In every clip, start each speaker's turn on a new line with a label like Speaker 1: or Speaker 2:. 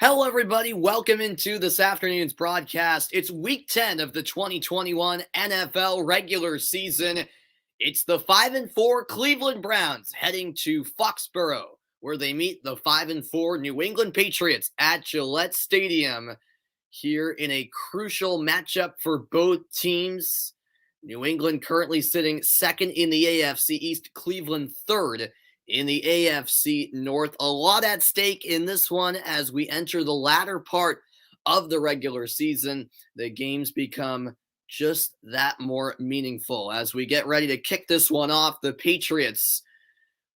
Speaker 1: Hello, everybody. Welcome into this afternoon's broadcast. It's week 10 of the 2021 NFL regular season. It's the 5-4 Cleveland Browns heading to Foxborough, where they meet the 5-4 New England Patriots at Gillette Stadium here in a crucial matchup for both teams. New England currently sitting second in the AFC East, Cleveland third in the AFC North. A lot at stake in this one as we enter the latter part of the regular season. The games become just that more meaningful. As we get ready to kick this one off, the Patriots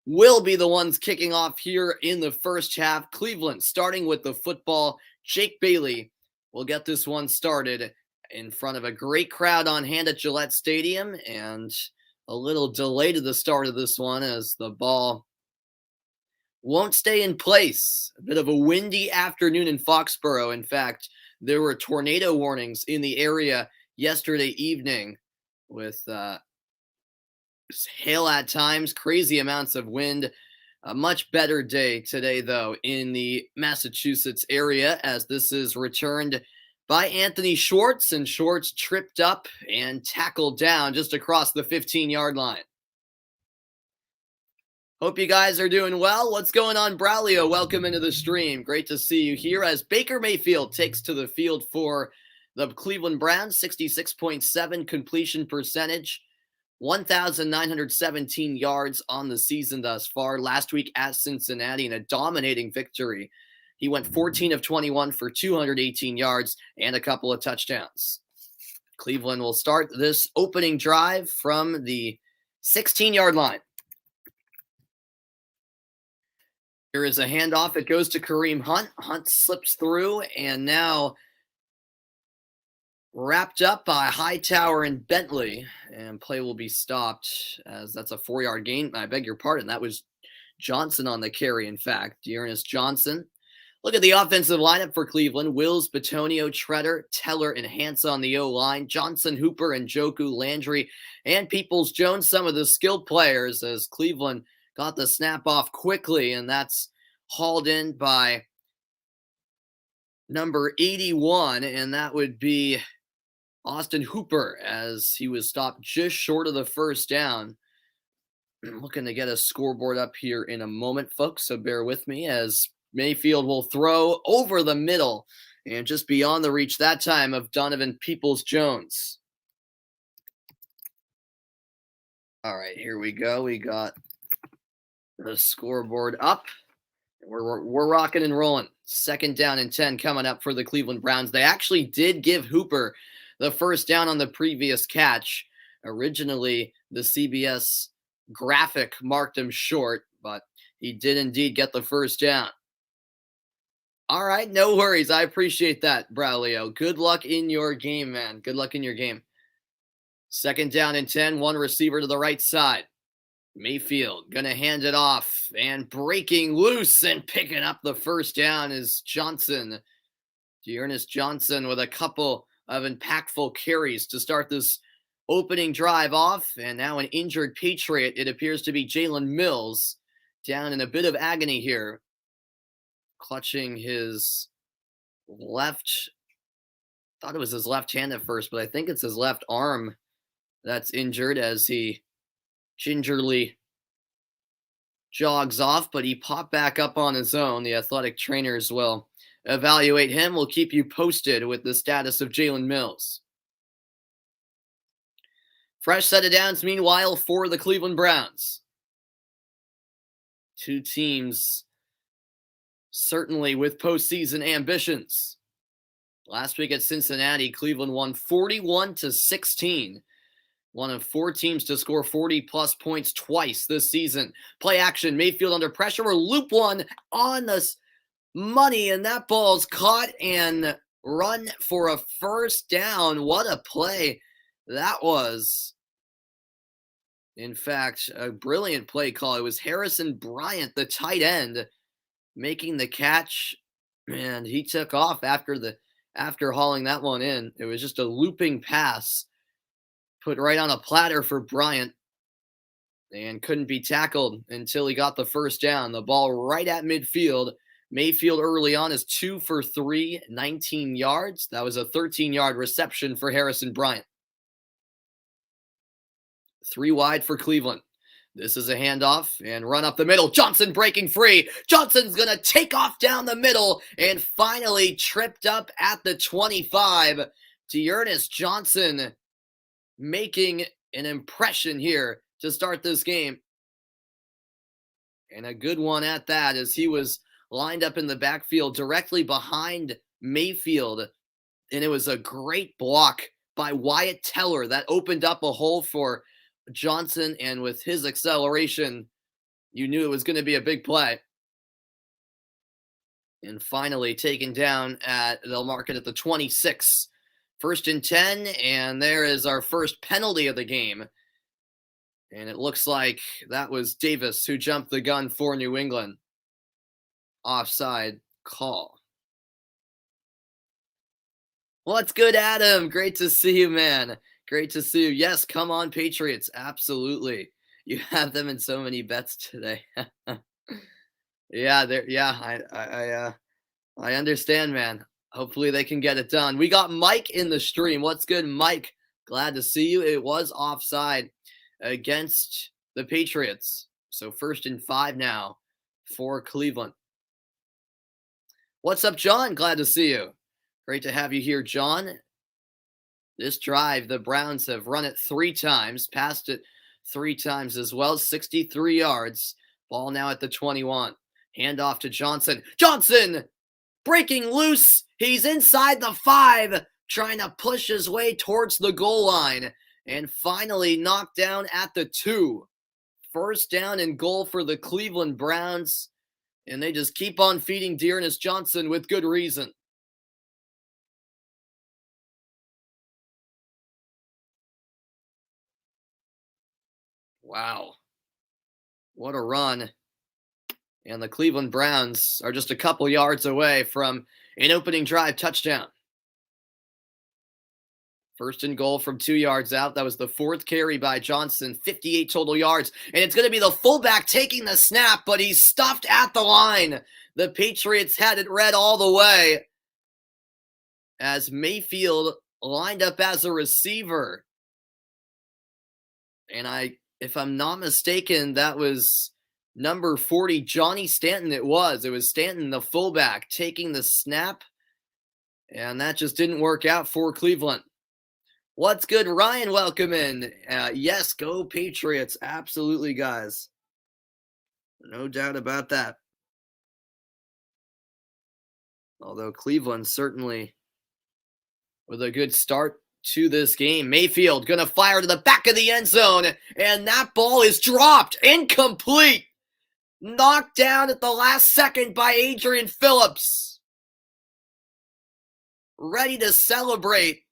Speaker 1: will be the ones kicking off here in the first half. Cleveland starting with the football. Jake Bailey will get this one started in front of a great crowd on hand at Gillette Stadium, and a little delay to the start of this one as the ball won't stay in place. A bit of a windy afternoon in Foxborough. In fact, there were tornado warnings in the area yesterday evening with hail at times, crazy amounts of wind. A much better day today, though, in the Massachusetts area, as this is returned by Anthony Schwartz, and Schwartz tripped up and tackled down just across the 15-yard line. Hope you guys are doing well. What's going on, Braulio? Welcome into the stream. Great to see you here as Baker Mayfield takes to the field for the Cleveland Browns. 66.7 completion percentage, 1,917 yards on the season thus far. Last week at Cincinnati in a dominating victory, he went 14 of 21 for 218 yards and a couple of touchdowns. Cleveland will start this opening drive from the 16-yard line. Here is a handoff. It goes to Kareem Hunt. Hunt slips through and now wrapped up by Hightower and Bentley. And play will be stopped as that's a 4-yard gain. I beg your pardon. That was Johnson on the carry, in fact. Dearness Johnson. Look at the offensive lineup for Cleveland. Wills, Bitonio, Treader, Teller, and Hance on the O-line. Johnson, Hooper, and Njoku, Landry, and Peoples-Jones, some of the skilled players as Cleveland got the snap off quickly, and that's hauled in by number 81, and that would be Austin Hooper as he was stopped just short of the first down. I'm looking to get a scoreboard up here in a moment, folks, so bear with me as Mayfield will throw over the middle and just beyond the reach that time of Donovan Peoples-Jones. All right, here we go. We got the scoreboard up. We're rocking and rolling. 2nd down and 10 coming up for the Cleveland Browns. They actually did give Hooper the first down on the previous catch. Originally, the CBS graphic marked him short, but he did indeed get the first down. All right, no worries. I appreciate that, Braulio. Good luck in your game, man. Good luck in your game. 2nd down and 10, one receiver to the right side. Mayfield going to hand it off, and breaking loose and picking up the first down is Johnson. Dearness Johnson with a couple of impactful carries to start this opening drive off, and now an injured Patriot. It appears to be Jalen Mills down in a bit of agony here, clutching his left, thought it was his left hand at first, but I think it's his left arm that's injured as he gingerly jogs off, but he popped back up on his own. The athletic trainers will evaluate him. We'll keep you posted with the status of Jalen Mills. Fresh set of downs, meanwhile, for the Cleveland Browns. Two teams certainly with postseason ambitions. Last week at Cincinnati, Cleveland won 41-16. One of 4 teams to score 40-plus points twice this season. Play action, Mayfield under pressure. Or loop one on the money, and that ball's caught and run for a first down. What a play that was. In fact, a brilliant play call. It was Harrison Bryant, the tight end, making the catch, and he took off after hauling that one in. It was just a looping pass put right on a platter for Bryant and couldn't be tackled until he got the first down. The ball right at midfield Mayfield early on is 2 for 3, 19 yards. That was a 13-yard reception for Harrison Bryant. 3 wide for Cleveland. This is a handoff and run up the middle. Johnson breaking free. Johnson's going to take off down the middle and finally tripped up at the 25. Dearness Johnson making an impression here to start this game. And a good one at that, as he was lined up in the backfield directly behind Mayfield. And it was a great block by Wyatt Teller that opened up a hole for Johnson, and with his acceleration, you knew it was going to be a big play. And finally taken down at, they'll mark it at the 26. 1st and 10, and there is our first penalty of the game. And it looks like that was Davis who jumped the gun for New England. Offside call. What's good, Adam? Great to see you, man. Great to see you. Yes, come on, Patriots. Absolutely. You have them in so many bets today. I understand, man. Hopefully they can get it done. We got Mike in the stream. What's good, Mike? Glad to see you. It was offside against the Patriots. So 1st and 5 now for Cleveland. What's up, John? Glad to see you. Great to have you here, John. This drive, the Browns have run it 3 times, passed it 3 times as well, 63 yards. Ball now at the 21. Handoff to Johnson. Johnson breaking loose. He's inside the 5, trying to push his way towards the goal line. And finally knocked down at the 2. 1st down and goal for the Cleveland Browns. And they just keep on feeding Dearness Johnson with good reason. Wow. What a run. And the Cleveland Browns are just a couple yards away from an opening drive touchdown. 1st and goal from 2 yards out. That was the 4th carry by Johnson, 58 total yards. And it's going to be the fullback taking the snap, but he's stuffed at the line. The Patriots had it read all the way as Mayfield lined up as a receiver. And if I'm not mistaken, that was number 40, Johnny Stanton. It was Stanton, the fullback, taking the snap. And that just didn't work out for Cleveland. What's good, Ryan? Welcome in. Yes, go Patriots. Absolutely, guys. No doubt about that. Although Cleveland certainly with a good start to this game. Mayfield going to fire to the back of the end zone, and that ball is dropped. Incomplete. Knocked down at the last second by Adrian Phillips. Ready to celebrate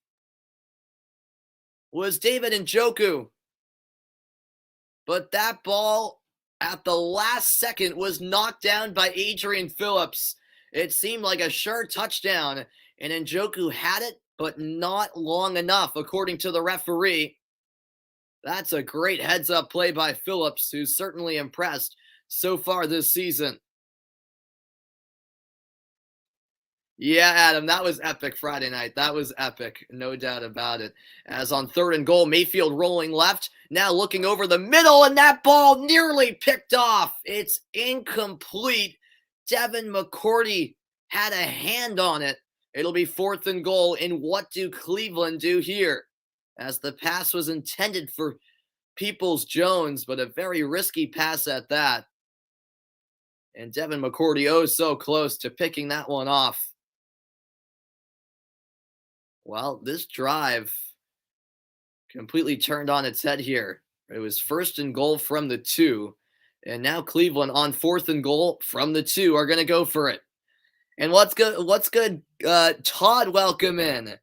Speaker 1: was David Njoku. But that ball at the last second was knocked down by Adrian Phillips. It seemed like a sure touchdown, and Njoku had it, but not long enough, according to the referee. That's a great heads-up play by Phillips, who's certainly impressed so far this season. Yeah, Adam, that was epic Friday night. That was epic, no doubt about it. As on 3rd and goal, Mayfield rolling left, now looking over the middle, and that ball nearly picked off. It's incomplete. Devin McCourty had a hand on it. It'll be 4th and goal, and what do Cleveland do here? As the pass was intended for Peoples-Jones, but a very risky pass at that. And Devin McCourty, oh, so close to picking that one off. Well, this drive completely turned on its head here. It was 1st and goal from the 2. And now Cleveland on 4th and goal from the 2 are going to go for it. And what's good? Todd, welcome in.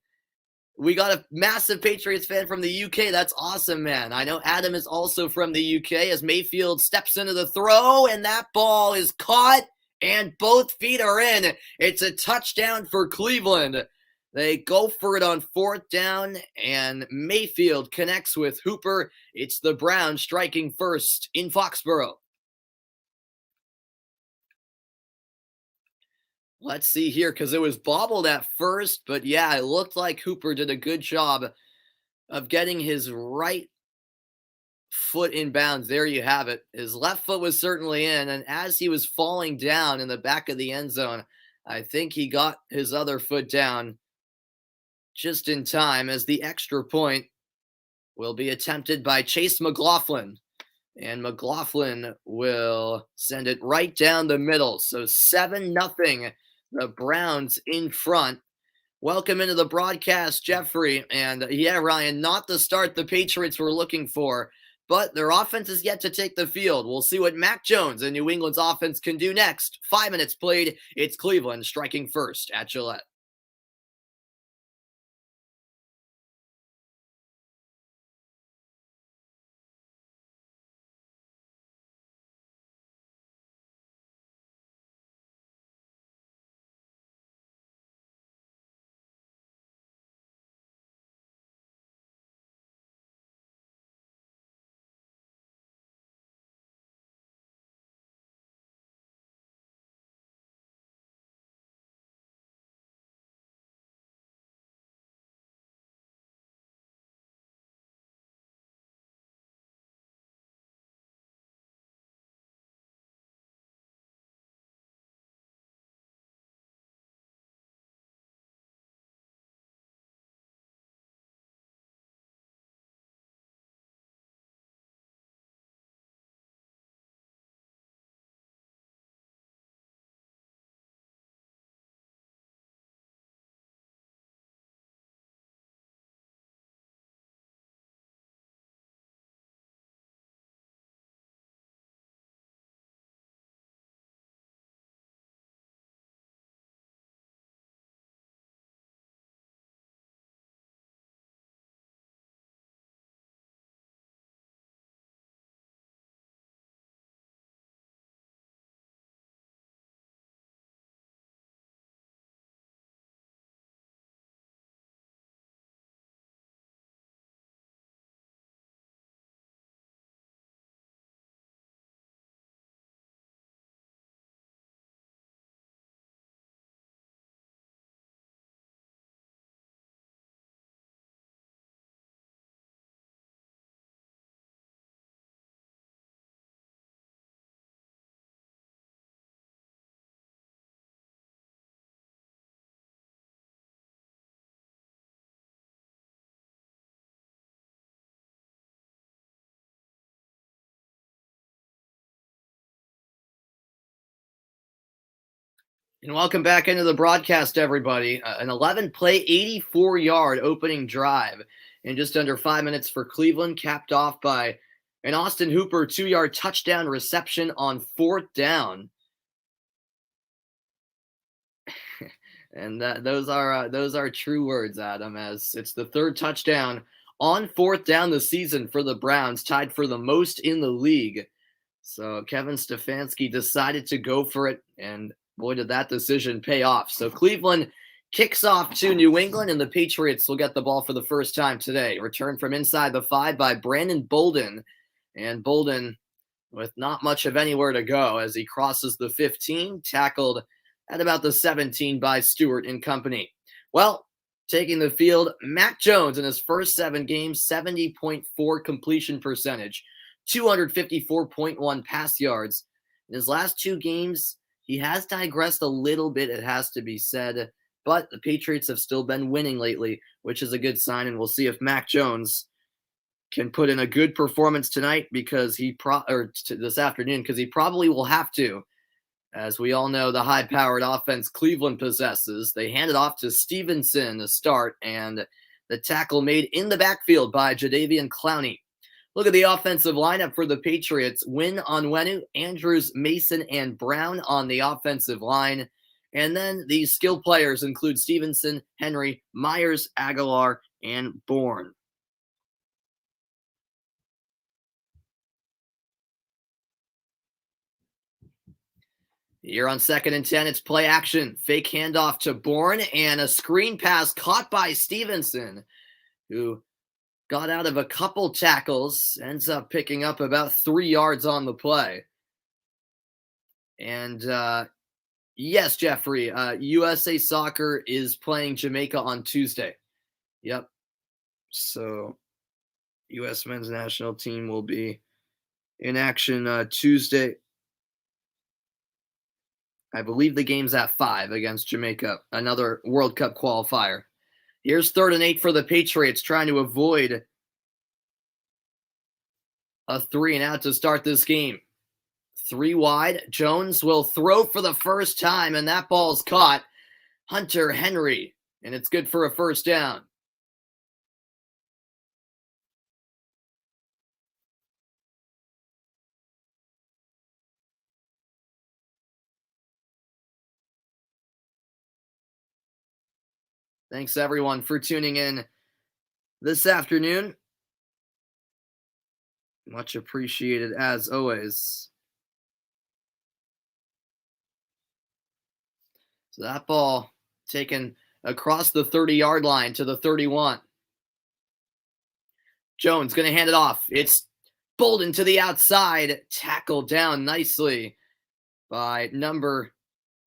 Speaker 1: We got a massive Patriots fan from the UK. That's awesome, man. I know Adam is also from the UK as Mayfield steps into the throw, and that ball is caught, and both feet are in. It's a touchdown for Cleveland. They go for it on 4th down, and Mayfield connects with Hooper. It's the Browns striking first in Foxborough. Let's see here, because it was bobbled at first, but yeah, it looked like Hooper did a good job of getting his right foot in bounds. There you have it. His left foot was certainly in, and as he was falling down in the back of the end zone, I think he got his other foot down just in time, as the extra point will be attempted by Chase McLaughlin. And McLaughlin will send it right down the middle. So 7-0, the Browns in front. Welcome into the broadcast, Jeffrey. And yeah, Ryan, not the start the Patriots were looking for, but their offense is yet to take the field. We'll see what Mac Jones and New England's offense can do next. 5 minutes played. It's Cleveland striking first at Gillette. And welcome back into the broadcast, everybody. An 11-play, 84-yard opening drive in just under 5 minutes for Cleveland, capped off by an Austin Hooper 2-yard touchdown reception on 4th down. And those are true words, Adam, as it's the 3rd touchdown on 4th down this season for the Browns, tied for the most in the league. So Kevin Stefanski decided to go for it, and boy, did that decision pay off. So Cleveland kicks off to New England, and the Patriots will get the ball for the first time today. Return from inside the 5 by Brandon Bolden. And Bolden with not much of anywhere to go as he crosses the 15, tackled at about the 17 by Stewart and company. Well, taking the field, Mac Jones in his first 7 games, 70.4 completion percentage, 254.1 pass yards. In his last 2 games, he has digressed a little bit, it has to be said, but the Patriots have still been winning lately, which is a good sign, and we'll see if Mac Jones can put in a good performance tonight because this afternoon, because he probably will have to. As we all know, the high-powered offense Cleveland possesses. They hand it off to Stevenson to start, and the tackle made in the backfield by Jadeveon Clowney. Look at the offensive lineup for the Patriots. Wynn Onwenu, Andrews, Mason, and Brown on the offensive line. And then these skill players include Stevenson, Henry, Myers, Aguilar, and Bourne. Here on 2nd and 10, it's play action. Fake handoff to Bourne and a screen pass caught by Stevenson, who got out of a couple tackles, ends up picking up about 3 yards on the play. And Yes, Jeffrey. USA Soccer is playing Jamaica on Tuesday. Yep. So U.S. men's national team will be in action Tuesday. I believe the game's at 5 against Jamaica, another World Cup qualifier. Here's 3rd and 8 for the Patriots, trying to avoid a 3 and out to start this game. 3 wide. Jones will throw for the first time, and that ball's caught. Hunter Henry, and it's good for a first down. Thanks, everyone, for tuning in this afternoon. Much appreciated, as always. So that ball taken across the 30-yard line to the 31. Jones going to hand it off. It's Bolden to the outside. Tackled down nicely by number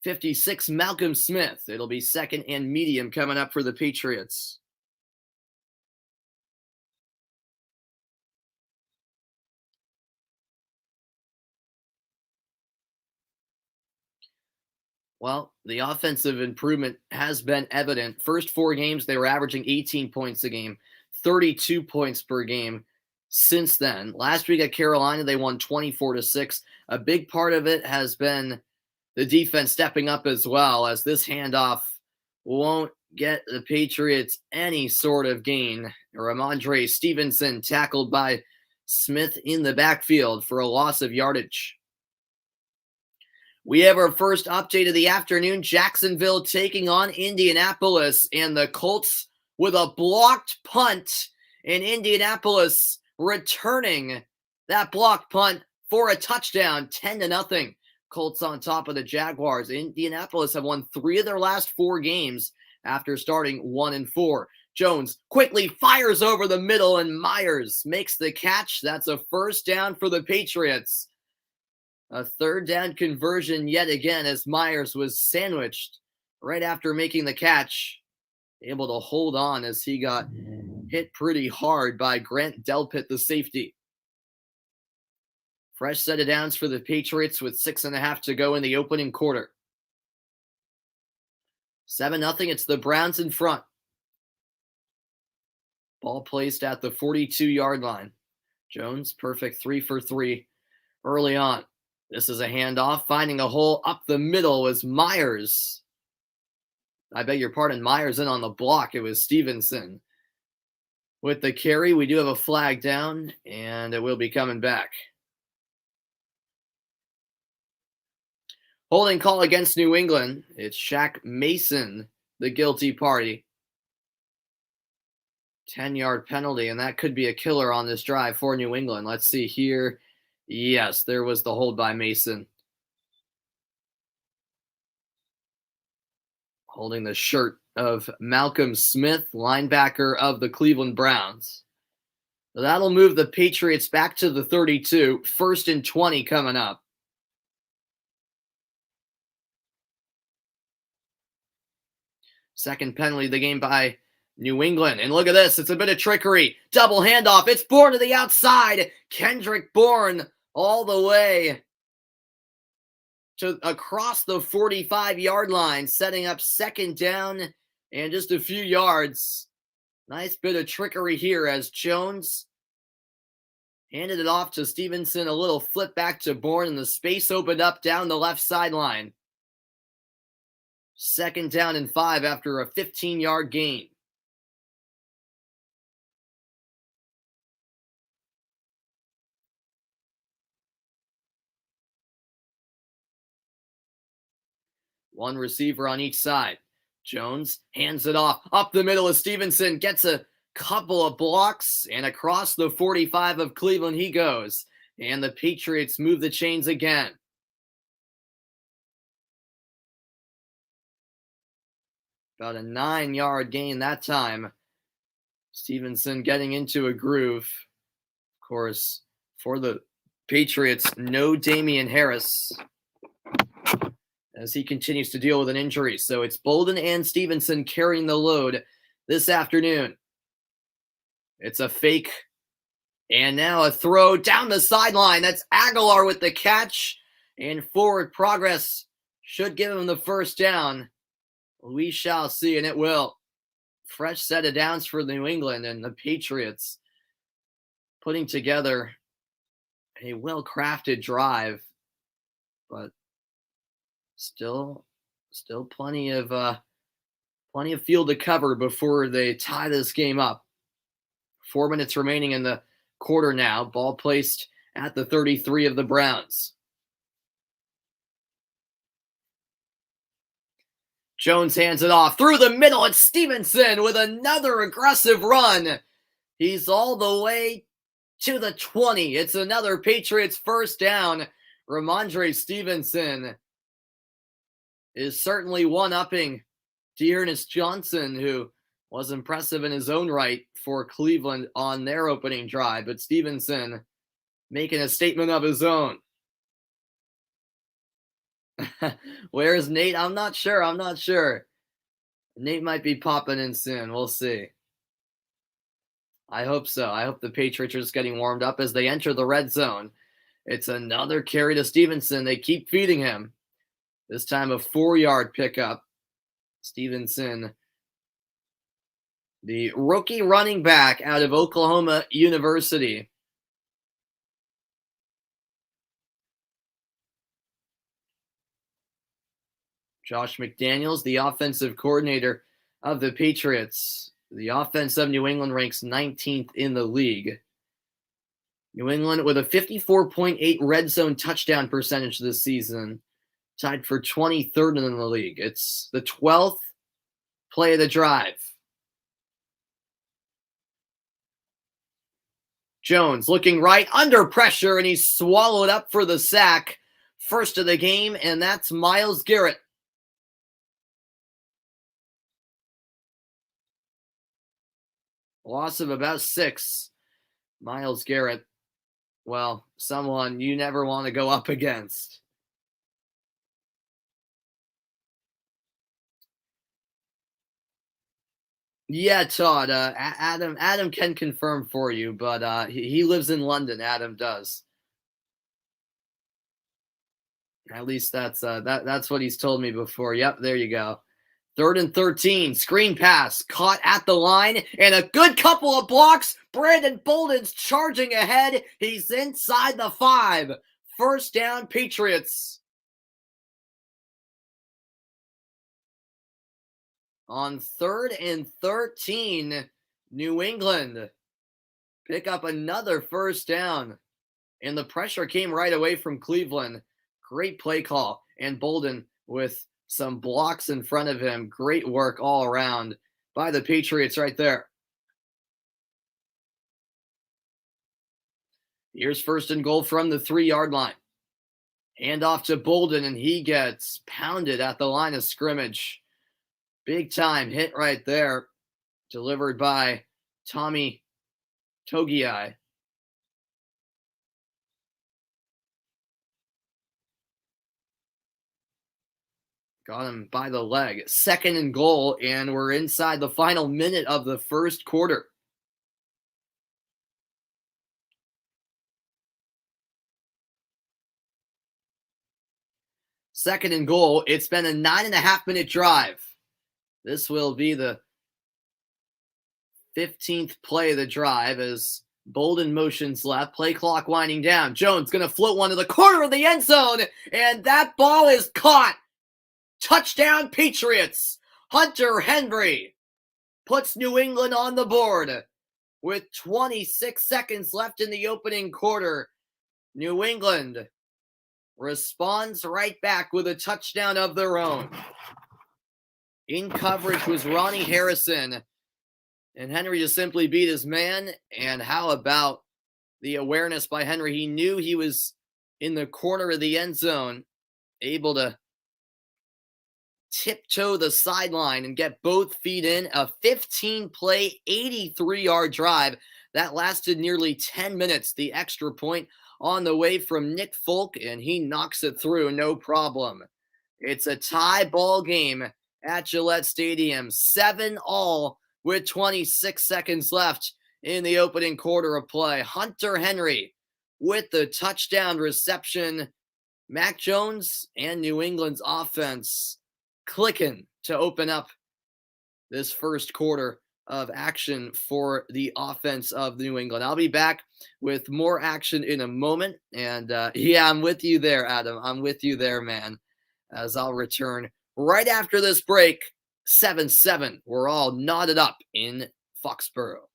Speaker 1: 56, Malcolm Smith. It'll be 2nd and medium coming up for the Patriots. Well, the offensive improvement has been evident. First 4 games, they were averaging 18 points a game, 32 points per game since then. Last week at Carolina, they won 24-6. A big part of it has been the defense stepping up as well, as this handoff won't get the Patriots any sort of gain. Ramondre Stevenson tackled by Smith in the backfield for a loss of yardage. We have our first update of the afternoon. Jacksonville taking on Indianapolis, and the Colts with a blocked punt, and Indianapolis returning that blocked punt for a touchdown, 10-0. Colts on top of the Jaguars. Indianapolis have won 3 of their last 4 games after starting 1-4. Jones quickly fires over the middle, and Myers makes the catch. That's a first down for the Patriots. A 3rd down conversion yet again, as Myers was sandwiched right after making the catch. Able to hold on as he got hit pretty hard by Grant Delpit, the safety. Fresh set of downs for the Patriots with 6.5 to go in the opening quarter. 7-0, it's the Browns in front. Ball placed at the 42-yard line. Jones, perfect 3 for 3 early on. This is a handoff, finding a hole up the middle was Myers. I beg your pardon, Myers in on the block. It was Stevenson. With the carry, we do have a flag down, and it will be coming back. Holding call against New England. It's Shaq Mason, the guilty party. 10-yard penalty, and that could be a killer on this drive for New England. Let's see here. Yes, there was the hold by Mason. Holding the shirt of Malcolm Smith, linebacker of the Cleveland Browns. So that'll move the Patriots back to the 32. 1st and 20 coming up. Second penalty of the game by New England. And look at this. It's a bit of trickery. Double handoff. It's Bourne to the outside. Kendrick Bourne all the way to across the 45-yard line, setting up 2nd down and just a few yards. Nice bit of trickery here as Jones handed it off to Stevenson. A little flip back to Bourne, and the space opened up down the left sideline. 2nd down and 5 after a 15-yard gain. One receiver on each side. Jones hands it off. Up the middle of Stevenson. Gets a couple of blocks. And across the 45 of Cleveland he goes. And the Patriots move the chains again. About a 9-yard gain that time. Stevenson getting into a groove. Of course, for the Patriots, no Damian Harris, as he continues to deal with an injury. So it's Bolden and Stevenson carrying the load this afternoon. It's a fake, and now a throw down the sideline. That's Aguilar with the catch, and forward progress should give him the first down. We shall see, and it will. Fresh set of downs for New England, and the Patriots putting together a well-crafted drive, but still plenty of field to cover before they tie this game up. 4 minutes remaining in the quarter now. Ball placed at the 33 of the Browns. Jones hands it off through the middle. It's Stevenson with another aggressive run. He's all the way to the 20. It's another Patriots first down. Ramondre Stevenson is certainly one-upping Dearness Johnson, who was impressive in his own right for Cleveland on their opening drive. But Stevenson making a statement of his own. Where is Nate? I'm not sure. Nate might be popping in soon. We'll see. I hope so. I hope the Patriots are just getting warmed up as they enter the red zone. It's another carry to Stevenson. They keep feeding him. This time a 4-yard pickup. Stevenson, the rookie running back out of Oklahoma University. Josh McDaniels, the offensive coordinator of the Patriots. The offense of New England ranks 19th in the league. New England with a 54.8 red zone touchdown percentage this season, tied for 23rd in the league. It's the 12th play of the drive. Jones looking right, under pressure, and he's swallowed up for the sack. First of the game, and that's Myles Garrett. Loss of about 6. Myles Garrett, well, someone you never want to go up against. Yeah, Todd. Adam can confirm for you, but he lives in London. Adam does. At least that's what he's told me before. Yep, there you go. 3rd and 13, screen pass, caught at the line, and a good couple of blocks. Brandon Bolden's charging ahead. He's inside the 5. First down, Patriots. On 3rd and 13, New England pick up another first down. And the pressure came right away from Cleveland. Great play call. And Bolden with some blocks in front of him. Great work all around by the Patriots right there. Here's 1st and goal from the 3-yard line. Hand off to Bolden, and he gets pounded at the line of scrimmage. Big time hit right there. Delivered by Tommy Togiai. Got him by the leg. 2nd and goal, and we're inside the final minute of the first quarter. Second and goal. It's been a 9.5-minute drive. This will be the 15th play of the drive as Bolden motions left. Play clock winding down. Jones going to float one to the corner of the end zone, and that ball is caught. Touchdown, Patriots. Hunter Henry puts New England on the board with 26 seconds left in the opening quarter. New England responds right back with a touchdown of their own. In coverage was Ronnie Harrison, and Henry just simply beat his man. And how about the awareness by Henry? He knew he was in the corner of the end zone, able to tiptoe the sideline and get both feet in. A 15-play, 83-yard drive that lasted nearly 10 minutes. The extra point on the way from Nick Folk, and he knocks it through, no problem. It's a tie ball game at Gillette Stadium, 7-all with 26 seconds left in the opening quarter of play. Hunter Henry with the touchdown reception. Mac Jones and New England's offense clicking to open up this first quarter of action for the offense of New England. I'll be back with more action in a moment. And yeah, I'm with you there, Adam. I'm with you there, man, as I'll return right after this break. 7-7. We're all knotted up in Foxborough.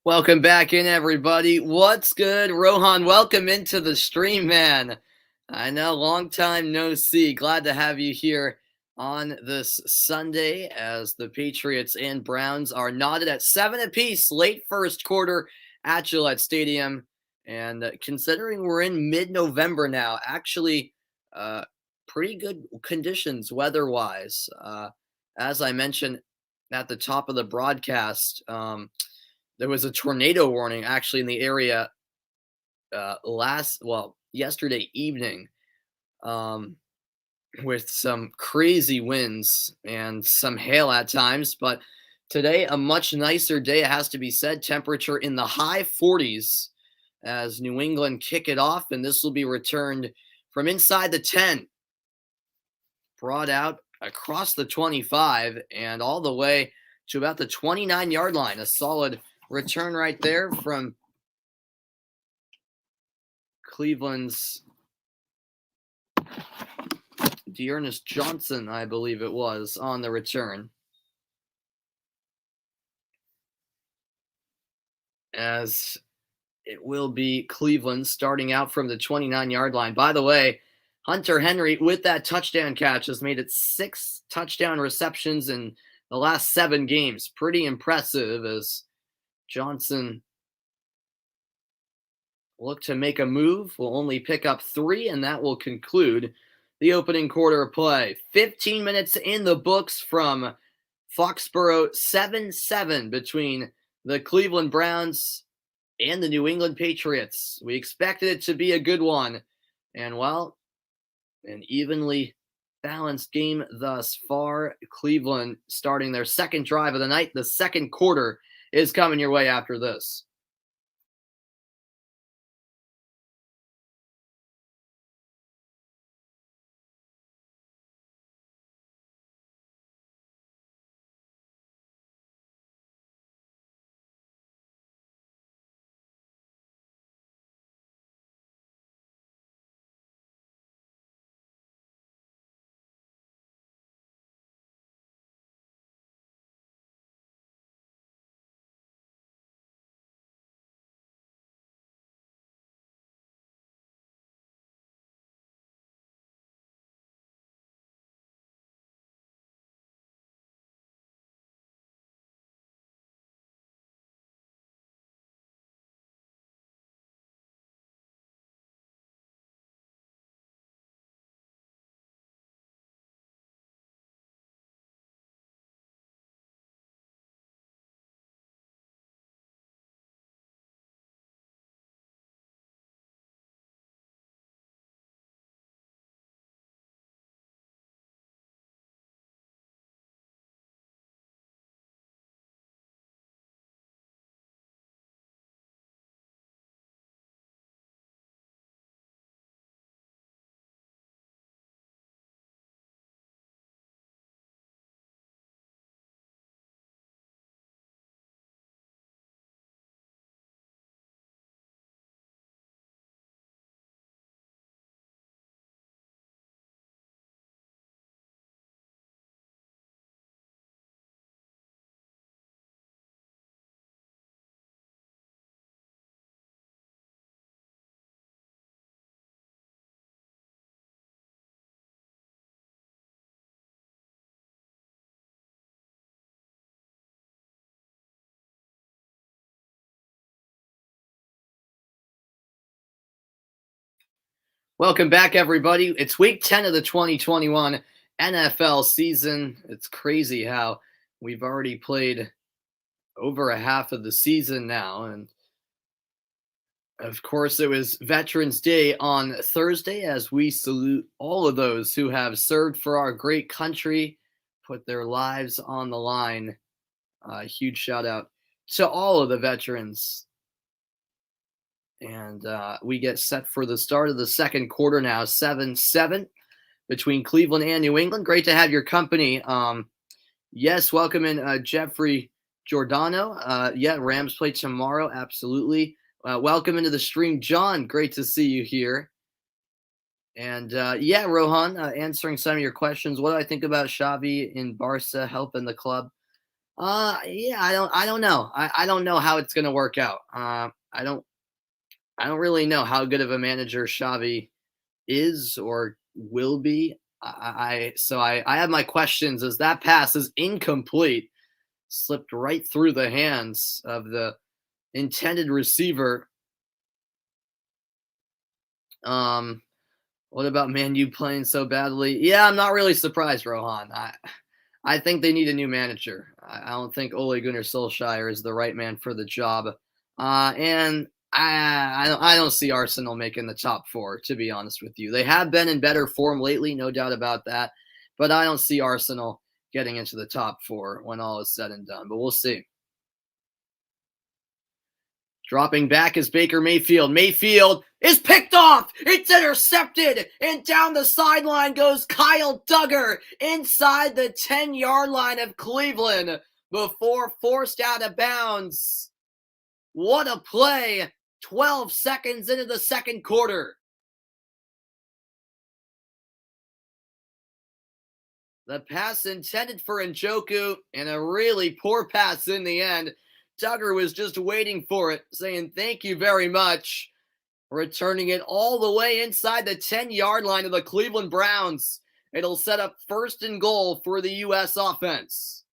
Speaker 1: Welcome back in, everybody. What's good? Rohan, welcome into the stream, man. I know, long time no see. Glad to have you here on this Sunday as the Patriots and Browns are knotted at 7 apiece, late first quarter at Gillette Stadium. And considering we're in mid-November now, actually pretty good conditions weather-wise. As I mentioned at the top of the broadcast, there was a tornado warning actually in the area yesterday evening, with some crazy winds and some hail at times. But today, a much nicer day, it has to be said. Temperature in the high 40s as New England kick it off, and this will be returned from inside the 10, brought out across the 25 and all the way to about the 29-yard line. A solid return right there from Cleveland's Dearness Johnson, I believe it was, on the return. As it will be Cleveland starting out from the 29-yard line. By the way, Hunter Henry, with that touchdown catch, has made it 6 touchdown receptions in the last 7 games. Pretty impressive as Johnson look to make a move. Will only pick up 3, and that will conclude the opening quarter of play. 15 minutes in the books from Foxborough, 7-7 between the Cleveland Browns and the New England Patriots. We expected it to be a good one, and well, an evenly balanced game thus far. Cleveland starting their second drive of the night. The second quarter is coming your way after this. Welcome back, everybody. It's week 10 of the 2021 NFL season. It's crazy how we've already played over a half of the season now. And of course, it was Veterans Day on Thursday as we salute all of those who have served for our great country, put their lives on the line. Huge shout out to all of the veterans. And we get set for the start of the second quarter now, 7-7 between Cleveland and New England. Great to have your company. Yes, welcome in Jeffrey Giordano. Yeah, Rams play tomorrow. Absolutely. Welcome into the stream, John. Great to see you here. And yeah, Rohan, answering some of your questions. What do I think about Xavi in Barca helping the club? Yeah, I don't know. I don't know how it's going to work out. I don't really know how good of a manager Xavi is or will be. I have my questions as that pass is incomplete, slipped right through the hands of the intended receiver. What about Man U playing so badly? Yeah, I'm not really surprised, Rohan. I think they need a new manager. I don't think Ole Gunnar Solskjaer is the right man for the job. And I don't see Arsenal making the top four, to be honest with you. They have been in better form lately, no doubt about that. But I don't see Arsenal getting into the top four when all is said and done. But we'll see. Dropping back is Baker Mayfield. Mayfield is picked off. It's intercepted. And down the sideline goes Kyle Duggar inside the 10-yard line of Cleveland before forced out of bounds. What a play. 12 seconds into the second quarter. The pass intended for Njoku and a really poor pass in the end. Duggar was just waiting for it, saying thank you very much. Returning it all the way inside the 10-yard line of the Cleveland Browns. It'll set up first and goal for the U.S. offense.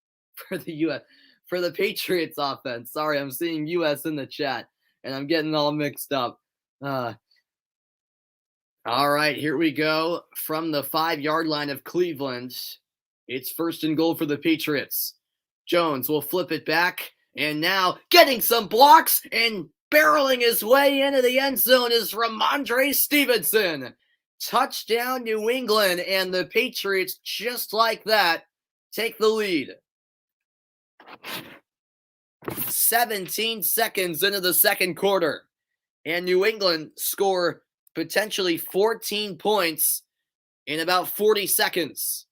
Speaker 1: For the Patriots offense. Sorry, I'm seeing U.S. in the chat, and I'm getting all mixed up. All right, here we go. From the 5-yard line of Cleveland, it's first and goal for the Patriots. Jones will flip it back, and now getting some blocks and barreling his way into the end zone is Ramondre Stevenson. Touchdown New England, and the Patriots, just like that, take the lead. 17 seconds into the second quarter, and New England score potentially 14 points in about 40 seconds.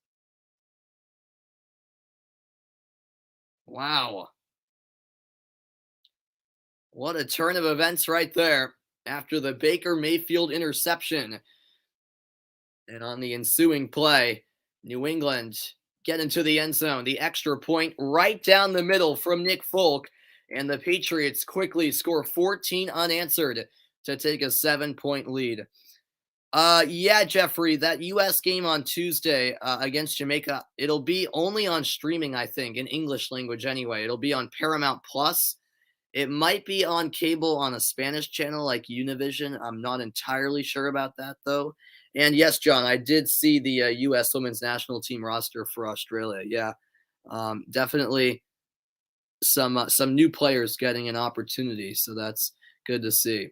Speaker 1: Wow. What a turn of events right there after the Baker Mayfield interception. And on the ensuing play, New England get into the end zone. The extra point right down the middle from Nick Folk. And the Patriots quickly score 14 unanswered to take a 7-point lead. Yeah, Jeffrey, that U.S. game on Tuesday against Jamaica, it'll be only on streaming, I think, in English language anyway. It'll be on Paramount Plus. It might be on cable on a Spanish channel like Univision. I'm not entirely sure about that, though. And yes, John, I did see the U.S. women's national team roster for Australia. Yeah, definitely some new players getting an opportunity, so that's good to see.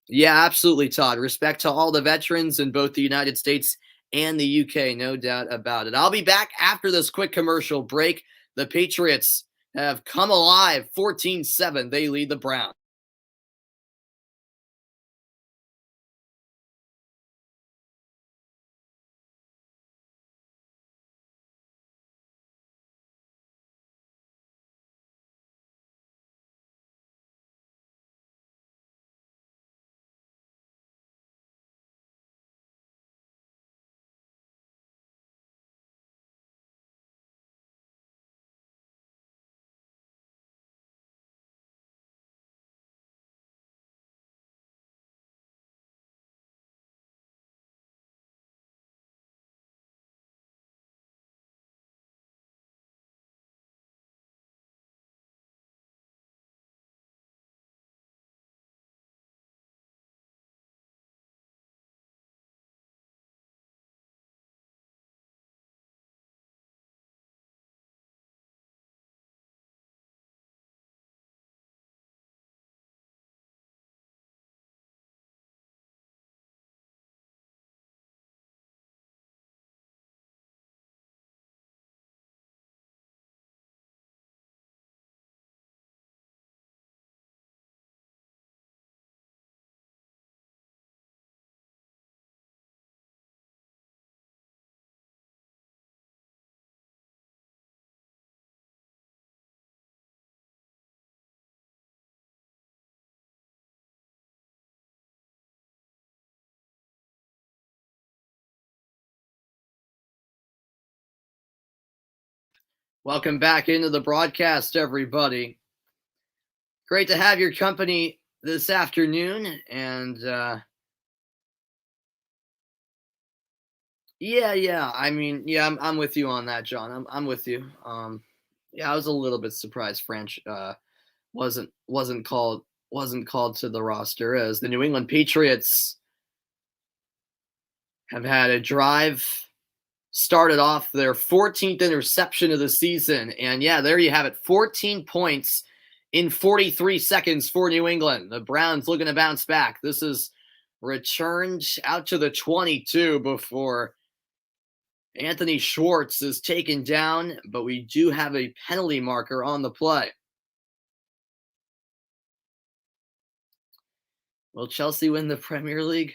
Speaker 1: Yeah, absolutely, Todd. Respect to all the veterans in both the United States and the UK, no doubt about it. I'll be back after this quick commercial break. The Patriots have come alive, 14-7. They lead the Browns. Welcome back into the broadcast, everybody. Great to have your company this afternoon. And yeah. I'm with you on that, John. I'm with you. Yeah, I was a little bit surprised French wasn't called to the roster, as the New England Patriots have had a drive, started off their 14th interception of the season. And yeah, there you have it. 14 points in 43 seconds for New England. The Browns looking to bounce back. This is returned out to the 22 before Anthony Schwartz is taken down, but we do have a penalty marker on the play. Will Chelsea win the Premier League?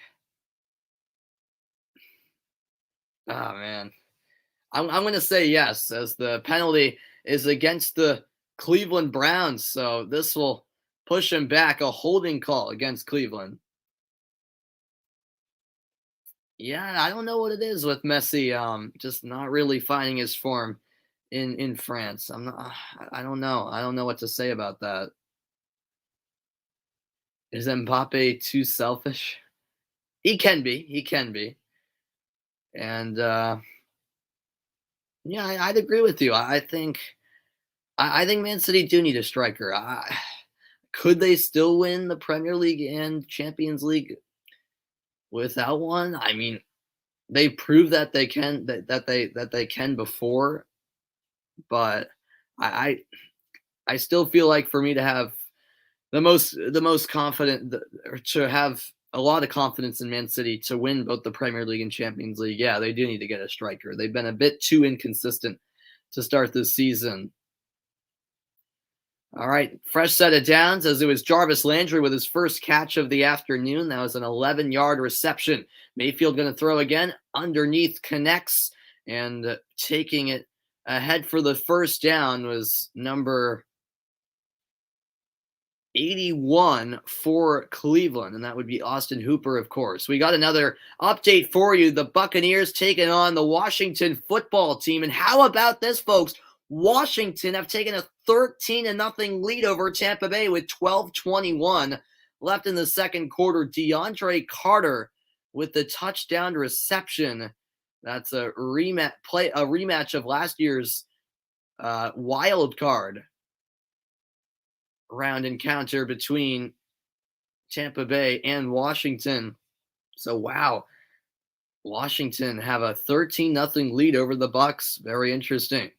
Speaker 1: Oh, man. I'm going to say yes, as the penalty is against the Cleveland Browns. So this will push him back, a holding call against Cleveland. Yeah, I don't know what it is with Messi. Just not really finding his form in France. I don't know. I don't know what to say about that. Is Mbappe too selfish? He can be. He can be. And yeah, I'd agree with you. I think Man City do need a striker. Could they still win the Premier League and Champions League without one? I mean, they proved that they can that they can before, but I still feel like for me to have the most confident, or to have a lot of confidence in Man City to win both the Premier League and Champions League, yeah, they do need to get a striker. They've been a bit too inconsistent to start this season. All right, fresh set of downs, as it was Jarvis Landry with his first catch of the afternoon. That was an 11-yard reception. Mayfield going to throw again. Underneath, connects, and taking it ahead for the first down was number 81 for Cleveland, and that would be Austin Hooper, of course. We got another update for you. The Buccaneers taking on the Washington football team. And how about this, folks? Washington have taken a 13-0 lead over Tampa Bay with 12:21 left in the second quarter. DeAndre Carter with the touchdown reception. That's a rematch of last year's wild card round encounter between Tampa Bay and Washington. So wow, Washington have a 13-0 lead over the Bucs. Very interesting.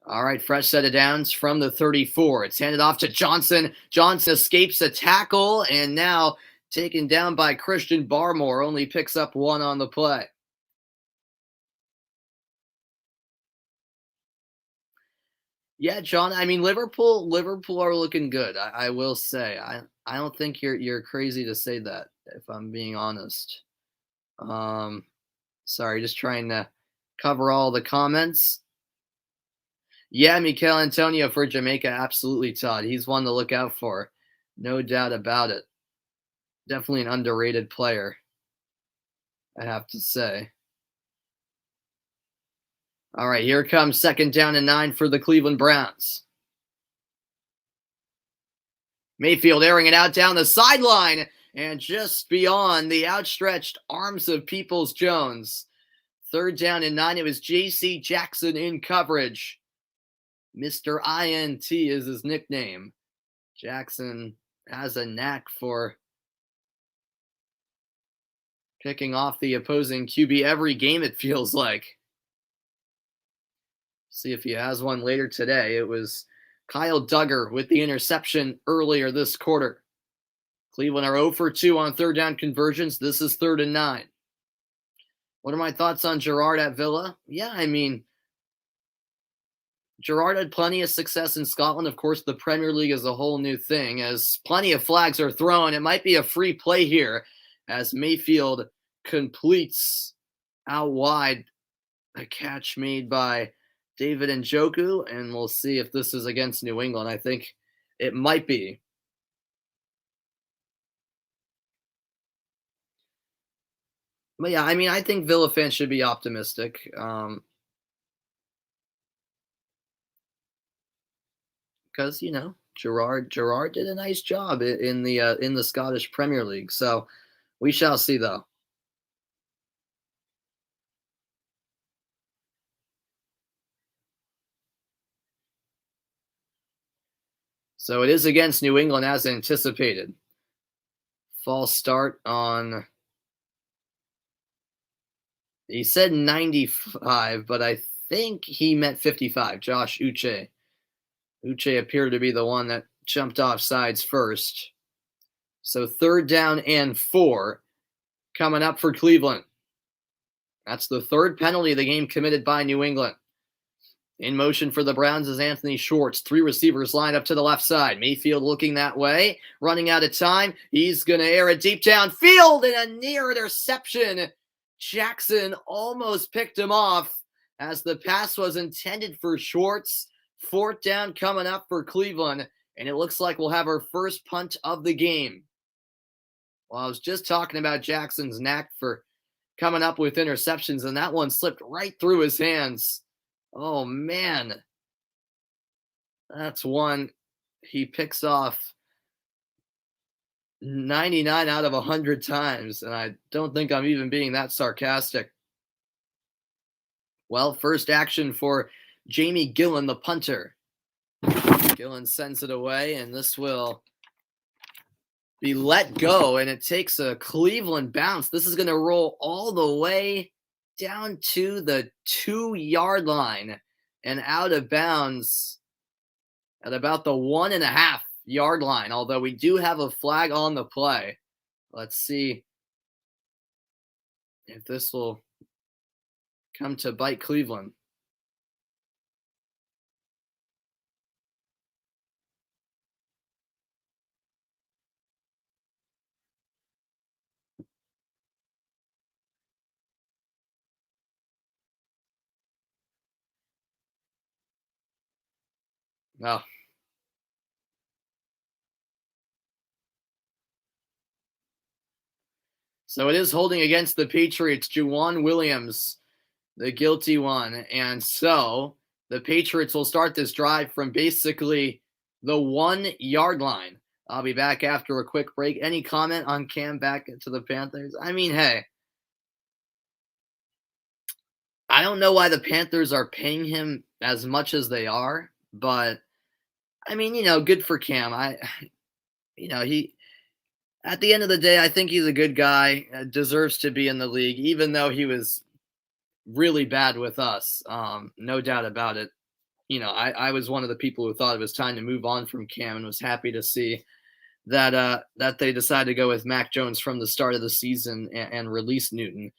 Speaker 1: All right, fresh set of downs from the 34. It's handed off to Johnson. Johnson escapes a tackle and now taken down by Christian Barmore. Only picks up one on the play. Yeah, John. I mean, Liverpool are looking good. I will say. I don't think you're crazy to say that, if I'm being honest. Sorry, just trying to cover all the comments. Yeah, Mikel Antonio for Jamaica, absolutely, Todd. He's one to look out for, no doubt about it. Definitely an underrated player, I have to say. All right, here comes second down and 9 for the Cleveland Browns. Mayfield airing it out down the sideline and just beyond the outstretched arms of Peoples-Jones. Third down and 9. It was J.C. Jackson in coverage. Mr. INT is his nickname. Jackson has a knack for picking off the opposing QB every game, it feels like. See if he has one later today. It was Kyle Duggar with the interception earlier this quarter. Cleveland are 0 for 2 on third down conversions. This is 3rd and 9. What are my thoughts on Gerrard at Villa? Yeah, I mean, Gerrard had plenty of success in Scotland. Of course, the Premier League is a whole new thing, as plenty of flags are thrown. It might be a free play here as Mayfield completes out wide a catch made by David Njoku, and we'll see if this is against New England. I think it might be. But yeah, I mean, I think Villa fans should be optimistic. Because Gerard did a nice job in the Scottish Premier League. So we shall see, though. So it is against New England as anticipated. False start on. He said 95, but I think he meant 55. Josh Uche. Uche appeared to be the one that jumped off sides first. So 3rd down and 4 coming up for Cleveland. That's the 3rd penalty of the game committed by New England. In motion for the Browns is Anthony Schwartz. 3 receivers lined up to the left side. Mayfield looking that way. Running out of time. He's going to air it deep downfield and a near interception. Jackson almost picked him off as the pass was intended for Schwartz. 4th down coming up for Cleveland. And it looks like we'll have our first punt of the game. Well, I was just talking about Jackson's knack for coming up with interceptions, and that one slipped right through his hands. Oh, man. That's one he picks off 99 out of 100 times, and I don't think I'm even being that sarcastic. Well, first action for Jamie Gillen, the punter. Gillen sends it away, and this will be let go, and it takes a Cleveland bounce. This is going to roll all the way down to the 2-yard line and out of bounds at about the 1.5-yard line, although we do have a flag on the play. Let's see if this will come to bite Cleveland. Oh. So it is holding against the Patriots. Juwan Williams, the guilty one. And so the Patriots will start this drive from basically the 1-yard line. I'll be back after a quick break. Any comment on Cam back to the Panthers? I mean, hey, I don't know why the Panthers are paying him as much as they are, but I mean, good for Cam. He at the end of the day, I think he's a good guy, deserves to be in the league, even though he was really bad with us. No doubt about it. I was one of the people who thought it was time to move on from Cam and was happy to see that they decided to go with Mac Jones from the start of the season and release Newton.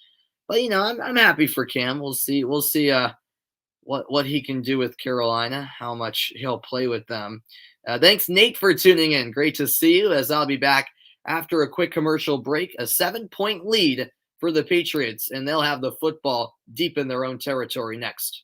Speaker 1: But I'm happy for Cam. We'll see. What he can do with Carolina, how much he'll play with them. Thanks, Nate, for tuning in. Great to see you, as I'll be back after a quick commercial break. A 7-point lead for the Patriots, and they'll have the football deep in their own territory next.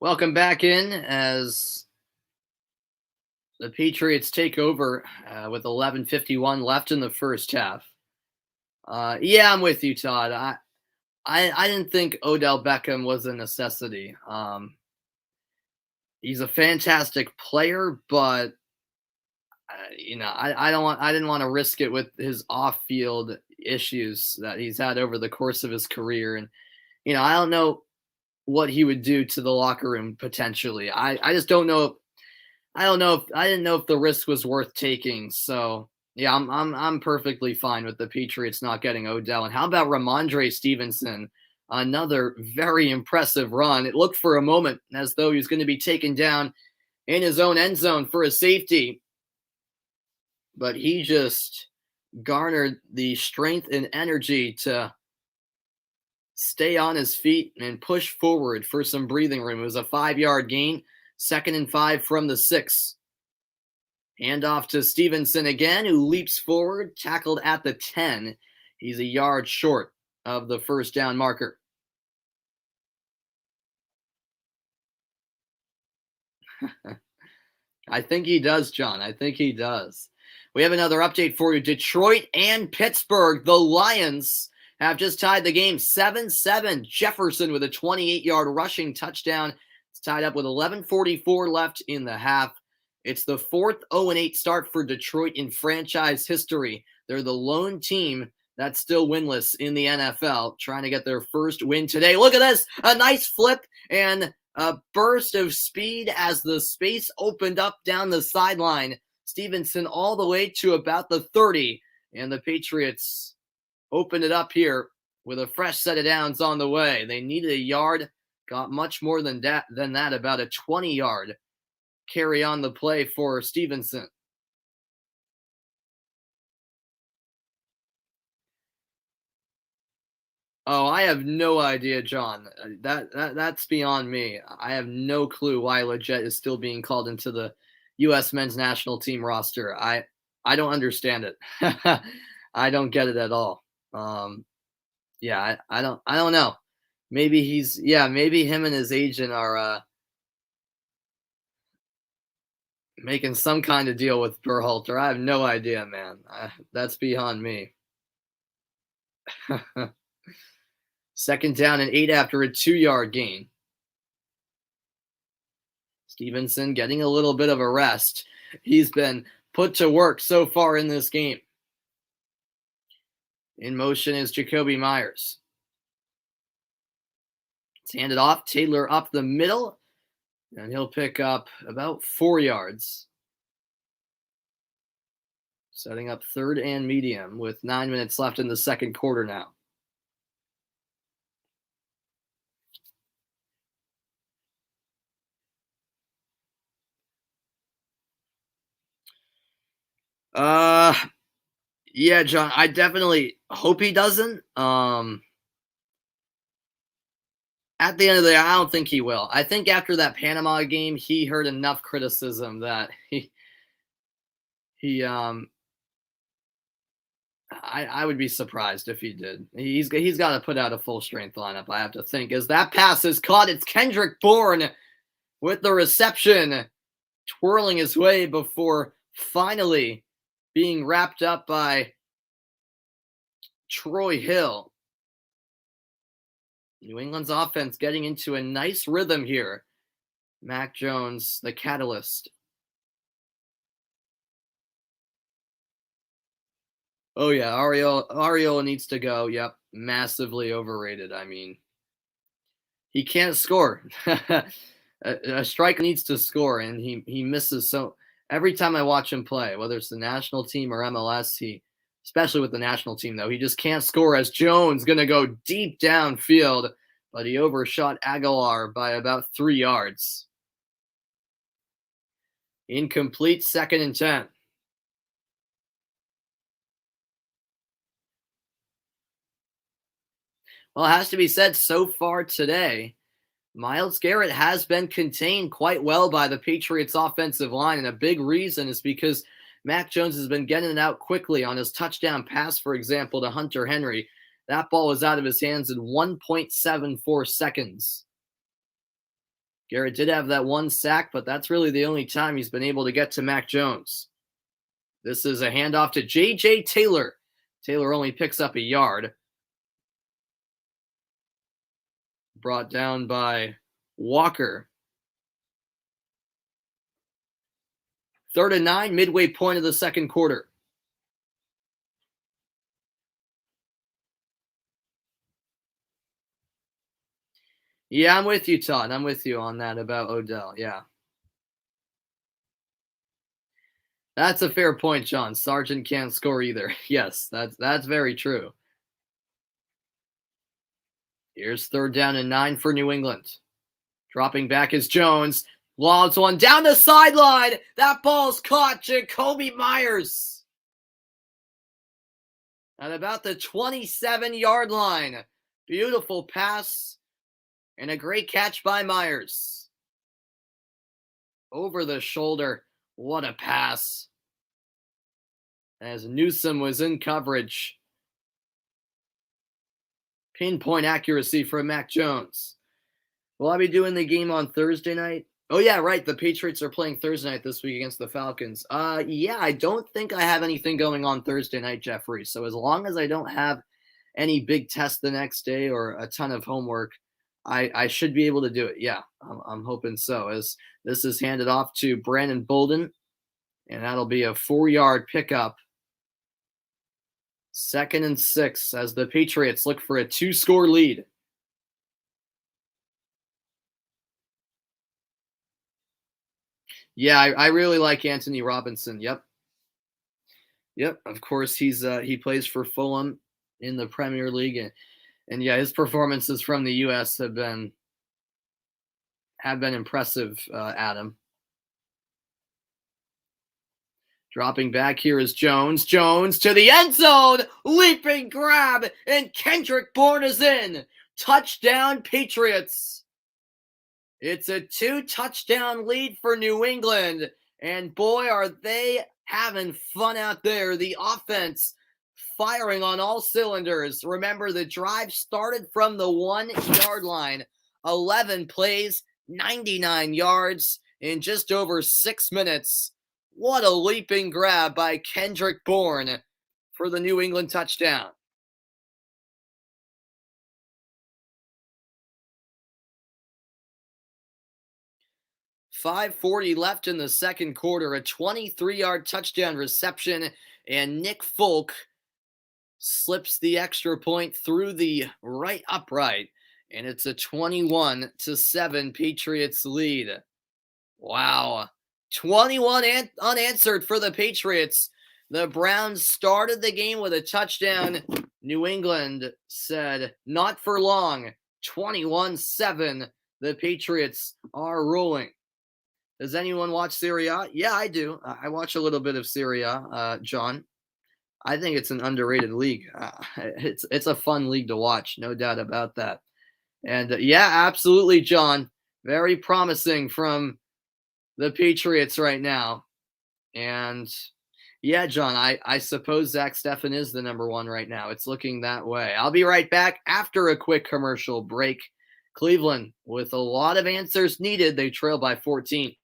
Speaker 1: Welcome back in as the Patriots take over with 11:51 left in the first half. Yeah, I'm with you, Todd. I didn't think Odell Beckham was a necessity. He's a fantastic player, but I didn't want to risk it with his off-field issues that he's had over the course of his career, and I don't know what he would do to the locker room potentially. I just don't know. I don't know if I didn't know if the risk was worth taking. So yeah, I'm perfectly fine with the Patriots not getting Odell. And how about Ramondre Stevenson? Another very impressive run. It looked for a moment as though he was going to be taken down in his own end zone for a safety, but he just garnered the strength and energy to stay on his feet and push forward for some breathing room. It was a 5-yard gain, 2nd and 5 from the 6. Handoff to Stevenson again, who leaps forward, tackled at the 10. He's a yard short of the first down marker. I think he does, John. I think he does. We have another update for you. Detroit and Pittsburgh, the Lions, have just tied the game 7-7. Jefferson with a 28-yard rushing touchdown. It's tied up with 11:44 left in the half. It's the 4th 0-8 start for Detroit in franchise history. They're the lone team that's still winless in the NFL, trying to get their first win today. Look at this, a nice flip and a burst of speed as the space opened up down the sideline. Stevenson all the way to about the 30, and the Patriots opened it up here with a fresh set of downs on the way. They needed a yard, got much more than that, about a 20-yard carry on the play for Stevenson. Oh, I have no idea, John. That's beyond me. I have no clue why Leggett is still being called into the U.S. men's national team roster. I don't understand it. I don't get it at all. Yeah, I don't know. Maybe him and his agent are making some kind of deal with Berhalter. I have no idea, man. That's beyond me. 2nd down and 8 after a 2-yard gain. Stevenson getting a little bit of a rest. He's been put to work so far in this game. In motion is Jacoby Myers. It's handed off. Taylor up the middle, and he'll pick up about 4 yards. Setting up 3rd and medium with 9 minutes left in the second quarter now. Yeah, John, I definitely hope he doesn't. At the end of the day, I don't think he will. I think after that Panama game, he heard enough criticism that he I would be surprised if he did. He's got to put out a full strength lineup, I have to think. As that pass is caught, it's Kendrick Bourne with the reception, twirling his way before finally being wrapped up by Troy Hill. New England's offense getting into a nice rhythm here. Mac Jones, the catalyst. Oh yeah, Ariola needs to go. Yep, massively overrated. I mean, he can't score. A striker needs to score, and he misses. So every time I watch him play, whether it's the national team or MLS, especially with the national team though, he just can't score. As Jones gonna go deep downfield, but he overshot Aguilar by about 3 yards. Incomplete, 2nd and 10. Well, it has to be said, so far today, Myles Garrett has been contained quite well by the Patriots offensive line, and a big reason is because Mac Jones has been getting it out quickly on his touchdown pass, for example, to Hunter Henry. That ball was out of his hands in 1.74 seconds. Garrett did have that one sack, but that's really the only time he's been able to get to Mac Jones. This is a handoff to J.J. Taylor. Taylor only picks up a yard. Brought down by Walker. 3rd and 9, midway point of the second quarter. Yeah, I'm with you, Todd. I'm with you on that about Odell. Yeah. That's a fair point, John. Sargent can't score either. Yes, that's very true. Here's 3rd down and 9 for New England. Dropping back is Jones. Lobs one down the sideline. That ball's caught. Jacoby Myers. At about the 27-yard line. Beautiful pass. And a great catch by Myers. Over the shoulder. What a pass. As Newsome was in coverage. Pinpoint accuracy for Mac Jones. Will I be doing the game on Thursday night? Oh, yeah, right. The Patriots are playing Thursday night this week against the Falcons. Yeah, I don't think I have anything going on Thursday night, Jeffrey. So as long as I don't have any big test the next day or a ton of homework, I should be able to do it. Yeah, I'm hoping so. As this is handed off to Brandon Bolden, and that'll be a 4-yard pickup. 2nd and 6 as the Patriots look for a 2-score lead. Yeah, I really like Anthony Robinson. Yep. Of course, he plays for Fulham in the Premier League, and yeah, his performances from the U.S. have been impressive. Adam. Dropping back here is Jones. Jones to the end zone, leaping grab, and Kendrick Bourne is in. Touchdown, Patriots. It's a 2-touchdown lead for New England, and boy, are they having fun out there. The offense firing on all cylinders. Remember, the drive started from the 1-yard line. 11 plays, 99 yards in just over 6 minutes. What a leaping grab by Kendrick Bourne for the New England touchdown. .540 left in the second quarter, a 23-yard touchdown reception, and Nick Folk slips the extra point through the right upright, and it's a 21-7 Patriots lead. Wow. 21 unanswered for the Patriots. The Browns started the game with a touchdown. New England said, not for long. 21-7. The Patriots are rolling. Does anyone watch Serie A? Yeah, I do. I watch a little bit of Serie A, John. I think it's an underrated league. It's a fun league to watch, no doubt about that. And yeah, absolutely, John. Very promising from the Patriots right now. And yeah, John, I suppose Zach Steffen is the number 1 right now. It's looking that way. I'll be right back after a quick commercial break. Cleveland, with a lot of answers needed, they trail by 14.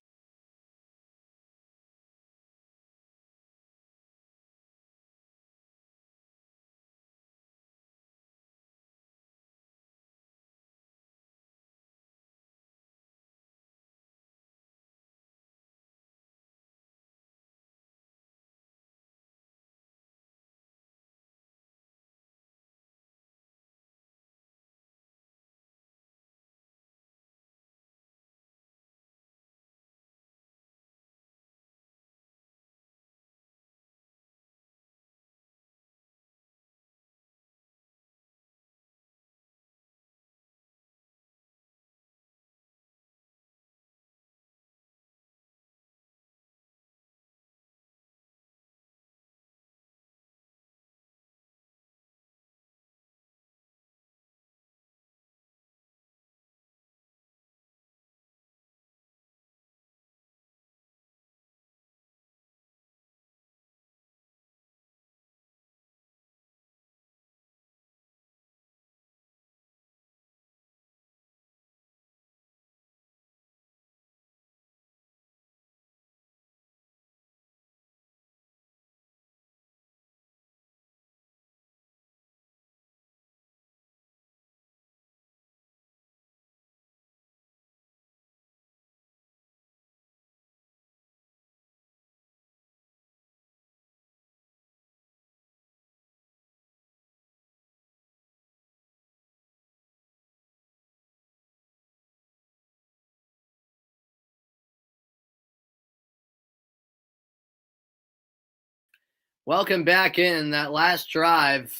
Speaker 1: Welcome back in. That last drive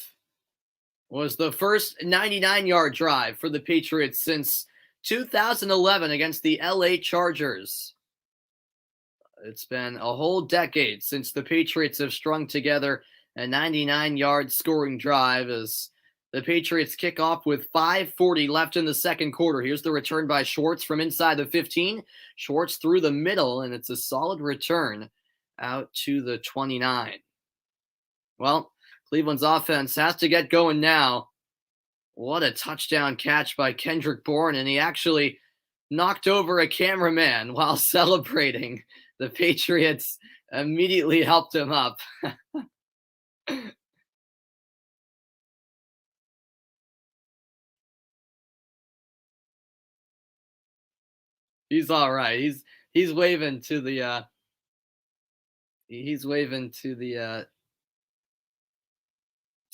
Speaker 1: was the first 99-yard drive for the Patriots since 2011 against the LA Chargers. It's been a whole decade since the Patriots have strung together a 99-yard scoring drive as the Patriots kick off with 5:40 left in the second quarter. Here's the return by Schwartz from inside the 15. Schwartz through the middle, and it's a solid return out to the 29. Well, Cleveland's offense has to get going now. What a touchdown catch by Kendrick Bourne, and he actually knocked over a cameraman while celebrating. The Patriots immediately helped him up. He's all right. He's waving to the he's waving to the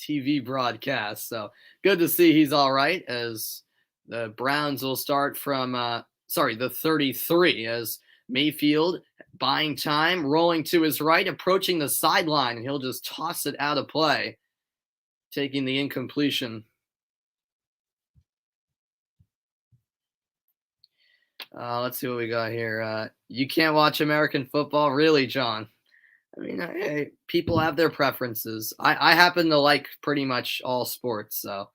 Speaker 1: TV broadcast. So good to see he's all right as the Browns will start from the 33 as Mayfield buying time, rolling to his right, approaching the sideline, and he'll just toss it out of play, taking the incompletion. Let's see what we got here. You can't watch American football? Really, John? I mean, hey, people have their preferences. I happen to like pretty much all sports, so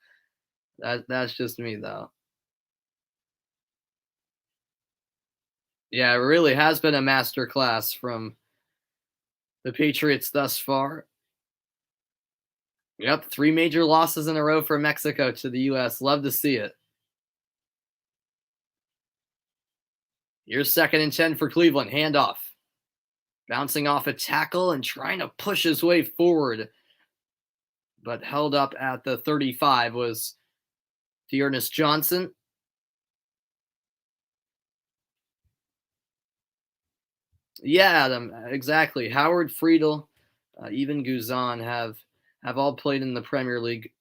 Speaker 1: that's just me, though. Yeah, it really has been a master class from the Patriots thus far. Yep, 3 major losses in a row for Mexico to the U.S. Love to see it. Here's 2nd and 10 for Cleveland. Handoff. Bouncing off a tackle and trying to push his way forward. But held up at the 35 was Dearness Johnson. Yeah, Adam, exactly. Howard Friedel, even Guzan have all played in the Premier League.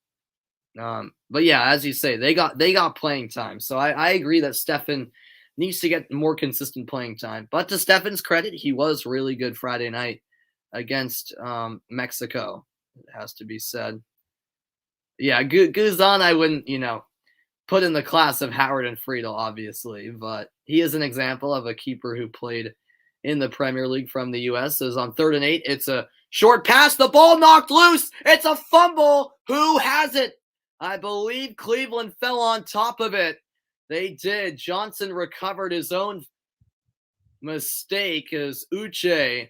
Speaker 1: But yeah, as you say, they got playing time. So I agree that Stefan needs to get more consistent playing time. But to Stefan's credit, he was really good Friday night against Mexico. It has to be said. Yeah, Guzan, I wouldn't, put in the class of Howard and Friedel, obviously, but he is an example of a keeper who played in the Premier League from the U.S. As on 3rd and 8, it's a short pass. The ball knocked loose. It's a fumble. Who has it? I believe Cleveland fell on top of it. They did. Johnson recovered his own mistake as Uche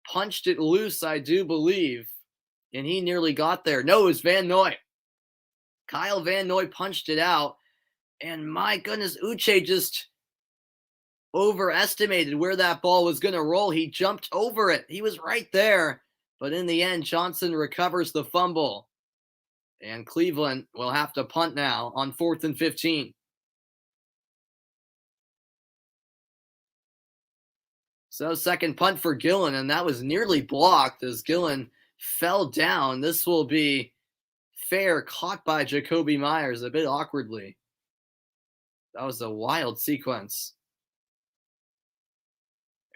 Speaker 1: punched it loose, I do believe, and he nearly got there. No, it was Van Noy. Kyle Van Noy punched it out, and my goodness, Uche just overestimated where that ball was going to roll. He jumped over it. He was right there, but in the end, Johnson recovers the fumble, and Cleveland will have to punt now on 4th and 15. So 2nd punt for Gillen, and that was nearly blocked as Gillen fell down. This will be fair, caught by Jacoby Myers a bit awkwardly. That was a wild sequence.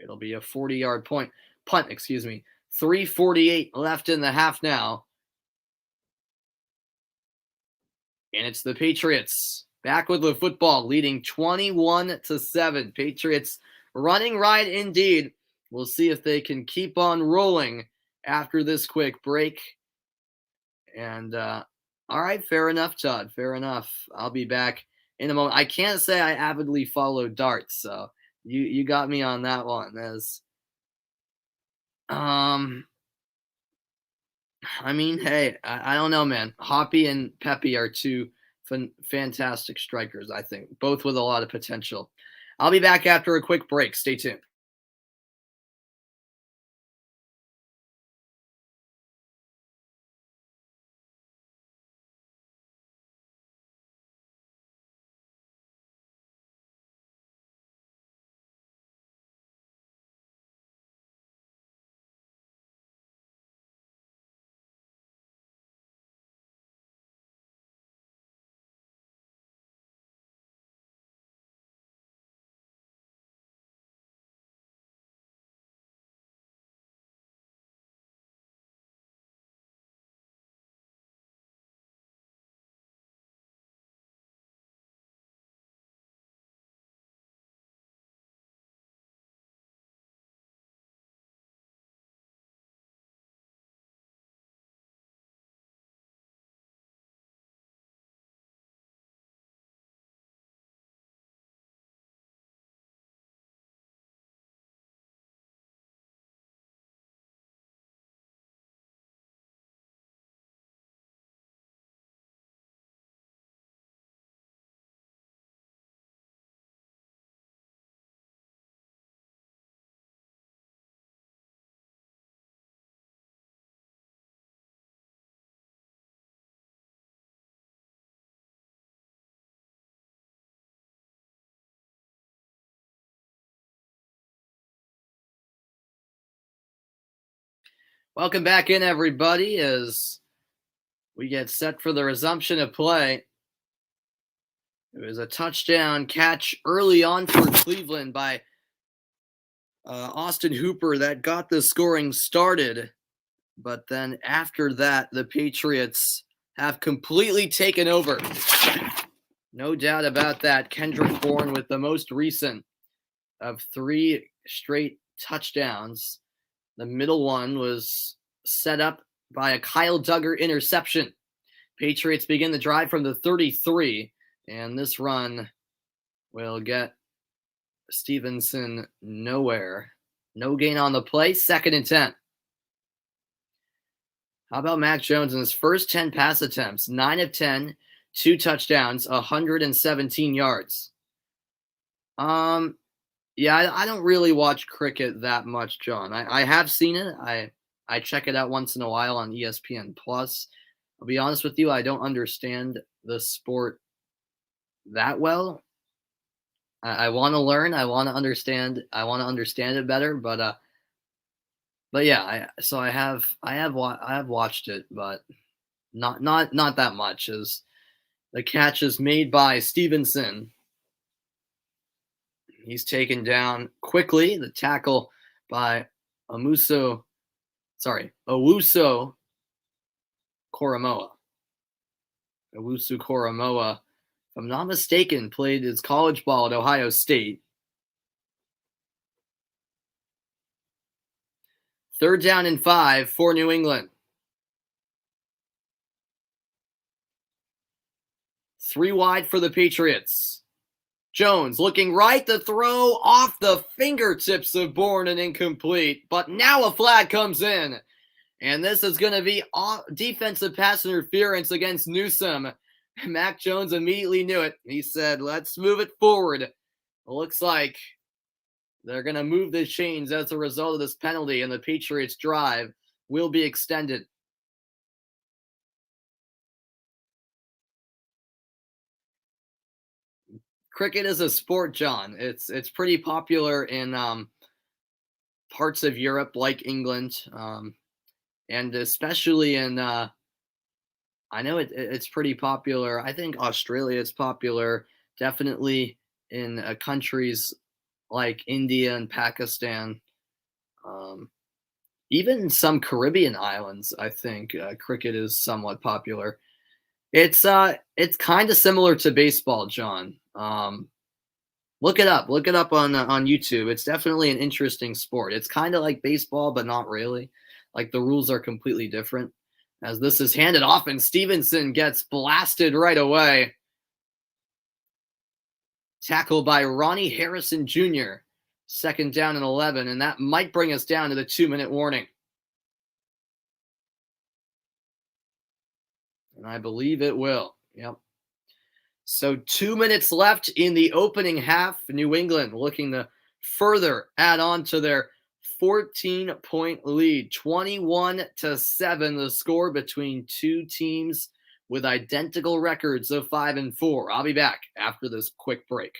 Speaker 1: It'll be a 40-yard punt, 3:48 left in the half now. And it's the Patriots back with the football, leading 21-7. Patriots running right indeed. We'll see if they can keep on rolling after this quick break. And all right, fair enough, Todd. Fair enough. I'll be back in a moment. I can't say I avidly follow darts, so you got me on that one. As I mean, hey, I don't know, man. Hoppy and Pepe are two fantastic strikers, I think, both with a lot of potential. I'll be back after a quick break. Stay tuned. Welcome back in, everybody, as we get set for the resumption of play. It was a touchdown catch early on for Cleveland by Austin Hooper that got the scoring started. But then after that, the Patriots have completely taken over. No doubt about that. Kendrick Bourne with the most recent of 3 straight touchdowns. The middle one was set up by a Kyle Duggar interception. Patriots begin the drive from the 33, and this run will get Stevenson nowhere. No gain on the play, 2nd and 10. How about Mac Jones in his first 10 pass attempts? 9 of 10, 2 touchdowns, 117 yards. Yeah, I don't really watch cricket that much, John. I have seen it. I check it out once in a while on ESPN Plus. I'll be honest with you, I don't understand the sport that well. I want to learn. I want to understand. I want to understand it better. But yeah. I have watched it, but not that much. As the catch is made by Stevenson. He's taken down quickly. The tackle by Owusu Koromoa. Owusu Koromoa, if I'm not mistaken, played his college ball at Ohio State. 3rd down and 5 for New England. 3 wide for the Patriots. Jones looking right, the throw off the fingertips of Bourne and incomplete. But now a flag comes in. And this is going to be defensive pass interference against Newsome. Mac Jones immediately knew it. He said, let's move it forward. It looks like they're going to move the chains as a result of this penalty, and the Patriots' drive will be extended. Cricket is a sport, John. It's pretty popular in parts of Europe like England, and especially in I know it's pretty popular. I think Australia is popular, definitely in countries like India and Pakistan. Even some Caribbean islands, I think cricket is somewhat popular. It's kind of similar to baseball, John. Look it up. Look it up on YouTube. It's definitely an interesting sport. It's kind of like baseball, but not really. Like the rules are completely different. As this is handed off, and Stevenson gets blasted right away. Tackled by Ronnie Harrison Jr. 2nd down and 11, and that might bring us down to the 2-minute warning. And I believe it will. Yep. So 2 minutes left in the opening half. New England looking to further add on to their 14-point lead. 21-7, the score between two teams with identical records of 5-4. I'll be back after this quick break.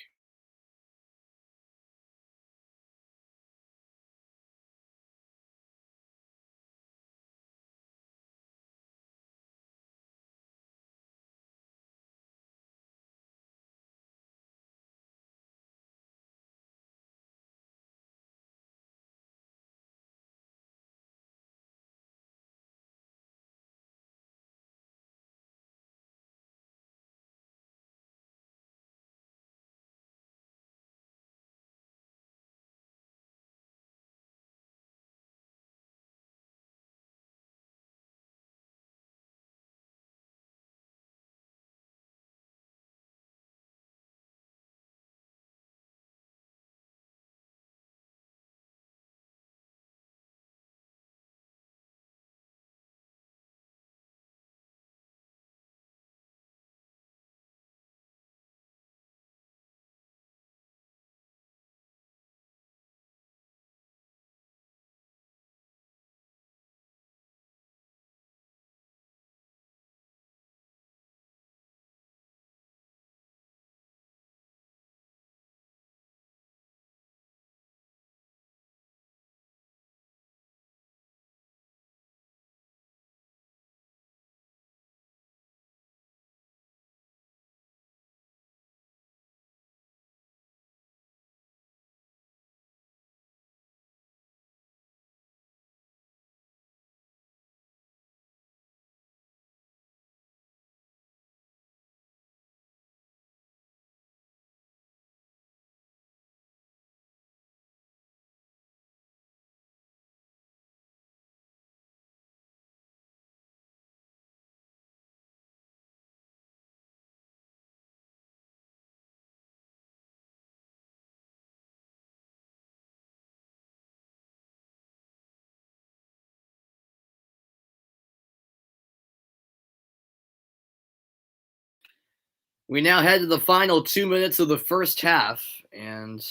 Speaker 1: We now head to the final 2 minutes of the first half, and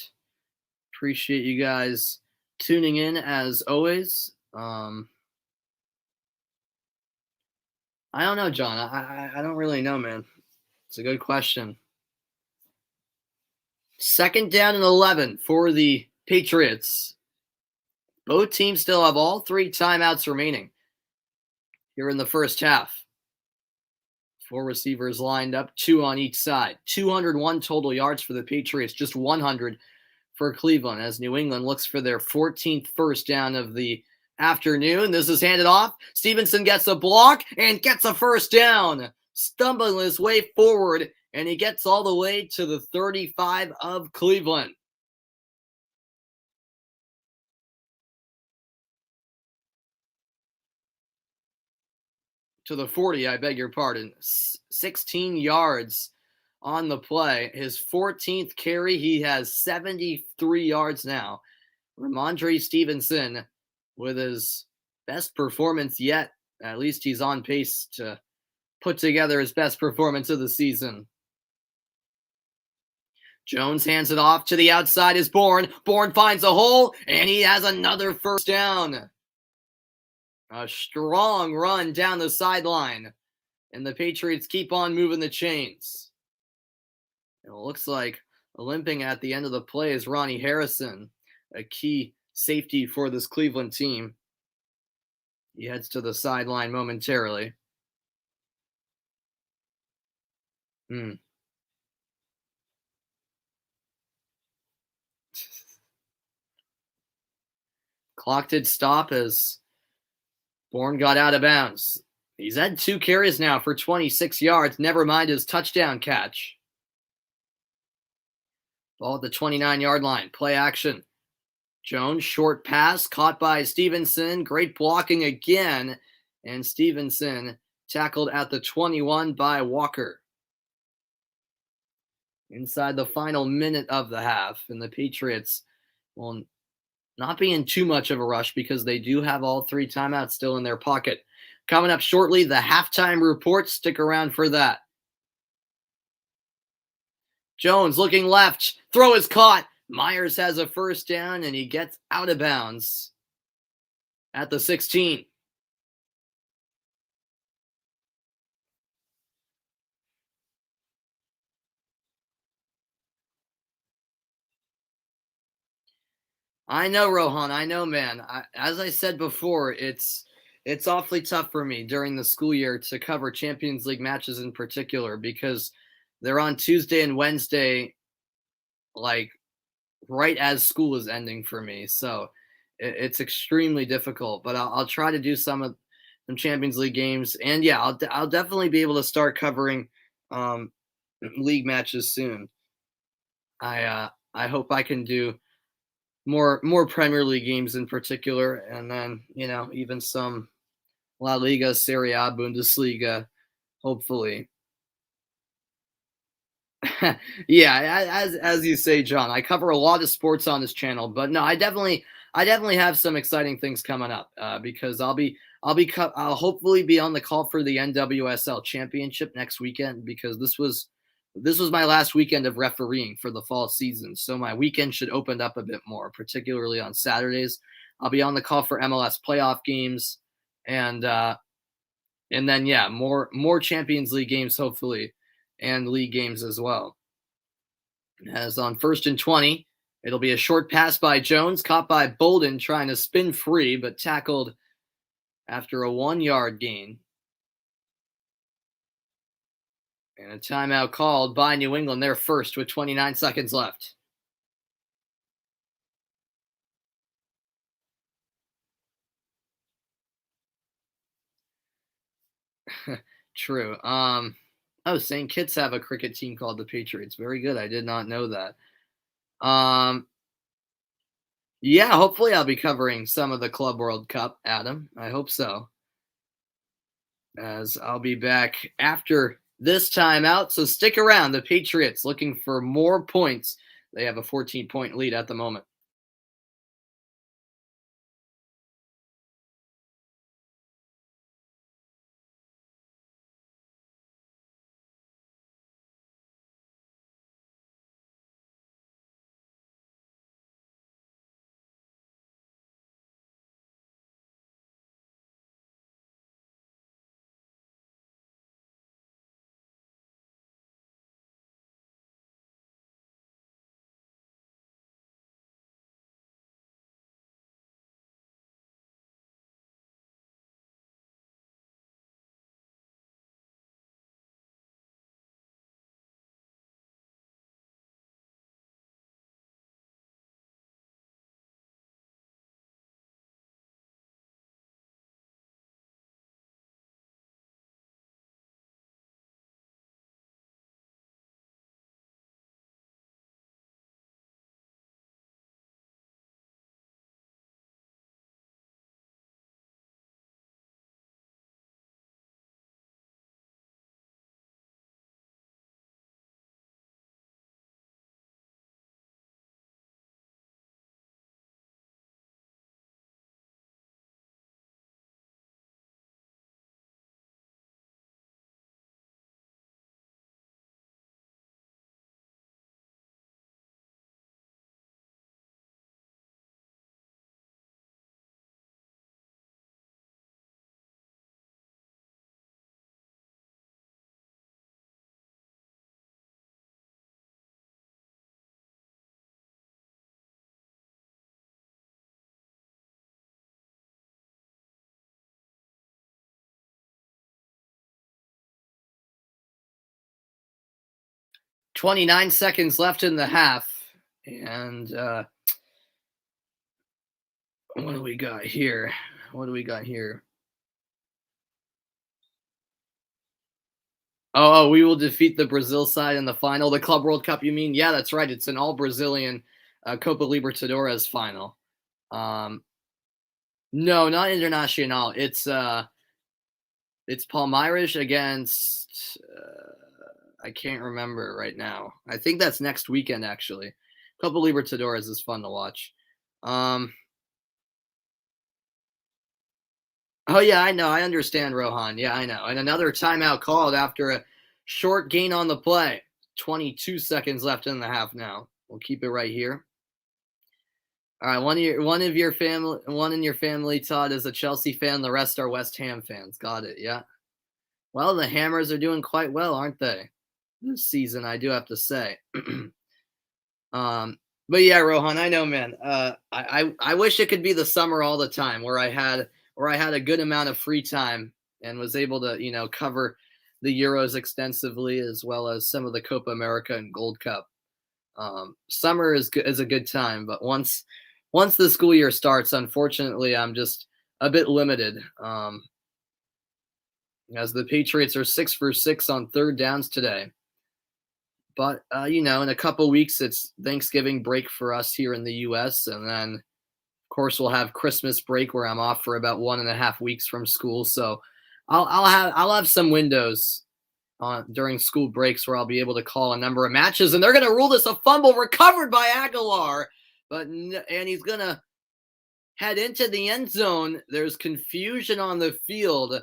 Speaker 1: appreciate you guys tuning in as always. I don't know, John. I don't really know, man. It's a good question. Second down and 11 for the Patriots. Both teams still have all 3 timeouts remaining here in the first half. 4 receivers lined up, 2 on each side. 201 total yards for the Patriots, just 100 for Cleveland as New England looks for their 14th first down of the afternoon. This is handed off. Stevenson gets a block and gets a first down, stumbling his way forward, and he gets all the way to the 35 of Cleveland. To the 40, I beg your pardon. 16 yards on the play. His 14th carry, he has 73 yards now. Ramondre Stevenson with his best performance yet. At least he's on pace to put together his best performance of the season. Jones hands it off to the outside is Bourne. Bourne finds a hole, and he has another first down. A strong run down the sideline, and the Patriots keep on moving the chains. It looks like limping at the end of the play is Ronnie Harrison, a key safety for this Cleveland team. He heads to the sideline momentarily. Clock did stop as Bourne got out of bounds. He's had 2 carries now for 26 yards, never mind his touchdown catch. Ball at the 29-yard line. Play action. Jones, short pass, caught by Stevenson. Great blocking again. And Stevenson tackled at the 21 by Walker. Inside the final minute of the half, and the Patriots will not be in too much of a rush because they do have all 3 timeouts still in their pocket. Coming up shortly, the halftime report. Stick around for that. Jones looking left. Throw is caught. Myers has a first down, and he gets out of bounds at the 16. I know, Rohan. I know, man. As I said before, it's awfully tough for me during the school year to cover Champions League matches in particular because they're on Tuesday and Wednesday, like right as school is ending for me. So it's extremely difficult. But I'll try to do some Champions League games, and yeah, I'll definitely be able to start covering league matches soon. I hope I can do more Premier League games in particular, and then even some La Liga, Serie A, Bundesliga, hopefully. Yeah, as you say, John, I cover a lot of sports on this channel, but no, I definitely have some exciting things coming up because I'll hopefully be on the call for the NWSL Championship next weekend because this was my last weekend of refereeing for the fall season, so my weekend should open up a bit more, particularly on Saturdays. I'll be on the call for MLS playoff games, and then yeah, more Champions League games hopefully, and league games as well. As on 1st and 20, it'll be a short pass by Jones, caught by Bolden trying to spin free, but tackled after a 1-yard gain. And a timeout called by New England. They're first with 29 seconds left. True. St. Kitts have a cricket team called the Patriots. Very good. I did not know that. Yeah, hopefully I'll be covering some of the Club World Cup, Adam. I hope so. As I'll be back after this timeout, so stick around. The Patriots looking for more points. They have a 14-point lead at the moment. 29 seconds left in the half. And what do we got here? Oh, we will defeat the Brazil side in the final. The Club World Cup, you mean? Yeah, that's right. It's an all-Brazilian Copa Libertadores final. No, not Internacional. It's Palmeiras against I can't remember right now. I think that's next weekend actually. Copa Libertadores is fun to watch. Oh yeah, I know. I understand, Rohan. Yeah, I know. And another timeout called after a short gain on the play. 22 seconds left in the half now. We'll keep it right here. All right, one in your family, Todd, is a Chelsea fan. The rest are West Ham fans. Got it. Yeah. Well, the Hammers are doing quite well, aren't they? This season, I do have to say. But yeah, Rohan, I know, man. I wish it could be the summer all the time, where I had a good amount of free time and was able to cover the Euros extensively, as well as some of the Copa America and Gold Cup. Summer is a good time, but once the school year starts, unfortunately, I'm just a bit limited. As the Patriots are 6 for 6 on third downs today. But, in a couple weeks, it's Thanksgiving break for us here in the U.S. And then, of course, we'll have Christmas break where I'm off for about 1.5 weeks from school. So I'll have some windows during school breaks where I'll be able to call a number of matches. And they're going to rule this a fumble recovered by Aguilar. And he's going to head into the end zone. There's confusion on the field.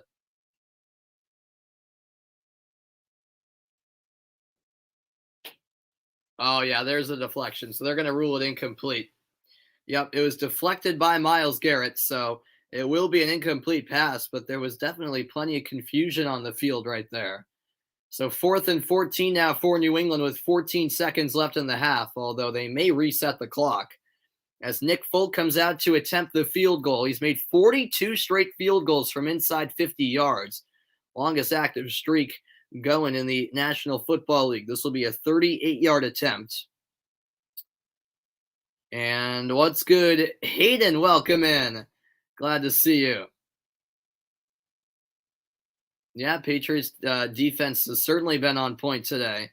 Speaker 1: Oh, yeah, there's a deflection. So they're going to rule it incomplete. Yep, it was deflected by Myles Garrett, so it will be an incomplete pass, but there was definitely plenty of confusion on the field right there. So 4th and 14 now for New England with 14 seconds left in the half, although they may reset the clock. As Nick Folk comes out to attempt the field goal. He's made 42 straight field goals from inside 50 yards. Longest active streak going in the National Football League. This will be a 38-yard attempt. And what's good? Hayden, welcome in. Glad to see you. Yeah, Patriots defense has certainly been on point today,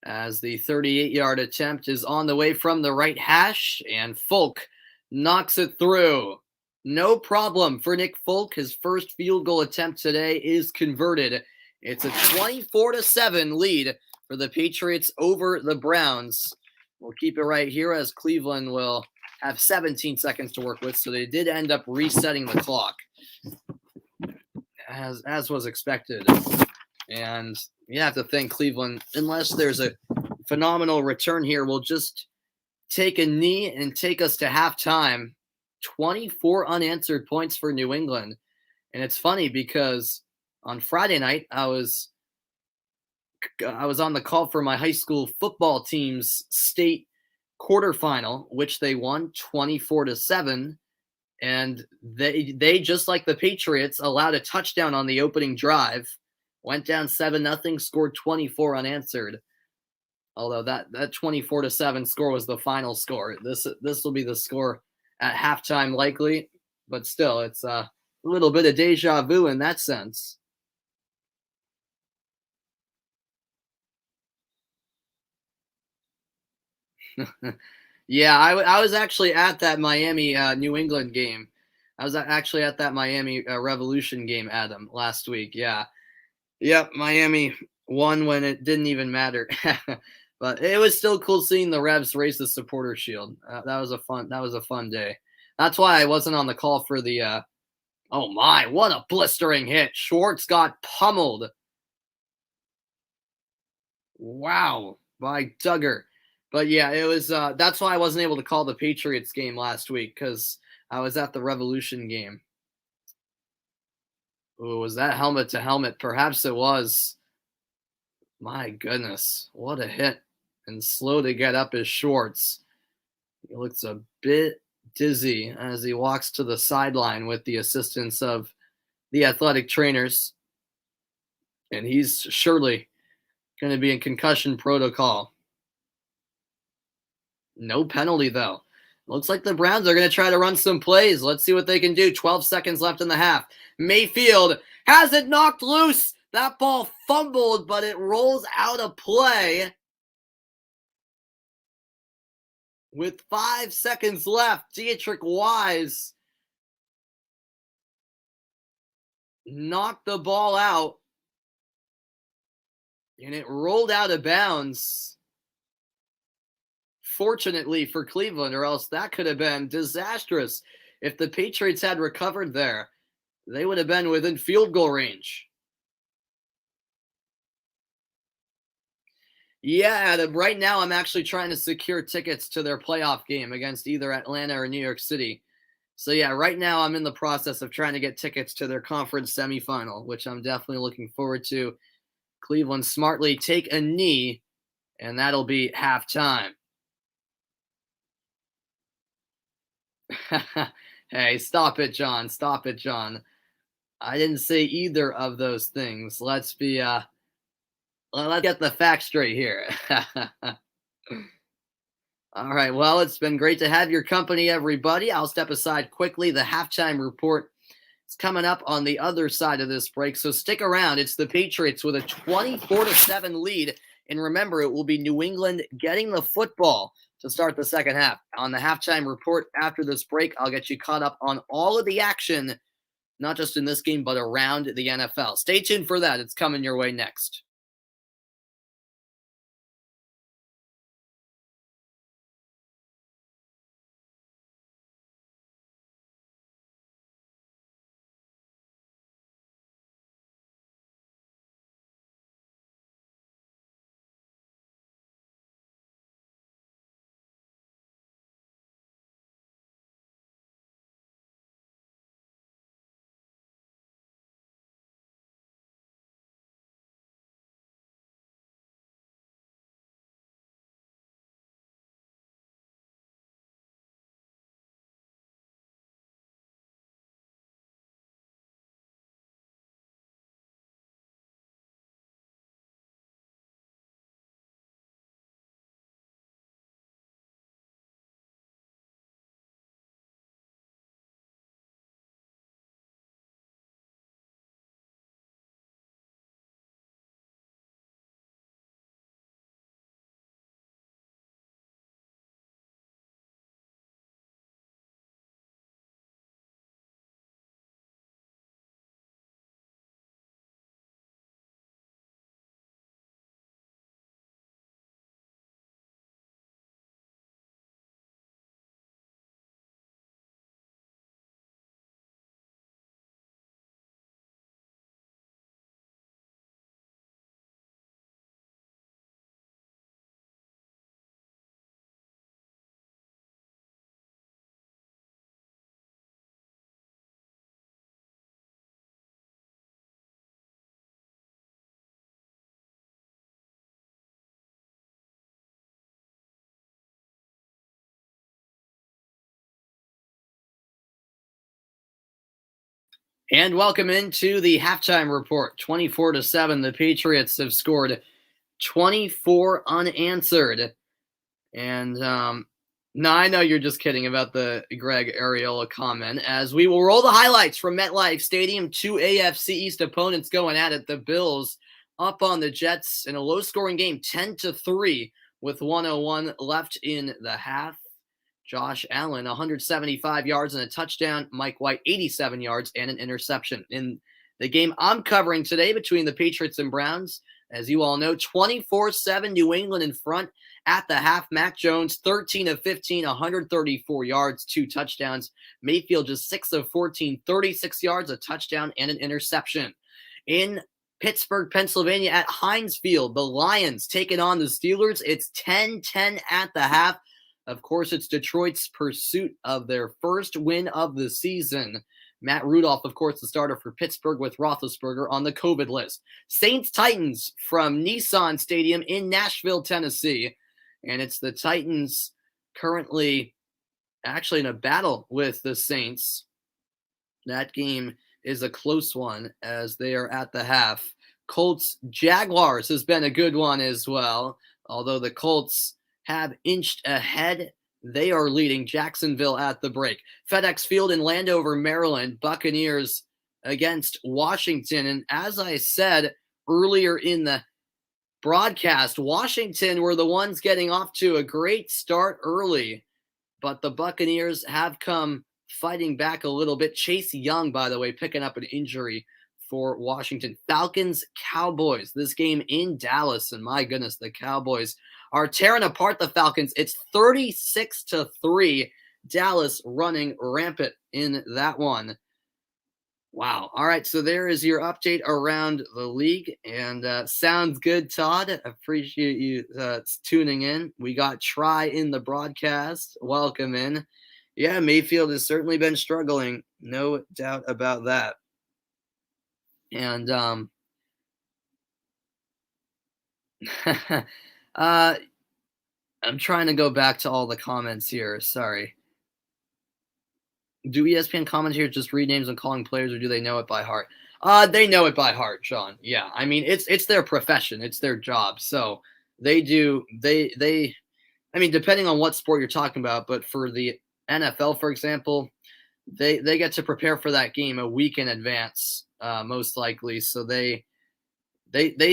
Speaker 1: as the 38-yard attempt is on the way from the right hash, and Folk knocks it through. No problem for Nick Folk. His first field goal attempt today is converted. It's a 24-7 lead for the Patriots over the Browns. We'll keep it right here as Cleveland will have 17 seconds to work with, so they did end up resetting the clock, as was expected. And you have to think Cleveland, unless there's a phenomenal return here, will just take a knee and take us to halftime. 24 unanswered points for New England. And it's funny because on Friday night, I was on the call for my high school football team's state quarterfinal, which they won 24-7. And they just like the Patriots, allowed a touchdown on the opening drive, went down 7-0, scored 24 unanswered. Although that 24-7 score was the final score. This will be the score at halftime likely, but still, it's a little bit of deja vu in that sense. Yeah, I was actually at that Miami New England game. I was actually at that Miami Revolution game, Adam, last week. Yeah. Yep, Miami won when it didn't even matter. But it was still cool seeing the Revs raise the supporter shield. That was a fun day. That's why I wasn't on the call for the oh my, what a blistering hit. Schwartz got pummeled. Wow, by Duggar. But yeah, it was that's why I wasn't able to call the Patriots game last week, because I was at the Revolution game. Ooh, was that helmet to helmet? Perhaps it was. My goodness, what a hit. And slow to get up is Schwartz. He looks a bit dizzy as he walks to the sideline with the assistance of the athletic trainers. And he's surely going to be in concussion protocol. No penalty, though. Looks like the Browns are going to try to run some plays. Let's see what they can do. 12 seconds left in the half. Mayfield has it knocked loose. That ball fumbled, but it rolls out of play. With 5 seconds left, Dietrich Wise knocked the ball out, and it rolled out of bounds. Fortunately for Cleveland, or else that could have been disastrous. If the Patriots had recovered there, they would have been within field goal range. Yeah, Adam, right now I'm actually trying to secure tickets to their playoff game against either Atlanta or New York City. So yeah, right now I'm in the process of trying to get tickets to their conference semifinal, which I'm definitely looking forward to. Cleveland smartly take a knee, and that'll be halftime. Hey, stop it, John. Stop it, John. I didn't say either of those things. Let's get the facts straight here. All right. Well, it's been great to have your company, everybody. I'll step aside quickly. The halftime report is coming up on the other side of this break, so stick around. It's the Patriots with a 24-7 lead, and remember, it will be New England getting the football to start the second half. On the halftime report after this break, I'll get you caught up on all of the action, not just in this game, but around the NFL. Stay tuned for that. It's coming your way next. And welcome into the halftime report. 24-7. The Patriots have scored 24 unanswered. And no, I know you're just kidding about the Greg Ariola comment, as we will roll the highlights from MetLife Stadium. Two AFC East opponents going at it. The Bills up on the Jets in a low-scoring game, 10-3, with 1:01 left in the half. Josh Allen, 175 yards and a touchdown. Mike White, 87 yards and an interception. In the game I'm covering today between the Patriots and Browns, as you all know, 24-7 New England in front at the half. Mac Jones, 13 of 15, 134 yards, 2 touchdowns. Mayfield just 6 of 14, 36 yards, a touchdown, and an interception. In Pittsburgh, Pennsylvania at Heinz Field, the Lions taking on the Steelers. It's 10-10 at the half. Of course, it's Detroit's pursuit of their first win of the season. Matt Rudolph, of course, the starter for Pittsburgh, with Roethlisberger on the COVID list. Saints-Titans from Nissan Stadium in Nashville, Tennessee. And it's the Titans currently actually in a battle with the Saints. That game is a close one, as they are at the half Colts Jaguars has been a good one as well. Although the Colts have inched ahead, they are leading Jacksonville at the break. FedEx Field in Landover, Maryland, Buccaneers against Washington. And as I said earlier in the broadcast, Washington were the ones getting off to a great start early, but the Buccaneers have come fighting back a little bit. Chase Young, by the way, picking up an injury for Washington. Falcons, Cowboys, this game in Dallas, and my goodness, the Cowboys are tearing apart the Falcons. It's 36-3. Dallas running rampant in that one. Wow. All right. So there is your update around the league. And sounds good, Todd. Appreciate you tuning in. We got Try in the broadcast. Welcome in. Yeah, Mayfield has certainly been struggling. No doubt about that. And I'm trying to go back to all the comments here. Sorry. Do ESPN commentators just read names and calling players, or do they know it by heart? They know it by heart, Sean. Yeah, I mean it's their profession, it's their job. So they do. They. I mean, depending on what sport you're talking about, but for the NFL, for example, they get to prepare for that game a week in advance, most likely. So they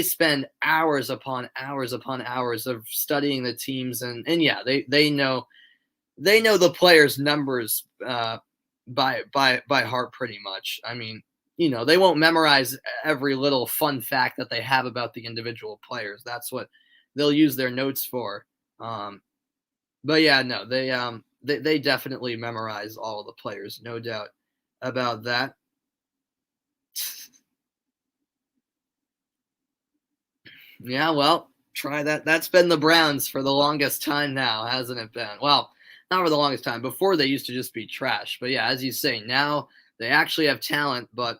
Speaker 1: spend hours upon hours upon hours of studying the teams, and yeah, they know the players' numbers by heart pretty much. I mean, they won't memorize every little fun fact that they have about the individual players. That's what they'll use their notes for. But yeah, no, they definitely memorize all the players, no doubt about that. Yeah, well, try that. That's been the Browns for the longest time now, hasn't it been? Well, not for the longest time. Before they used to just be trash. But yeah, as you say, now they actually have talent, but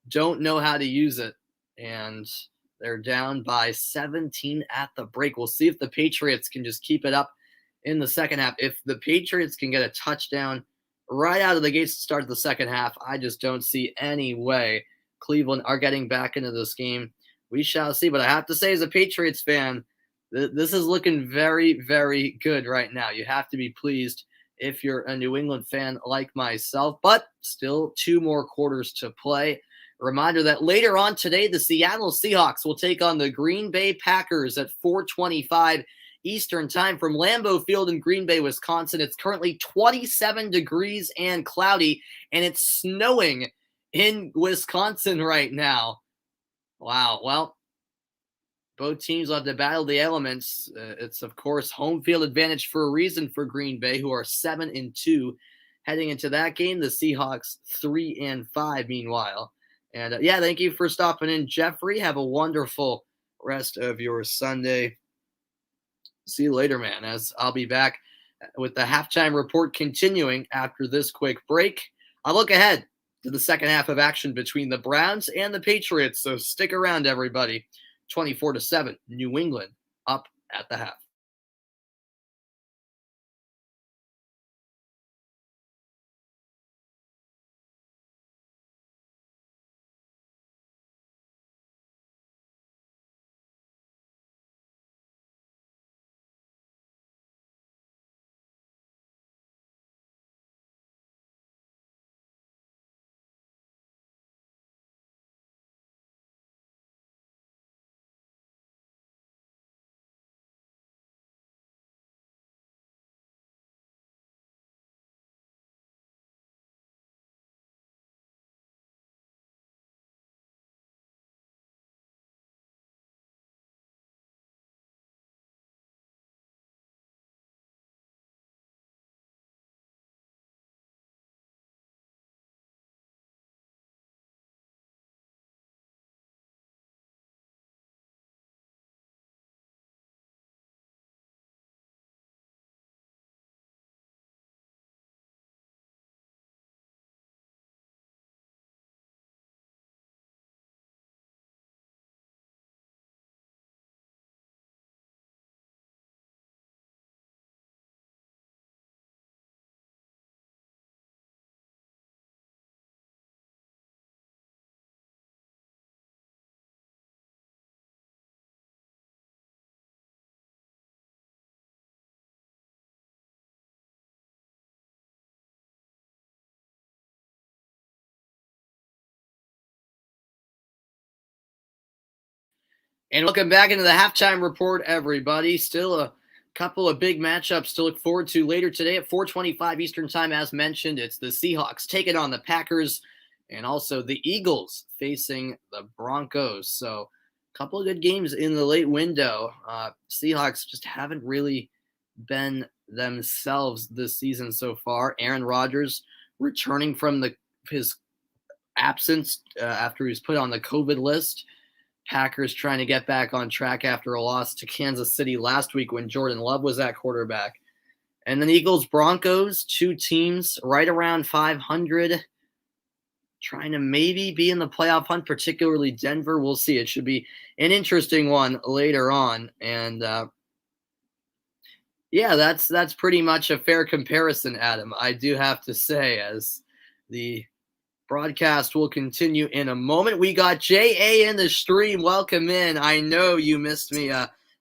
Speaker 1: don't know how to use it. And they're down by 17 at the break. We'll see if the Patriots can just keep it up in the second half. If the Patriots can get a touchdown right out of the gates to start the second half, I just don't see any way Cleveland are getting back into this game. We shall see. But I have to say, as a Patriots fan, this is looking very, very good right now. You have to be pleased if you're a New England fan like myself, but still 2 more quarters to play. A reminder that later on today, the Seattle Seahawks will take on the Green Bay Packers at 4:25 Eastern time from Lambeau Field in Green Bay, Wisconsin. It's currently 27 degrees and cloudy, and it's snowing in Wisconsin right now. Wow. Well, both teams will have to battle the elements. It's, of course, home field advantage for a reason for Green Bay, who are 7-2 heading into that game. The Seahawks 3-5, meanwhile. And yeah, thank you for stopping in, Jeffrey. Have a wonderful rest of your Sunday. See you later, man, as I'll be back with the halftime report continuing after this quick break. I'll look ahead to the second half of action between the Browns and the Patriots, so stick around, everybody. 24-7, New England up at the half. And welcome back into the halftime report, everybody. Still a couple of big matchups to look forward to later today at 4:25 Eastern Time. As mentioned, it's the Seahawks taking on the Packers, and also the Eagles facing the Broncos. So a couple of good games in the late window. Seahawks just haven't really been themselves this season so far. Aaron Rodgers returning from his absence after he was put on the COVID list. Packers trying to get back on track after a loss to Kansas City last week when Jordan Love was at quarterback. And then Eagles, Broncos, two teams right around 500, trying to maybe be in the playoff hunt, particularly Denver. We'll see. It should be an interesting one later on. And yeah, that's pretty much a fair comparison, Adam. I do have to say, as the broadcast will continue in a moment. We got J.A. in the stream. Welcome in. I know you missed me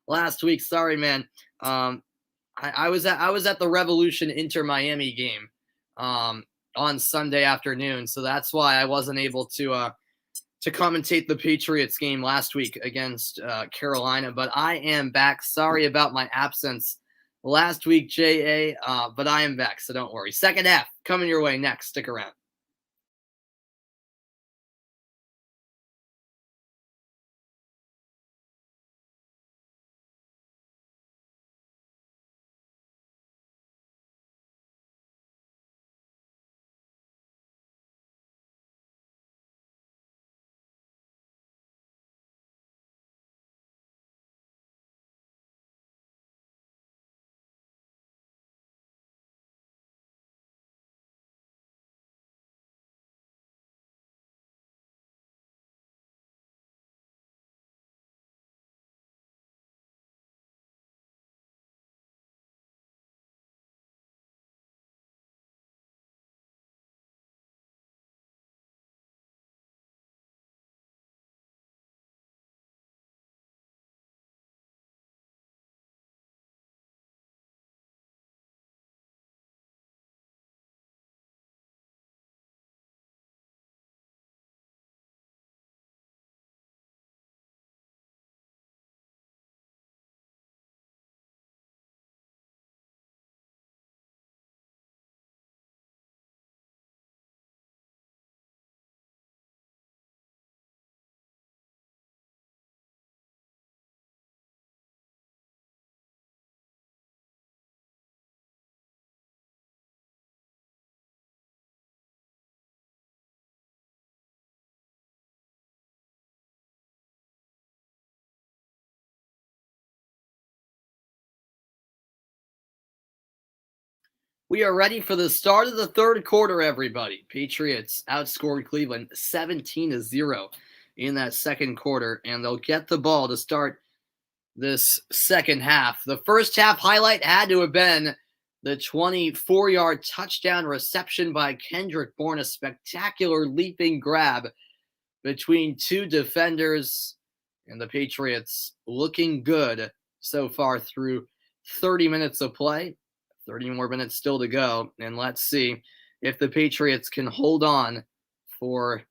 Speaker 1: last week. Sorry, man. I was at the Revolution Inter Miami game on Sunday afternoon, so that's why I wasn't able to commentate the Patriots game last week against Carolina. But I am back. Sorry about my absence last week, J.A., but I am back, so don't worry. Second half coming your way next. Stick around. We are ready for the start of the third quarter, everybody. Patriots outscored Cleveland 17-0 in that second quarter, and they'll get the ball to start this second half. The first half highlight had to have been the 24-yard touchdown reception by Kendrick Bourne, a spectacular leaping grab between two defenders, and the Patriots looking good so far through 30 minutes of play. 30 more minutes still to go, and let's see if the Patriots can hold on for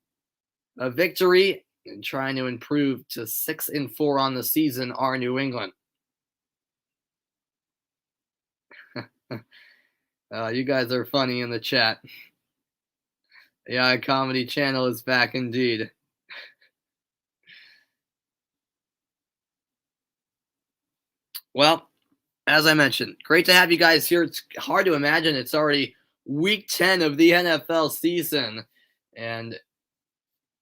Speaker 1: a victory and trying to improve to 6-4 on the season are New England. You guys are funny in the chat. Yeah, Comedy Channel is back indeed. Well, as I mentioned, great to have you guys here. It's hard to imagine it's already week 10 of the NFL season, and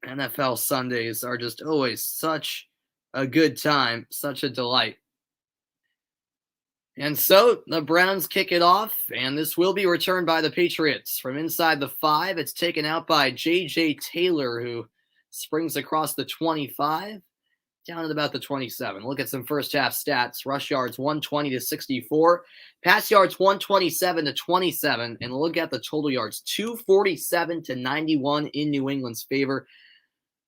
Speaker 1: NFL Sundays are just always such a good time, such a delight. And so the Browns kick it off, and this will be returned by the Patriots. From inside the 5, it's taken out by J.J. Taylor, who springs across the 25, down at about the 27. Look at some first half stats. Rush yards 120 to 64, pass yards 127 to 27, and look at the total yards 247 to 91 in New England's favor.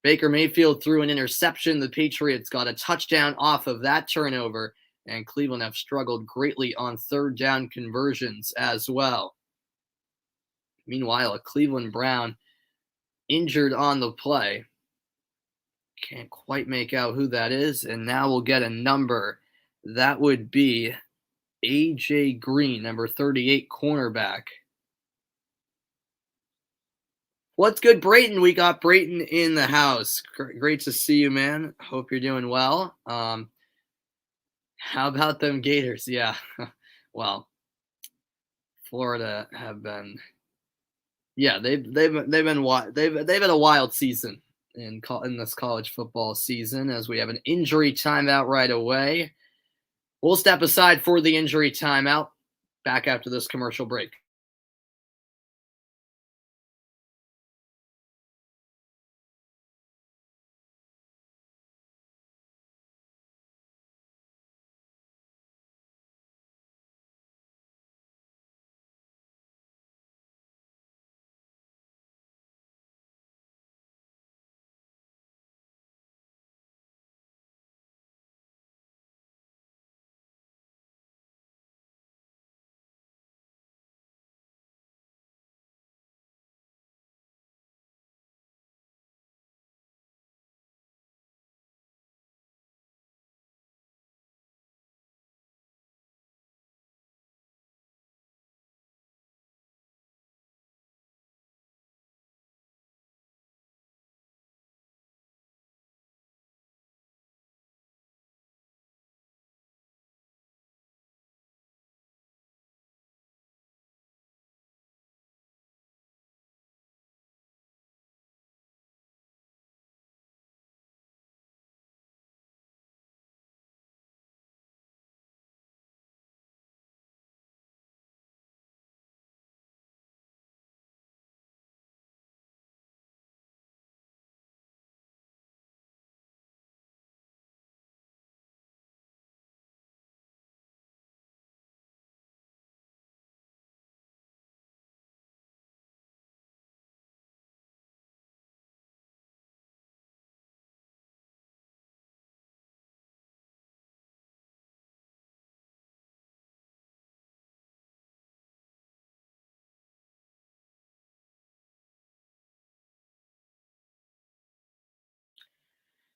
Speaker 1: Baker Mayfield threw an interception. The Patriots got a touchdown off of that turnover, and Cleveland have struggled greatly on third down conversions as well. Meanwhile, a Cleveland Brown injured on the play. Can't quite make out who that is. And now we'll get a number. That would be A.J. Green, number 38, cornerback. What's good, Brayton? We got Brayton in the house. Great to see you, man. Hope you're doing well. How about them Gators? Yeah. Well, Florida have been, yeah, they've been a wild season in this college football season, as we have an injury timeout right away. We'll step aside for the injury timeout. Back after this commercial break.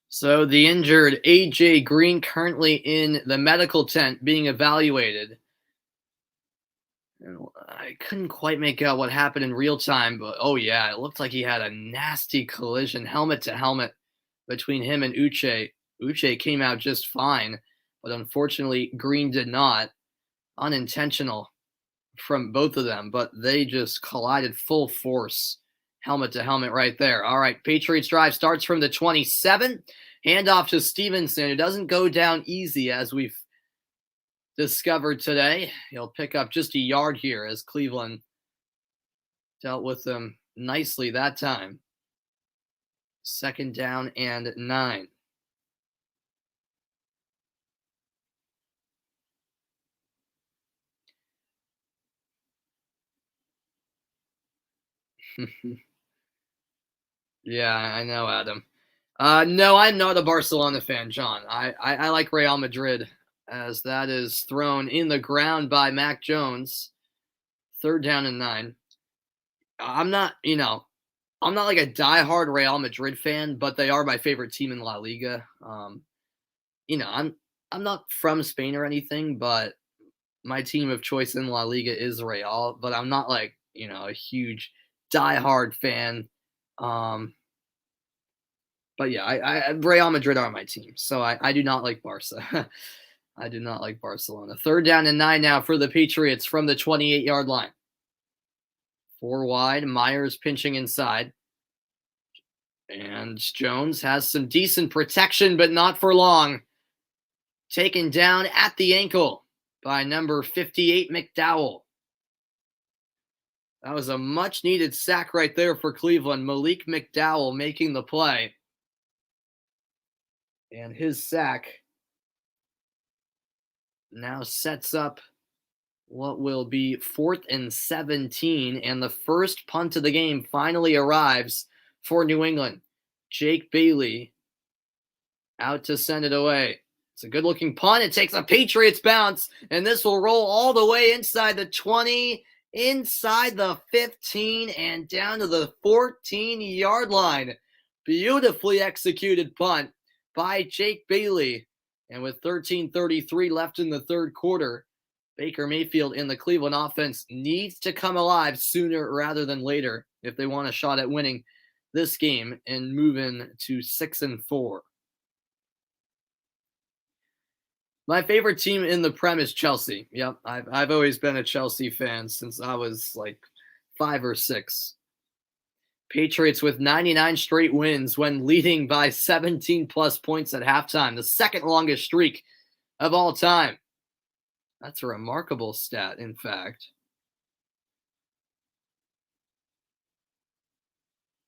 Speaker 1: So the injured A.J. Green currently in the medical tent being evaluated. And I couldn't quite make out what happened in real time, but oh yeah, it looked like he had a nasty collision, helmet to helmet, between him and Uche. Uche came out just fine, but unfortunately Green did not. Unintentional from both of them, but they just collided full force, helmet to helmet right there. All right, Patriots drive starts from the 27. Handoff to Stevenson. It doesn't go down easy, as we've discovered today. He'll pick up just a yard here, as Cleveland dealt with them nicely that time. 2nd down and 9. Yeah, I know, Adam. No, I'm not a Barcelona fan, John. I like Real Madrid, as that is thrown in the ground by Mac Jones. 3rd down and 9. I'm not, I'm not like a diehard Real Madrid fan, but they are my favorite team in La Liga. I'm not from Spain or anything, but my team of choice in La Liga is Real. But I'm not like a huge diehard fan. But yeah, I Real Madrid are my team, so I do not like Barca. I do not like Barcelona. 3rd down and 9 now for the Patriots from the 28-yard line. 4 wide. Myers pinching inside. And Jones has some decent protection, but not for long. Taken down at the ankle by number 58, McDowell. That was a much-needed sack right there for Cleveland. Malik McDowell making the play. And his sack now sets up what will be 4th and 17. And the first punt of the game finally arrives for New England. Jake Bailey out to send it away. It's a good-looking punt. It takes a Patriots bounce, and this will roll all the way inside the 20, inside the 15, and down to the 14-yard line Beautifully executed punt by Jake Bailey. And with 13:33 left in the third quarter, Baker Mayfield and the Cleveland offense needs to come alive sooner rather than later if they want a shot at winning this game and moving to 6-4. My favorite team in the Prem is Chelsea. Yep, I've always been a Chelsea fan since I was like 5 or 6. Patriots with 99 straight wins when leading by 17 plus points at halftime, the second longest streak of all time. That's a remarkable stat, in fact.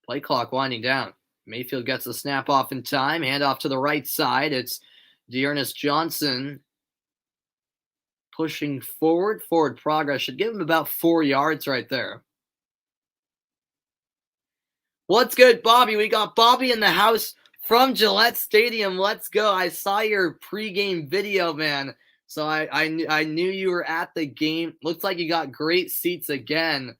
Speaker 1: Play clock winding down. Mayfield gets the snap off in time. Handoff to the right side. It's Dearness Johnson pushing forward. Forward progress. Should give him about 4 yards right there. What's good, Bobby? We got Bobby in the house from Gillette Stadium. Let's go. I saw your pregame video, man. So I knew you were at the game. Looks like you got great seats again.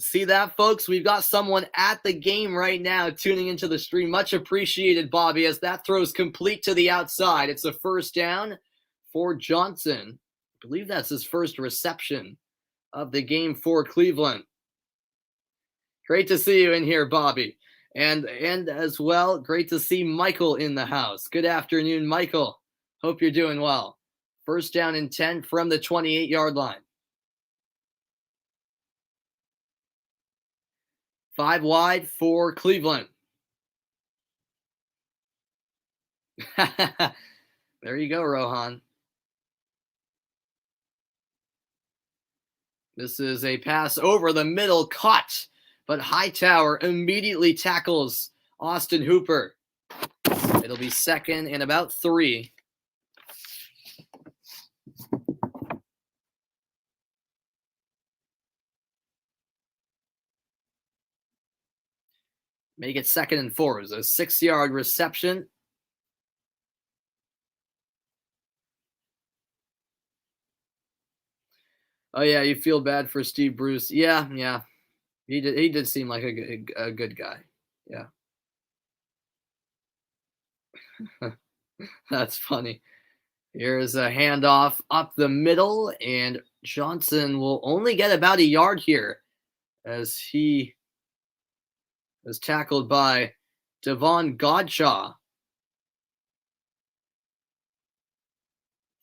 Speaker 1: See that, folks? We've got someone at the game right now tuning into the stream. Much appreciated, Bobby, as that throws complete to the outside. It's a first down for Johnson. I believe that's his first reception of the game for Cleveland. Great to see you in here, Bobby. And as well, great to see Michael in the house. Good afternoon, Michael. Hope you're doing well. First down and 10 from the 28-yard line. 5 wide for Cleveland. There you go, Rohan. This is a pass over the middle, caught, but Hightower immediately tackles Austin Hooper. It'll be second and about 3. Make it 2nd and 4. It was a 6-yard reception. Oh, yeah, you feel bad for Steve Bruce. Yeah. He did seem like a good guy. Yeah. That's funny. Here's a handoff up the middle, and Johnson will only get about a yard here as he is tackled by Devon Godshaw.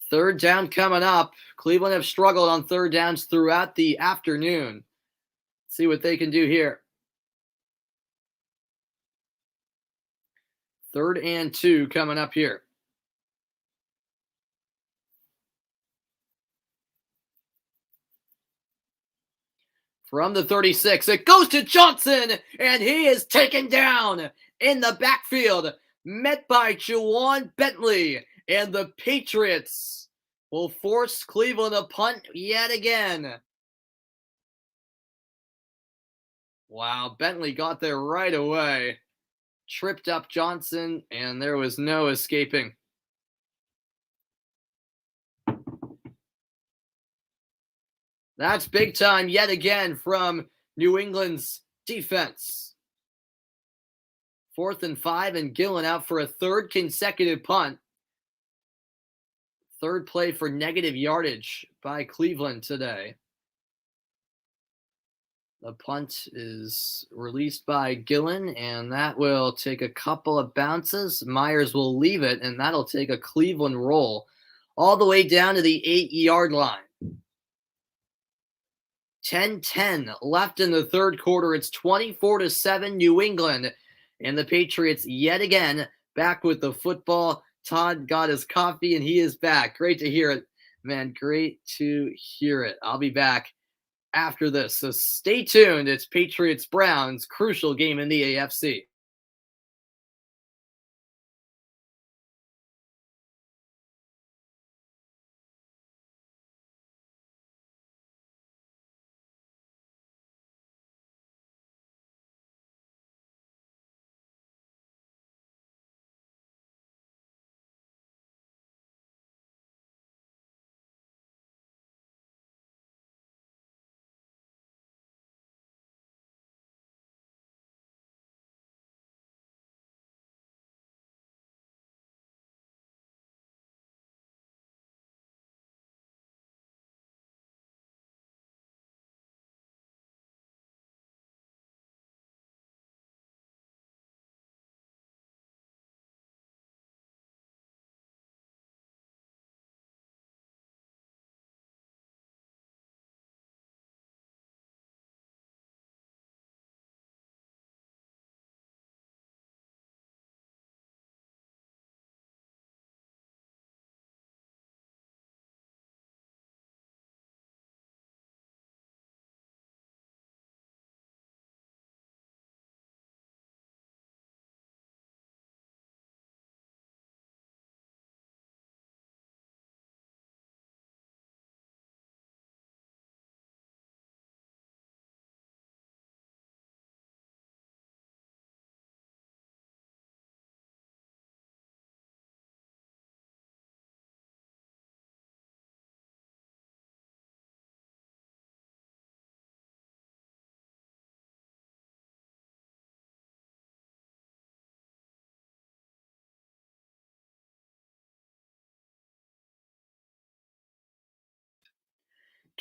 Speaker 1: Third down coming up. Cleveland have struggled on third downs throughout the afternoon. Let's see what they can do here. 3rd and 2 coming up here. From the 36, it goes to Johnson, and he is taken down in the backfield, met by Juwan Bentley, and the Patriots will force Cleveland a punt yet again. Wow, Bentley got there right away, tripped up Johnson, and there was no escaping. That's big time yet again from New England's defense. 4th and 5, and Gillen out for a 3rd consecutive punt. 3rd play for negative yardage by Cleveland today. The punt is released by Gillen, and that will take a couple of bounces. Myers will leave it, and that'll take a Cleveland roll all the way down to the 8-yard line. 10-10 left in the third quarter. It's 24-7 New England, and the Patriots yet again back with the football. Todd got his coffee, and he is back. Great to hear it, man. Great to hear it. I'll be back after this, so stay tuned. It's Patriots-Browns, crucial game in the AFC.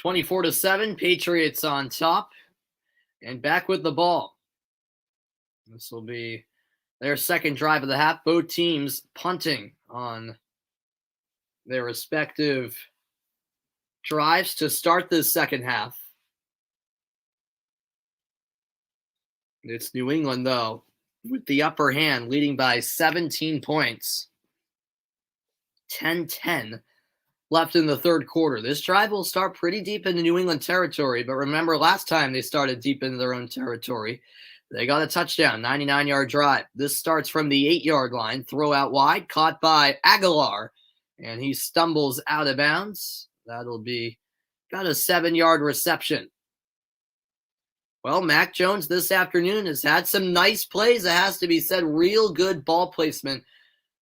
Speaker 1: 24-7, Patriots on top. And back with the ball. This will be their second drive of the half. Both teams punting on their respective drives to start this second half. It's New England, though, with the upper hand, leading by 17 points. 10-10 left in the third quarter. This drive will start pretty deep into New England territory, but remember last time they started deep into their own territory, they got a touchdown, 99-yard drive. This starts from the 8-yard line, throw out wide, caught by Aguilar, and he stumbles out of bounds. That'll be about a 7-yard reception. Well, Mac Jones this afternoon has had some nice plays, it has to be said. Real good ball placement,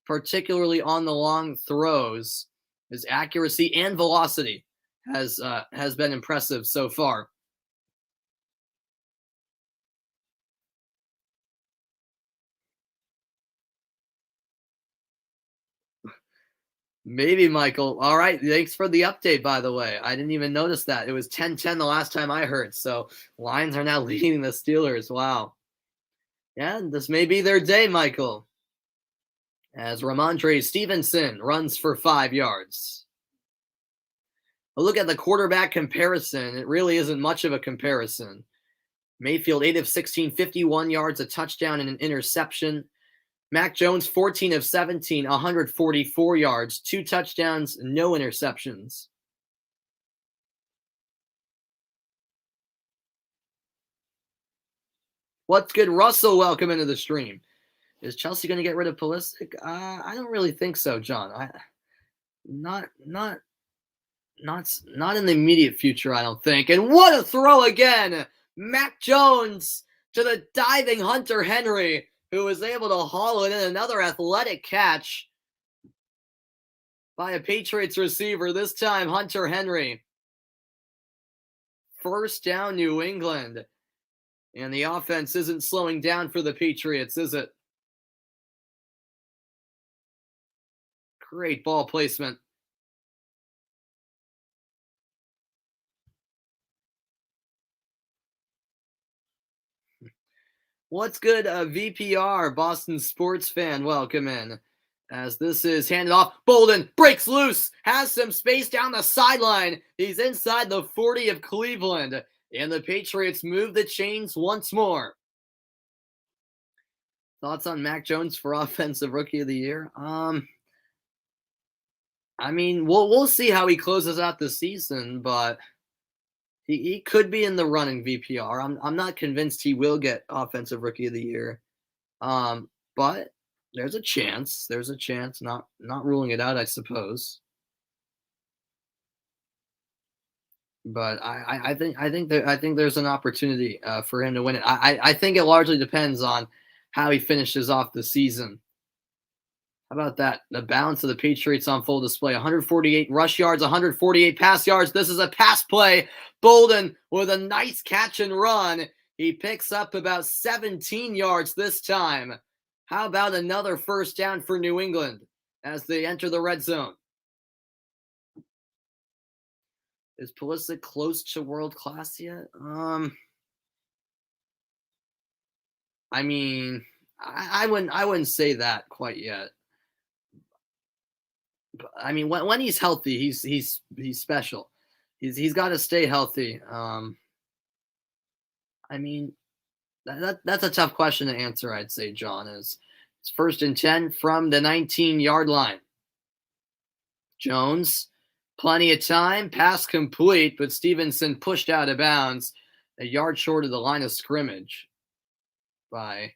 Speaker 1: particularly on the long throws. His accuracy and velocity has been impressive so far. Maybe, Michael. All right. Thanks for the update, by the way. I didn't even notice that. It was 10-10 the last time I heard. So Lions are now leading the Steelers. Wow. Yeah, this may be their day, Michael. As Ramondre Stevenson runs for 5 yards. A look at the quarterback comparison. It really isn't much of a comparison. Mayfield, 8 of 16, 51 yards, a touchdown and an interception. Mac Jones, 14 of 17, 144 yards, 2 touchdowns, no interceptions. What's good, Russell? Welcome into the stream. Is Chelsea going to get rid of Pulisic? I don't really think so, John. Not in the immediate future, I don't think. And what a throw again! Mac Jones to the diving Hunter Henry, who was able to haul it in. Another athletic catch by a Patriots receiver, this time Hunter Henry. First down, New England. And the offense isn't slowing down for the Patriots, is it? Great ball placement. What's good, VPR, Boston sports fan? Welcome in. As this is handed off, Bolden breaks loose, has some space down the sideline. He's inside the 40 of Cleveland, and the Patriots move the chains once more. Thoughts on Mac Jones for Offensive Rookie of the Year? I mean, we'll see how he closes out the season, but he could be in the running, VPR. I'm not convinced he will get Offensive Rookie of the Year, but there's a chance. There's a chance. Not ruling it out, I suppose. But I think there's an opportunity for him to win it. I think it largely depends on how he finishes off the season. How about that? The balance of the Patriots on full display. 148 rush yards, 148 pass yards. This is a pass play. Bolden with a nice catch and run. He picks up about 17 yards this time. How about another first down for New England as they enter the red zone? Is Pulisic close to world class yet? I mean, I wouldn't say that quite yet. I mean, when he's healthy, he's special. He's got to stay healthy. I mean, that's a tough question to answer. I'd say, John, it's 1st and 10 from the 19-yard line. Jones, plenty of time, pass complete, but Stevenson pushed out of bounds, a yard short of the line of scrimmage by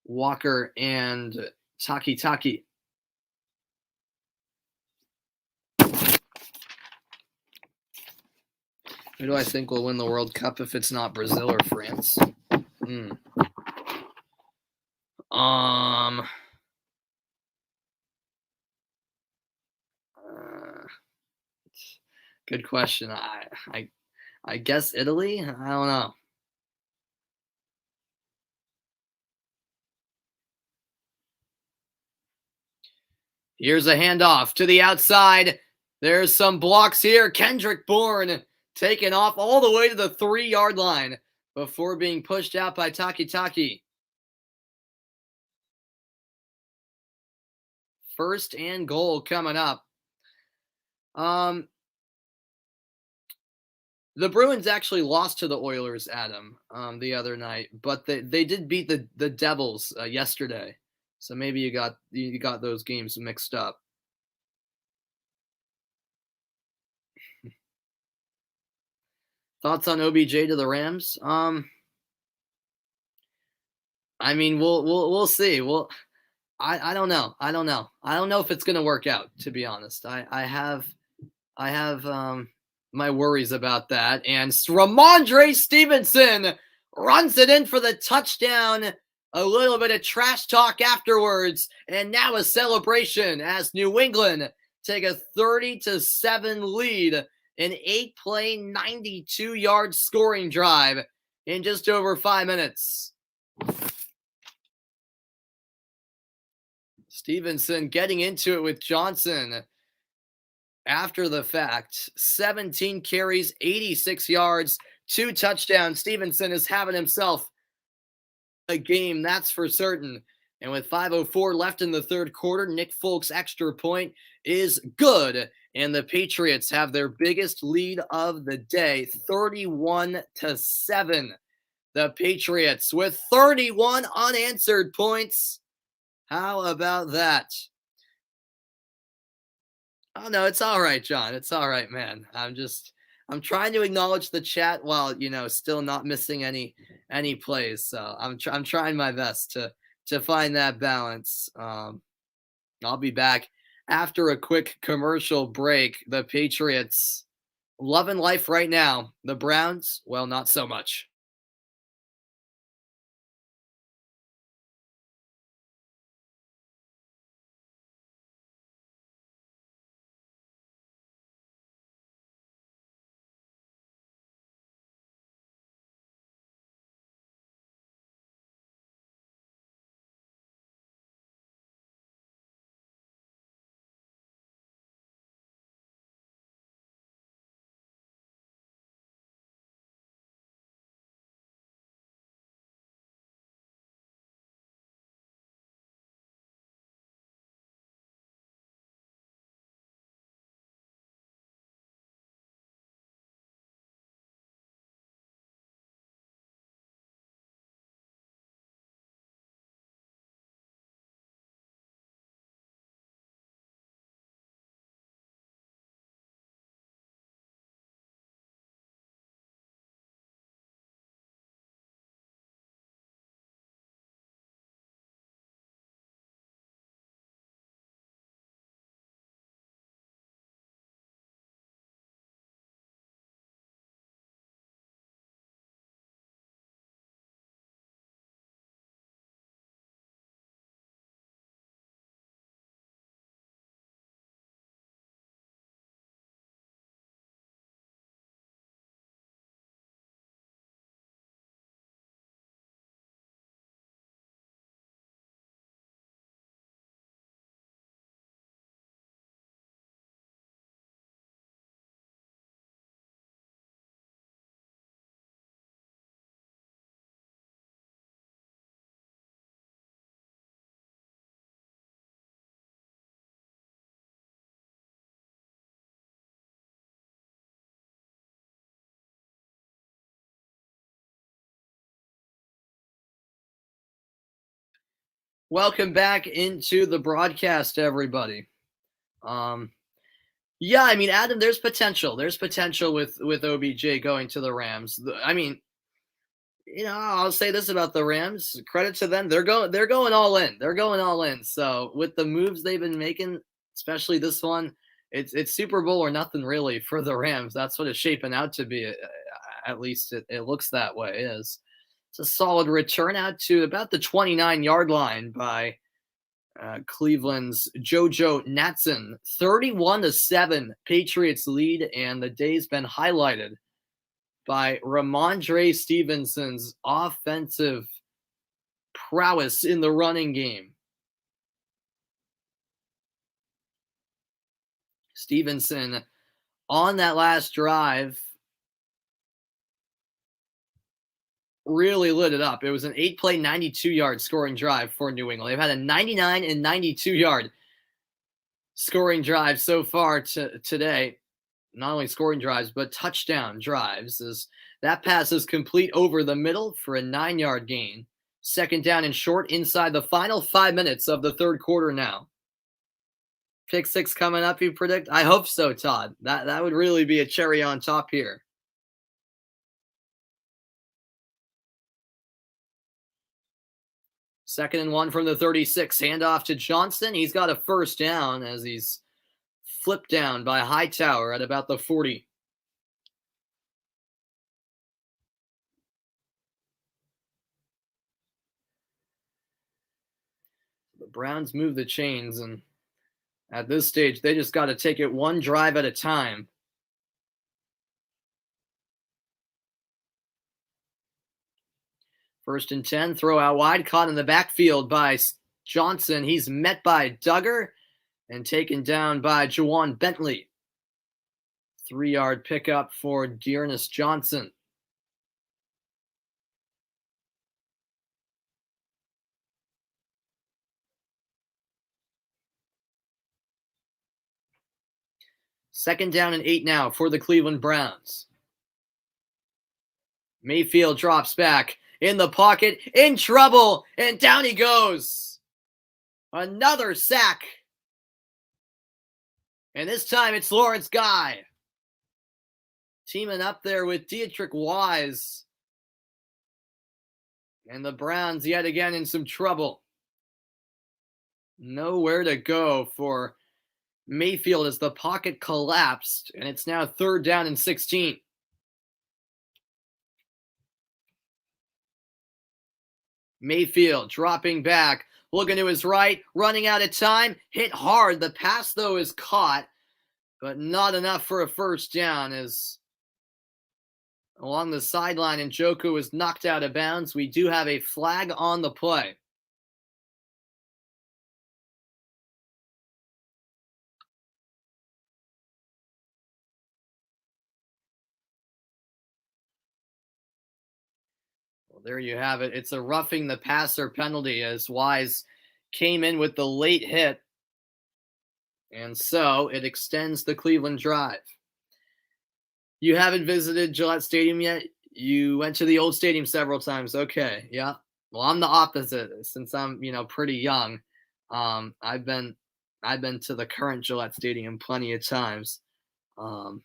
Speaker 1: Walker and Taki. Who do I think will win the World Cup if it's not Brazil or France? Good question. I guess Italy? I don't know. Here's a handoff to the outside. There's some blocks here. Kendrick Bourne taken off all the way to the 3-yard line before being pushed out by Taki. First and goal coming up. The Bruins actually lost to the Oilers, Adam, the other night, but they did beat the Devils yesterday. So maybe you got those games mixed up. Thoughts on OBJ to the Rams? I mean, we'll see. I don't know. I don't know if it's gonna work out. To be honest, I have my worries about that. And Ramondre Stevenson runs it in for the touchdown. A little bit of trash talk afterwards, and now a celebration as New England take a 30-7 lead, an 8-play, 92-yard scoring drive in just over 5 minutes. Stevenson getting into it with Johnson after the fact. 17 carries, 86 yards, 2 touchdowns. Stevenson is having himself a game, that's for certain. And with 5:04 left in the third quarter, Nick Folk's extra point is good. And the Patriots have their biggest lead of the day, 31-7. The Patriots with 31 unanswered points. How about that? Oh no, it's all right, John. It's all right, man. I'm trying to acknowledge the chat while, still not missing any plays. So I'm trying my best to find that balance. I'll be back after a quick commercial break. The Patriots loving life right now. The Browns, well, not so much. Welcome back into the broadcast, everybody. Yeah, I mean, Adam, there's potential. There's potential with OBJ going to the Rams. I mean, I'll say this about the Rams. Credit to them. They're going all in. They're going all in. So with the moves they've been making, especially this one, it's Super Bowl or nothing really for the Rams. That's what it's shaping out to be. At least it looks that way. It's a solid return out to about the 29-yard line by Cleveland's JoJo Natson. 31-7 Patriots lead, and the day's been highlighted by Ramondre Stevenson's offensive prowess in the running game. Stevenson on that last drive really lit it up. It was an 8-play, 92-yard scoring drive for New England. They've had a 99 and 92-yard scoring drive so far today. Not only scoring drives, but touchdown drives. As that pass is complete over the middle for a 9-yard gain. Second down and short inside the final 5 minutes of the third quarter now. Pick six coming up, you predict? I hope so, Todd. That would really be a cherry on top here. Second and 1 from the 36. Handoff to Johnson. He's got a first down as he's flipped down by Hightower at about the 40. The Browns move the chains, and at this stage, they just got to take it one drive at a time. First and 10, throw out wide, caught in the backfield by Johnson. He's met by Duggar and taken down by Jawan Bentley. 3-yard pickup for Dearness Johnson. Second down and 8 now for the Cleveland Browns. Mayfield drops back in the pocket, in trouble, and down he goes. Another sack. And this time it's Lawrence Guy. Teaming up there with Dietrich Wise. And the Browns yet again in some trouble. Nowhere to go for Mayfield as the pocket collapsed, and it's now third down and 16. Mayfield dropping back, looking to his right, running out of time, hit hard. The pass, though, is caught, but not enough for a first down as along the sideline, and Njoku is knocked out of bounds. We do have a flag on the play. There you have it. It's a roughing the passer penalty as Wise came in with the late hit. And so it extends the Cleveland drive. You haven't visited Gillette Stadium yet? You went to the old stadium several times. Okay, yeah. Well, I'm the opposite since I'm, pretty young. I've been to the current Gillette Stadium plenty of times. Been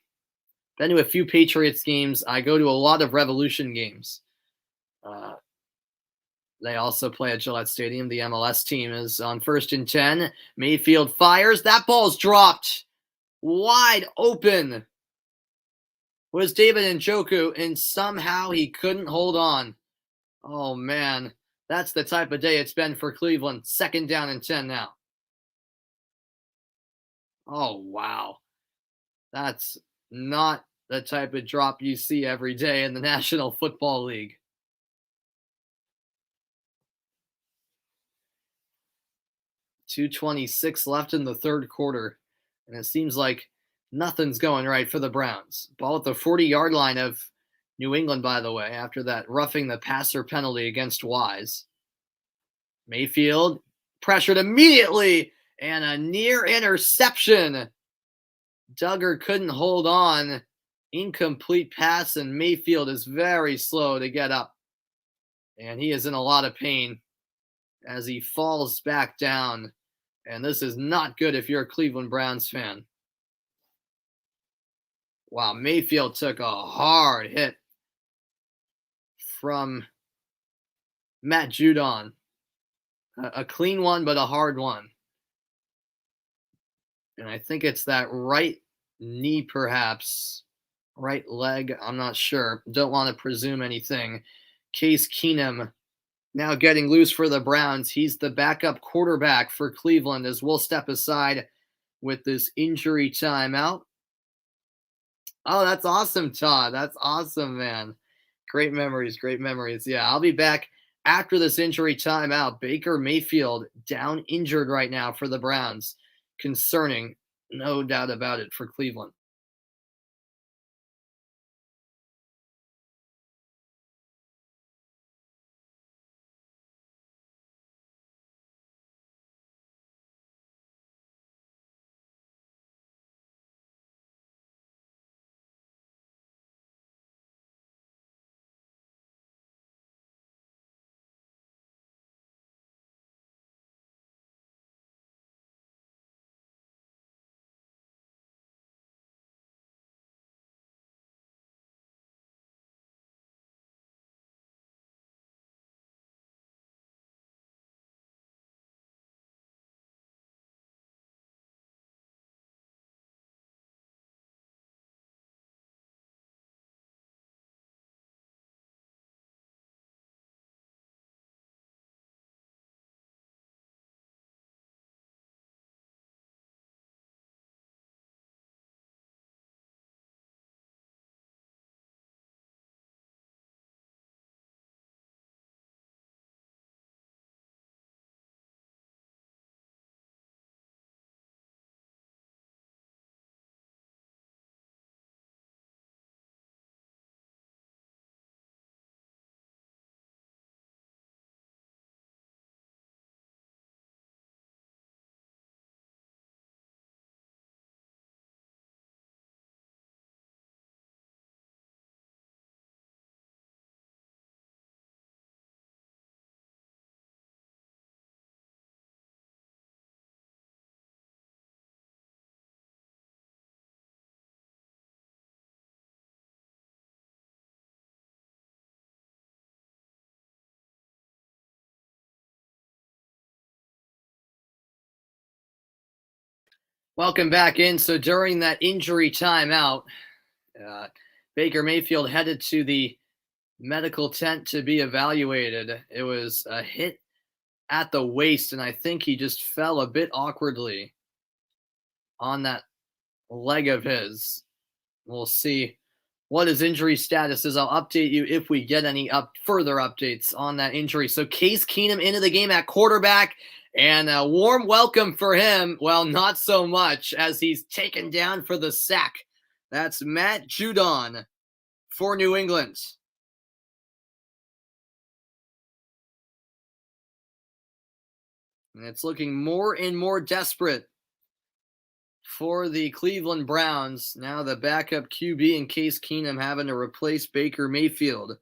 Speaker 1: to a few Patriots games. I go to a lot of Revolution games. They also play at Gillette Stadium. The MLS team is on first and 10. Mayfield fires. That ball's dropped. Wide open was David Njoku, and somehow he couldn't hold on. Oh, man. That's the type of day it's been for Cleveland. Second down and 10 now. Oh, wow. That's not the type of drop you see every day in the National Football League. 2:26 left in the third quarter, and it seems like nothing's going right for the Browns. Ball at the 40-yard line of New England, by the way, after that roughing the passer penalty against Wise. Mayfield pressured immediately, and a near interception. Duggar couldn't hold on. Incomplete pass, and Mayfield is very slow to get up. And he is in a lot of pain as he falls back down. And this is not good if you're a Cleveland Browns fan. Wow, Mayfield took a hard hit from Matt Judon. A clean one, but a hard one. And I think it's that right knee, perhaps. Right leg, I'm not sure. Don't want to presume anything. Case Keenum now getting loose for the Browns. He's the backup quarterback for Cleveland as we'll step aside with this injury timeout. Oh, that's awesome, Todd. That's awesome, man. Great memories, great memories. Yeah, I'll be back after this injury timeout. Baker Mayfield down injured right now for the Browns. Concerning, no doubt about it, for Cleveland. Welcome back in. So during that injury timeout, uh, Baker Mayfield headed to the medical tent to be evaluated. It was a hit at the waist, and I think he just fell a bit awkwardly on that leg of his. We'll see what his injury status is. I'll update you if we get any further updates on that injury. So Case Keenum into the game at quarterback, and a warm welcome for him. Well, not so much, as he's taken down for the sack. That's Matt Judon for New England. And it's looking more and more desperate for the Cleveland Browns. Now the backup QB in Case Keenum having to replace Baker Mayfield.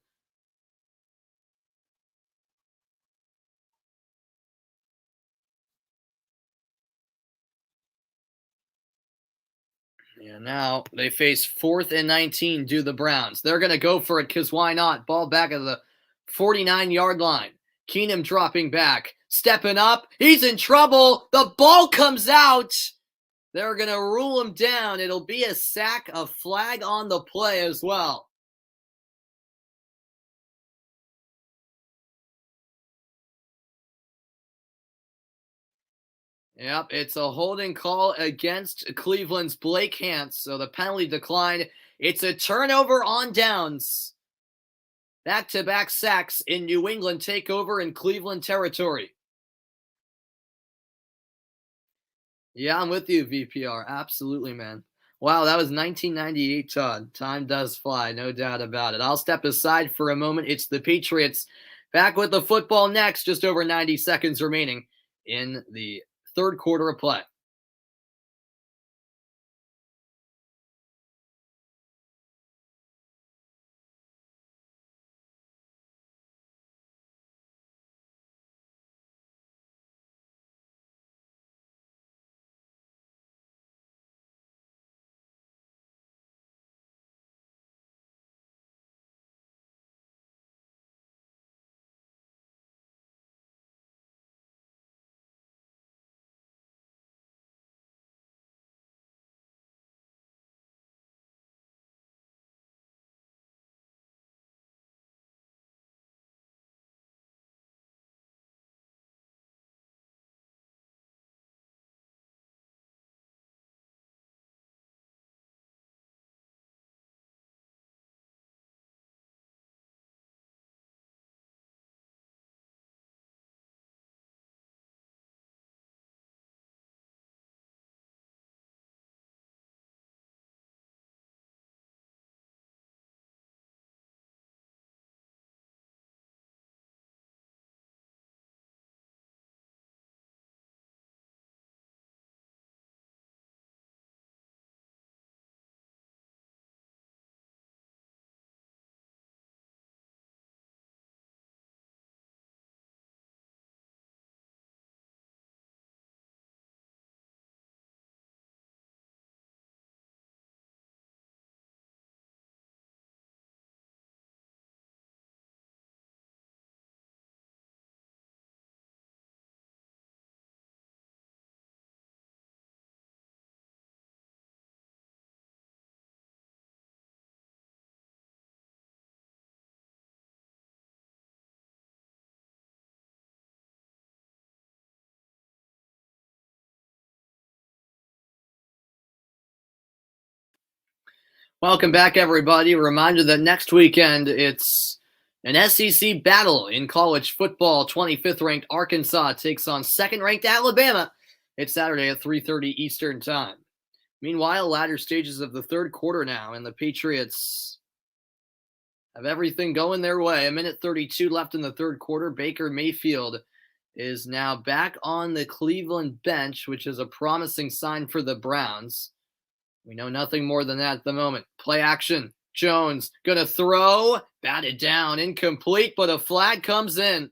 Speaker 1: Yeah, now they face 4th and 19, do the Browns. They're going to go for it because why not? Ball back at the 49-yard line. Keenum dropping back, stepping up. He's in trouble. The ball comes out. They're going to rule him down. It'll be a sack, a flag on the play as well. Yep, it's a holding call against Cleveland's Blake Hance. So the penalty declined. It's a turnover on downs. Back-to-back sacks in New England take over in Cleveland territory. Yeah, I'm with you, VPR. Absolutely, man. Wow, that was 1998, Todd. Time does fly, no doubt about it. I'll step aside for a moment. It's the Patriots back with the football next, just over 90 seconds remaining in the third quarter of play. Welcome back, everybody. A reminder that next weekend it's an SEC battle in college football. 25th ranked Arkansas takes on 2nd ranked Alabama. It's Saturday at 3:30 Eastern Time. Meanwhile, latter stages of the third quarter now, and the Patriots have everything going their way. 1:32 left in the third quarter. Baker Mayfield is now back on the Cleveland bench, which is a promising sign for the Browns. We know nothing more than that at the moment. Play action. Jones gonna throw. Batted down. Incomplete, but a flag comes in.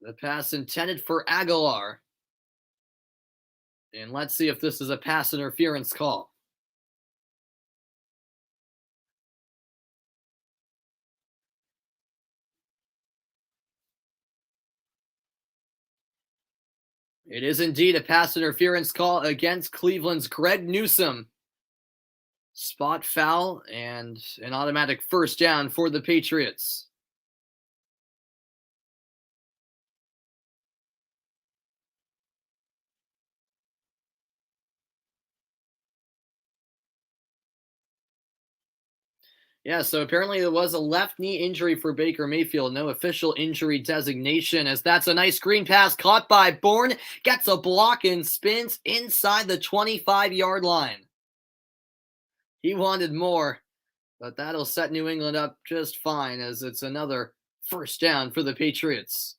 Speaker 1: The pass intended for Aguilar. And let's see if this is a pass interference call. It is indeed a pass interference call against Cleveland's Greg Newsome. Spot foul and an automatic first down for the Patriots. Yeah, so apparently there was a left knee injury for Baker Mayfield. No official injury designation, as that's a nice screen pass caught by Bourne. Gets a block and spins inside the 25-yard line. He wanted more, but that'll set New England up just fine, as it's another first down for the Patriots.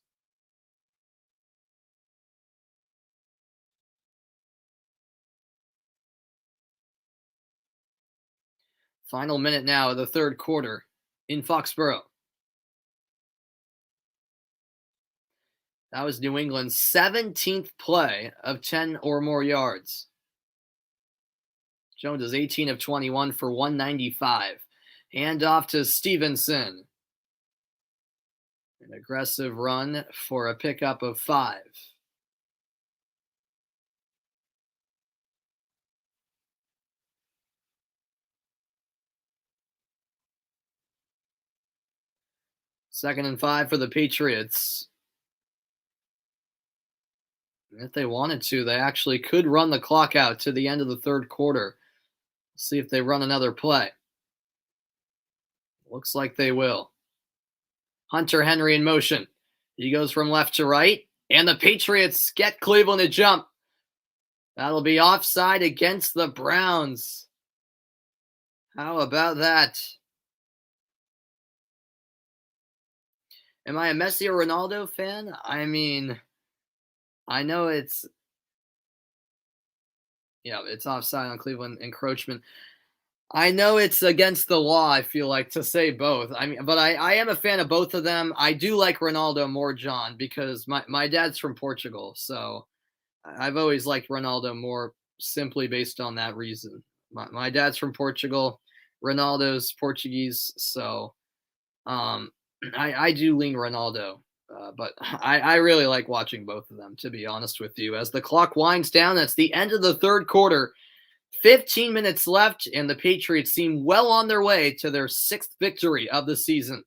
Speaker 1: Final minute now of the third quarter in Foxborough. That was New England's 17th play of 10 or more yards. Jones is 18 of 21 for 195. Hand off to Stevenson. An aggressive run for a pickup of 5. Second and 5 for the Patriots. If they wanted to, they actually could run the clock out to the end of the third quarter. See if they run another play. Looks like they will. Hunter Henry in motion. He goes from left to right, and the Patriots get Cleveland to jump. That'll be offside against the Browns. How about that? Am I a Messi or Ronaldo fan? I mean, I know it's offside on Cleveland encroachment. I know it's against the law, I feel like, to say both. I mean, but I am a fan of both of them. I do like Ronaldo more, John, because my dad's from Portugal, so I've always liked Ronaldo more simply based on that reason. My dad's from Portugal, Ronaldo's Portuguese, so I do lean Ronaldo. But I really like watching both of them, to be honest with you. As the clock winds down, that's the end of the third quarter. 15 minutes left, and the Patriots seem well on their way to their 6th victory of the season.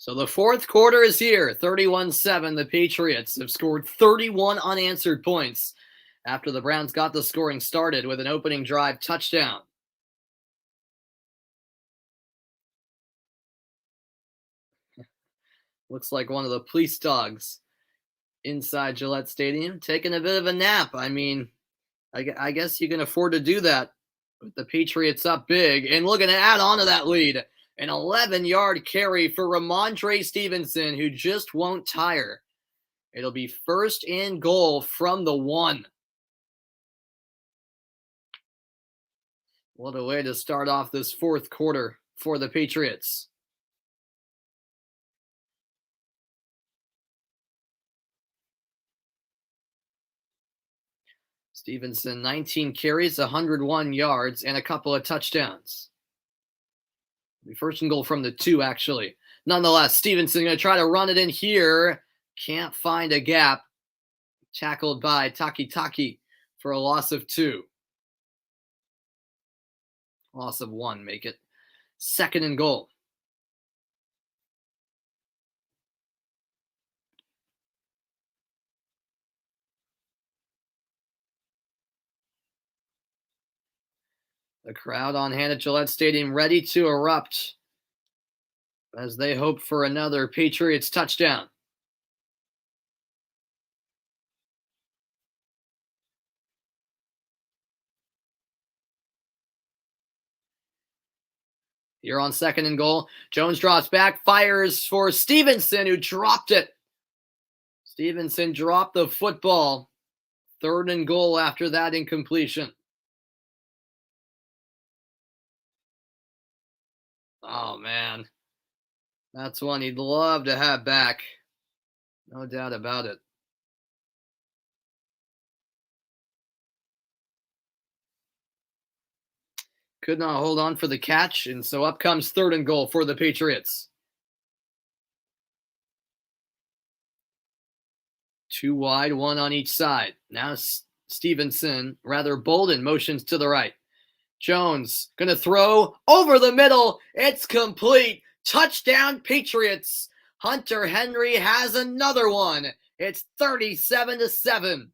Speaker 1: So the fourth quarter is here. 31-7. The Patriots have scored 31 unanswered points after the Browns got the scoring started with an opening drive touchdown. Looks like one of the police dogs inside Gillette Stadium taking a bit of a nap. I mean, I guess you can afford to do that with the Patriots up big and looking to add on to that lead. An 11-yard carry for Ramondre Stevenson, who just won't tire. It'll be first and goal from the 1. What a way to start off this fourth quarter for the Patriots. Stevenson, 19 carries, 101 yards, and a couple of touchdowns. First and goal from the 2, actually. Nonetheless, Stevenson going to try to run it in here. Can't find a gap. Tackled by Taki for a loss of 2. Loss of 1, make it second and goal. The crowd on hand at Gillette Stadium ready to erupt as they hope for another Patriots touchdown. Here on second and goal, Jones drops back, fires for Stevenson, who dropped it. Stevenson dropped the football. Third and goal after that incompletion. Oh, man. That's one he'd love to have back. No doubt about it. Could not hold on for the catch, and so up comes third and goal for the Patriots. 2 wide, 1 on each side. Now Stevenson, rather Bolden, motions to the right. Jones going to throw over the middle. It's complete. Touchdown, Patriots. Hunter Henry has another one. It's 37-7.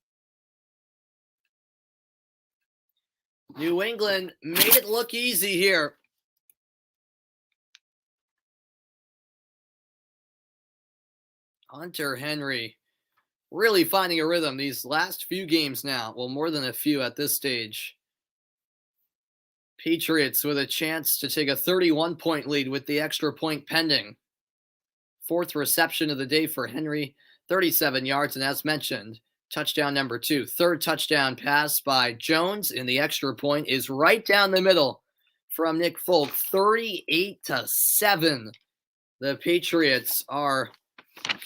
Speaker 1: New England made it look easy here. Hunter Henry really finding a rhythm these last few games now. Well, more than a few at this stage. Patriots with a chance to take a 31-point lead with the extra point pending. Fourth reception of the day for Henry, 37 yards, and as mentioned, touchdown number 2. Third touchdown pass by Jones, and the extra point is right down the middle from Nick Folk, 38-7. The Patriots are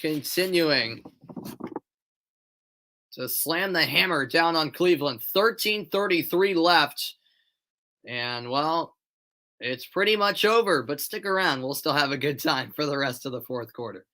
Speaker 1: continuing to slam the hammer down on Cleveland. 13:33 left. And, well, it's pretty much over, but stick around. We'll still have a good time for the rest of the fourth quarter.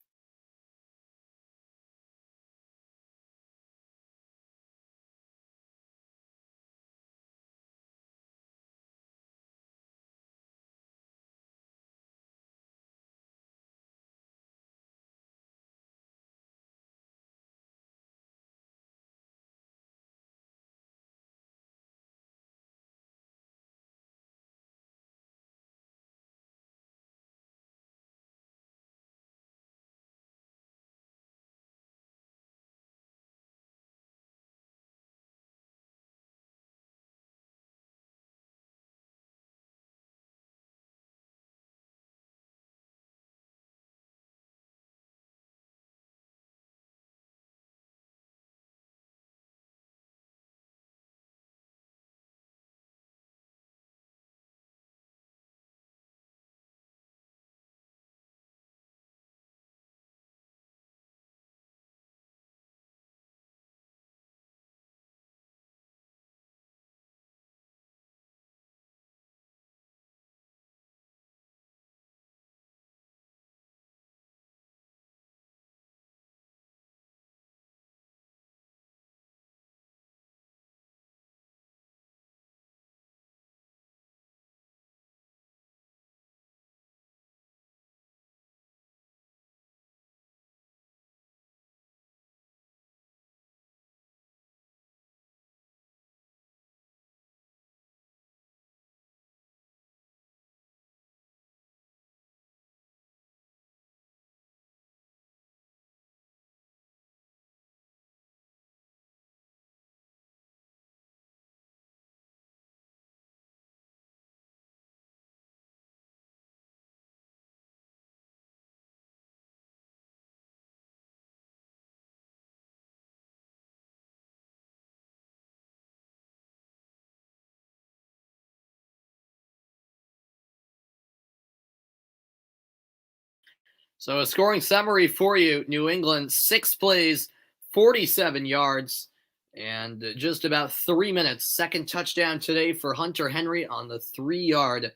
Speaker 1: So a scoring summary for you. New England, 6 plays, 47 yards, and just about 3 minutes. Second touchdown today for Hunter Henry on the 3-yard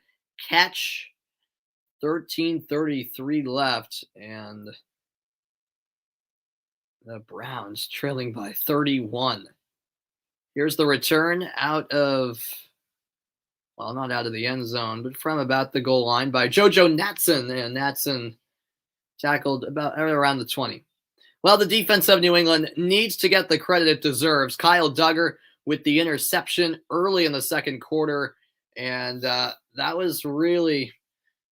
Speaker 1: catch. 13:33 left, and the Browns trailing by 31. Here's the return out of, well, not out of the end zone, but from about the goal line by JoJo Natson, and Natson tackled about around the 20. Well, the defense of New England needs to get the credit it deserves. Kyle Duggar with the interception early in the second quarter, and that was really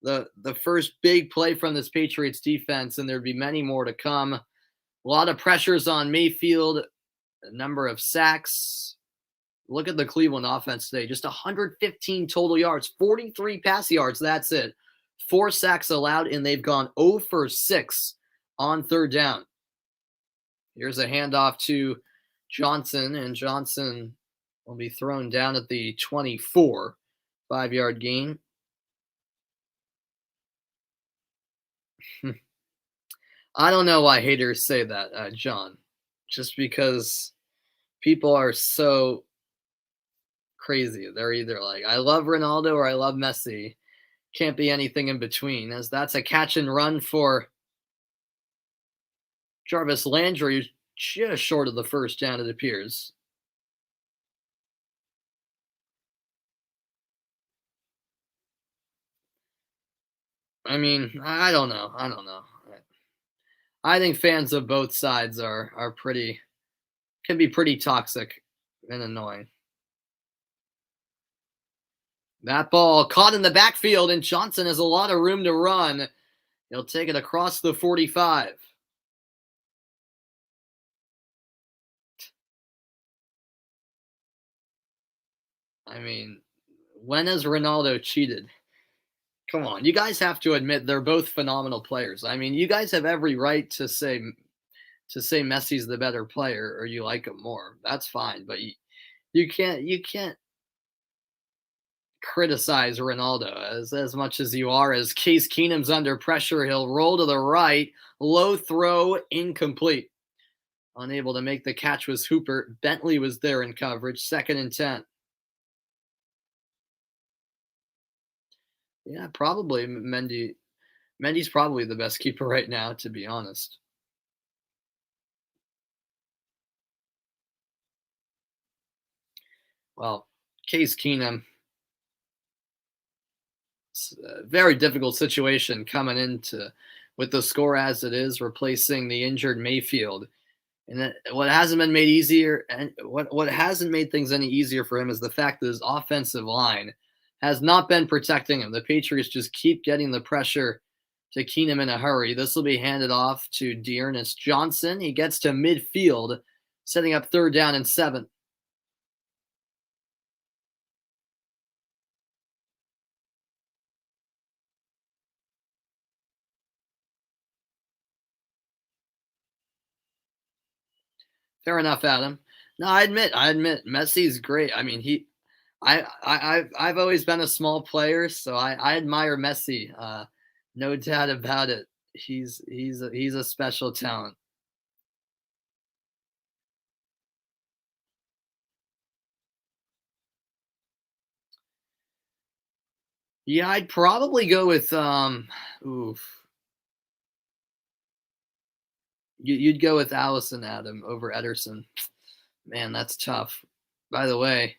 Speaker 1: the first big play from this Patriots defense, and there'd be many more to come. A lot of pressures on Mayfield, a number of sacks. Look at the Cleveland offense today. Just 115 total yards, 43 pass yards. That's it. 4 sacks allowed, and they've gone 0 for 6 on third down. Here's a handoff to Johnson, and Johnson will be thrown down at the 24. 5-yard gain. I don't know why haters say that, John. Just because people are so crazy. They're either like, I love Ronaldo or I love Messi. Can't be anything in between, as that's a catch and run for Jarvis Landry, who's just short of the first down, it appears. I mean, I don't know. I think fans of both sides are can be pretty toxic and annoying. That ball caught in the backfield, and Johnson has a lot of room to run. He'll take it across the 45. I mean, when has Ronaldo cheated? Come on, you guys have to admit they're both phenomenal players. I mean, you guys have every right to say Messi's the better player or you like him more. That's fine, but you can't criticize Ronaldo as much as you are. As Case Keenum's under pressure, he'll roll to the right, low throw, incomplete. Unable to make the catch was Hooper. Bentley was there in coverage. 2nd and 10. Yeah, probably Mendy. Mendy's probably the best keeper right now, to be honest. Well, Case Keenum, it's a very difficult situation coming into with the score as it is, replacing the injured Mayfield. And what hasn't been made easier, and what hasn't made things any easier for him is the fact that his offensive line has not been protecting him. The Patriots just keep getting the pressure to Keenum in a hurry. This will be handed off to Dearness Johnson. He gets to midfield, setting up 3rd down and 7. Fair enough, Adam. No, I admit, Messi's great. I mean, I've always been a small player, so I admire Messi. No doubt about it. He's a special talent. Yeah, I'd probably go with oof. You'd go with Allison, Adam, over Ederson. Man, that's tough. By the way,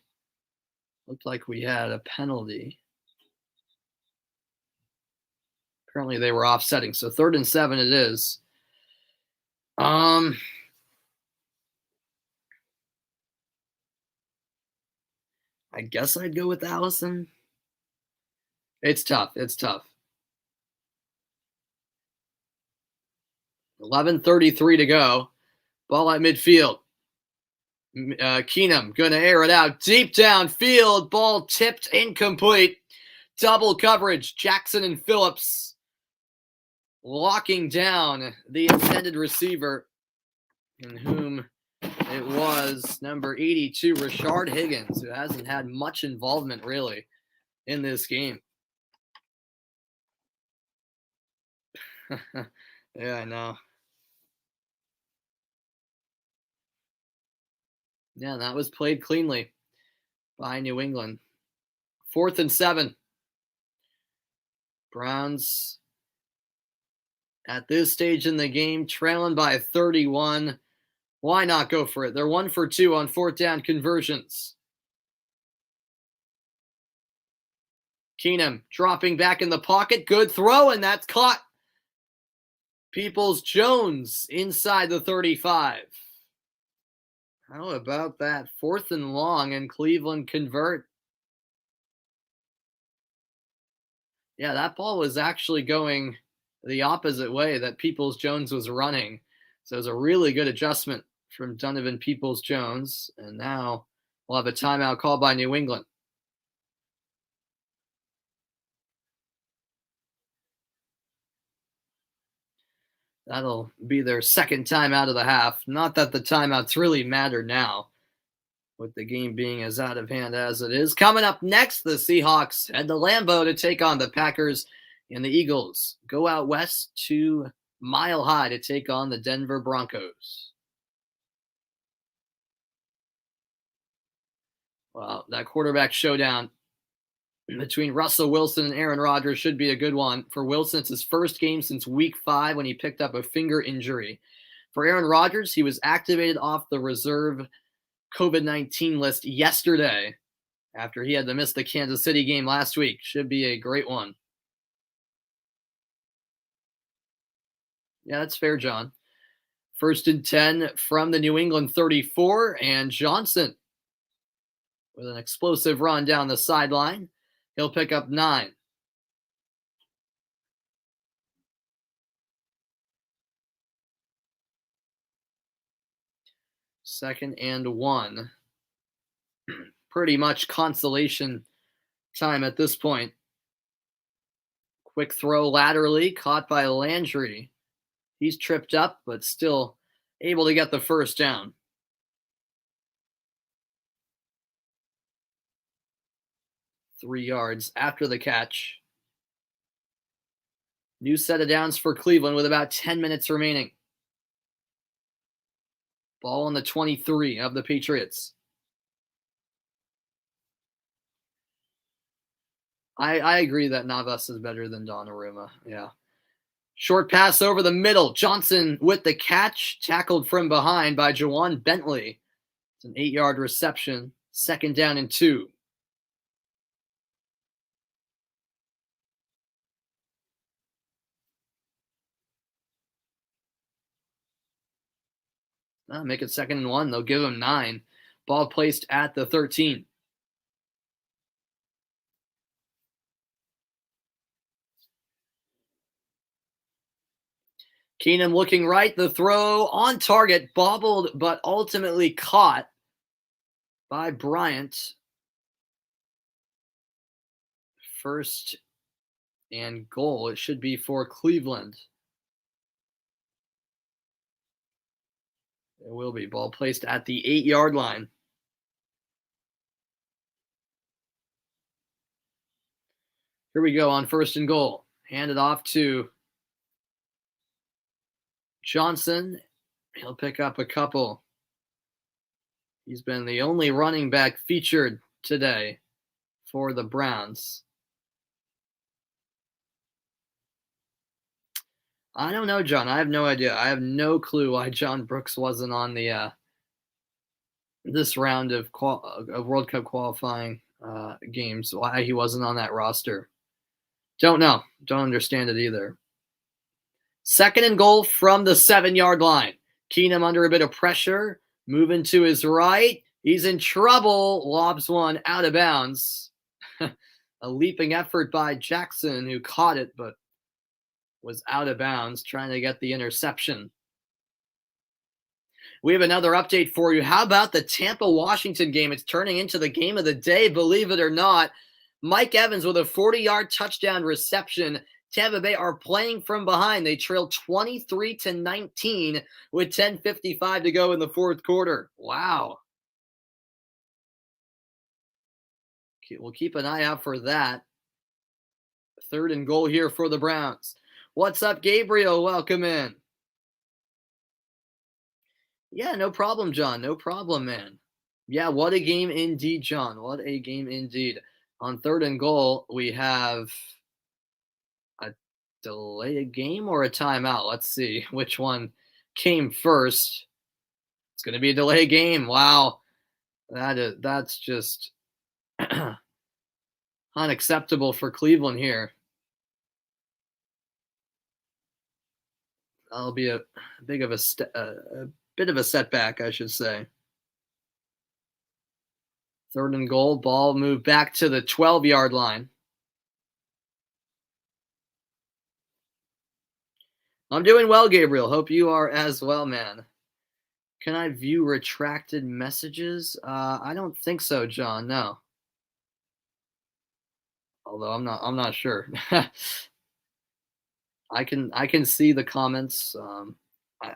Speaker 1: looked like we had a penalty. Apparently they were offsetting, so 3rd and 7 it is. I guess I'd go with Allison. It's tough. 11:33 to go. Ball at midfield. Keenum going to air it out deep downfield. Ball tipped, incomplete. Double coverage. Jackson and Phillips locking down the intended receiver, in whom it was number 82, Rashard Higgins, who hasn't had much involvement really in this game. Yeah, I know. Yeah, that was played cleanly by New England. 4th and 7. Browns at this stage in the game trailing by 31. Why not go for it? They're 1 for 2 on 4th down conversions. Keenum dropping back in the pocket. Good throw, and that's caught. Peoples-Jones inside the 35. How about that? 4th and long, and Cleveland convert. Yeah, that ball was actually going the opposite way that Peoples-Jones was running. So it was a really good adjustment from Donovan Peoples-Jones. And now we'll have a timeout called by New England. That'll be their second timeout of the half. Not that the timeouts really matter now, with the game being as out of hand as it is. Coming up next, the Seahawks head to Lambeau to take on the Packers, and the Eagles go out west to Mile High to take on the Denver Broncos. Well, that quarterback showdown between Russell Wilson and Aaron Rodgers should be a good one. For Wilson, it's his first game since week 5 when he picked up a finger injury. For Aaron Rodgers, he was activated off the reserve COVID-19 list yesterday after he had to miss the Kansas City game last week. Should be a great one. Yeah, that's fair, John. 1st and 10 from the New England 34, and Johnson with an explosive run down the sideline. He'll pick up 9. Second and 1. Pretty much consolation time at this point. Quick throw laterally, caught by Landry. He's tripped up, but still able to get the first down. 3 yards after the catch. New set of downs for Cleveland with about 10 minutes remaining. Ball on the 23 of the Patriots. I agree that Navas is better than Donnarumma. Yeah. Short pass over the middle. Johnson with the catch. Tackled from behind by Jawan Bentley. It's an 8-yard reception. 2nd down and 2. Make it 2nd and 1. They'll give him 9. Ball placed at the 13. Keenum looking right. The throw on target. Bobbled, but ultimately caught by Bryant. 1st and goal. It should be for Cleveland. It will be. Ball placed at the 8-yard line. Here we go on 1st and goal. Handed off to Johnson. He'll pick up a couple. He's been the only running back featured today for the Browns. I don't know, John. I have no idea. I have no clue why John Brooks wasn't on the this round of World Cup qualifying games. Why he wasn't on that roster. Don't know. Don't understand it either. 2nd and goal from the 7-yard line. Keenum under a bit of pressure. Moving to his right. He's in trouble. Lobs one out of bounds. A leaping effort by Jackson, who caught it, but was out of bounds, trying to get the interception. We have another update for you. How about the Tampa-Washington game? It's turning into the game of the day, believe it or not. Mike Evans with a 40-yard touchdown reception. Tampa Bay are playing from behind. They trail 23-19 with 10:55 to go in the 4th quarter. Wow. We'll keep an eye out for that. 3rd and goal here for the Browns. What's up, Gabriel? Welcome in. Yeah, no problem, John. No problem, man. Yeah, what a game indeed, John. What a game indeed. On third and goal, we have a delay a game or a timeout. Let's see which one came first. It's going to be a delay game. Wow. That's just unacceptable for Cleveland here. That'll be a big of a bit of a setback, I should say. Third and goal, ball moved back to the 12-yard line. I'm doing well, Gabriel. Hope you are as well, man. Can I view retracted messages? I don't think so, John. No. Although I'm not sure. I can see the comments.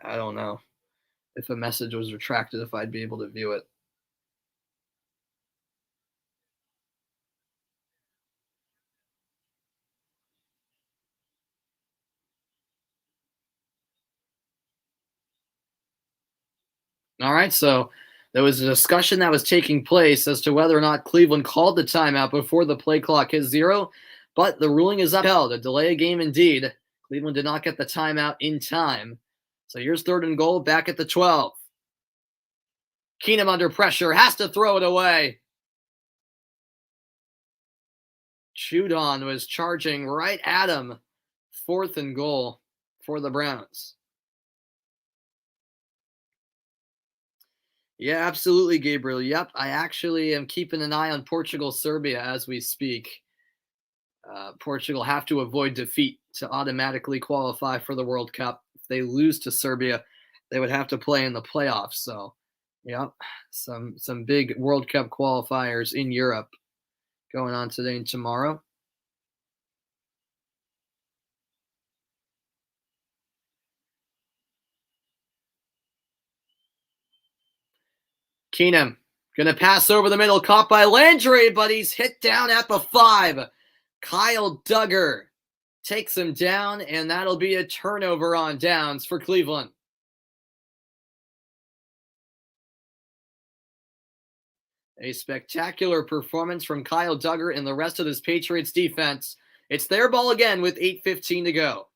Speaker 1: I don't know if a message was retracted, if I'd be able to view it. All right, so there was a discussion that was taking place as to whether or not Cleveland called the timeout before the play clock hit zero, but the ruling is upheld. A delay a game indeed. Cleveland did not get the timeout in time. So here's third and goal back at the 12. Keenum under pressure, has to throw it away. Judon was charging right at him. Fourth and goal for the Browns. Yeah, absolutely, Gabriel. Yep, I actually am keeping an eye on Portugal-Serbia as we speak. Portugal have to avoid defeat to automatically qualify for the World Cup. If they lose to Serbia, they would have to play in the playoffs. So, yep, some big World Cup qualifiers in Europe going on today and tomorrow. Keenum gonna pass over the middle, caught by Landry, but he's hit down at the 5. Kyle Duggar takes him down, and that'll be a turnover on downs for Cleveland. A spectacular performance from Kyle Duggar and the rest of this Patriots defense. It's their ball again with 8:15 to go.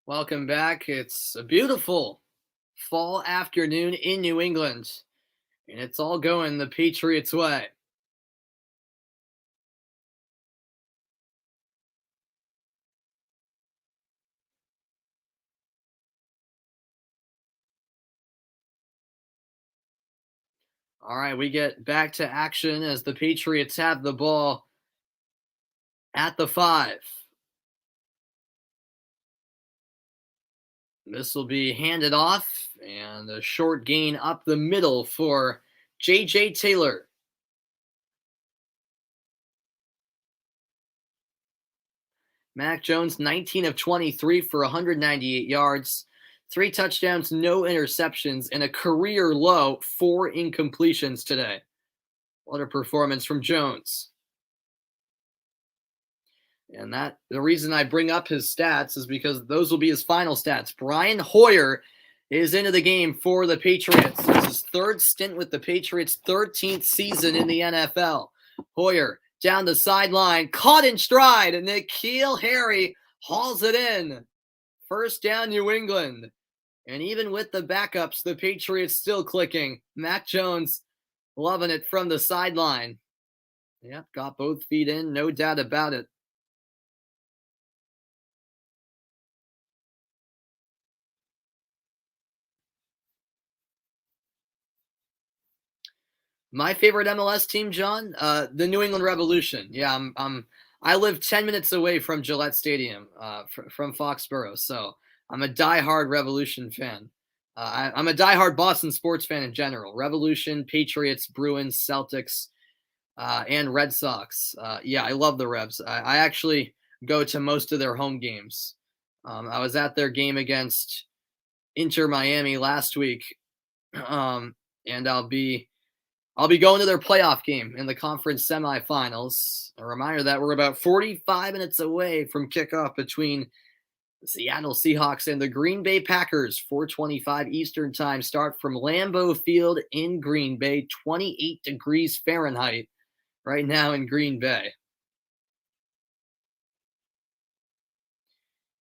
Speaker 1: Welcome back. It's a beautiful fall afternoon in New England, and it's all going the Patriots' way. All right, we get back to action as the Patriots have the ball at the 5. This will be handed off, and a short gain up the middle for J.J. Taylor. Mac Jones, 19 of 23 for 198 yards, 3 touchdowns, no interceptions, and a career low 4 incompletions today. What a performance from Jones. And that the reason I bring up his stats is because those will be his final stats. Brian Hoyer is into the game for the Patriots. It's his 3rd stint with the Patriots, 13th season in the NFL. Hoyer down the sideline, caught in stride, and N'Keal Harry hauls it in. First down, New England. And even with the backups, the Patriots still clicking. Mac Jones loving it from the sideline. Yep, got both feet in, no doubt about it. My favorite MLS team, John, the New England Revolution. Yeah, I live 10 minutes away from Gillette Stadium, from Foxborough, so I'm a diehard Revolution fan. I'm a diehard Boston sports fan in general. Revolution, Patriots, Bruins, Celtics, and Red Sox. Yeah, I love the Revs. I actually go to most of their home games. I was at their game against Inter Miami last week, and I'll be going to their playoff game in the conference semifinals. A reminder that we're about 45 minutes away from kickoff between the Seattle Seahawks and the Green Bay Packers. 4:25 Eastern time start from Lambeau Field in Green Bay. 28 degrees Fahrenheit right now in Green Bay.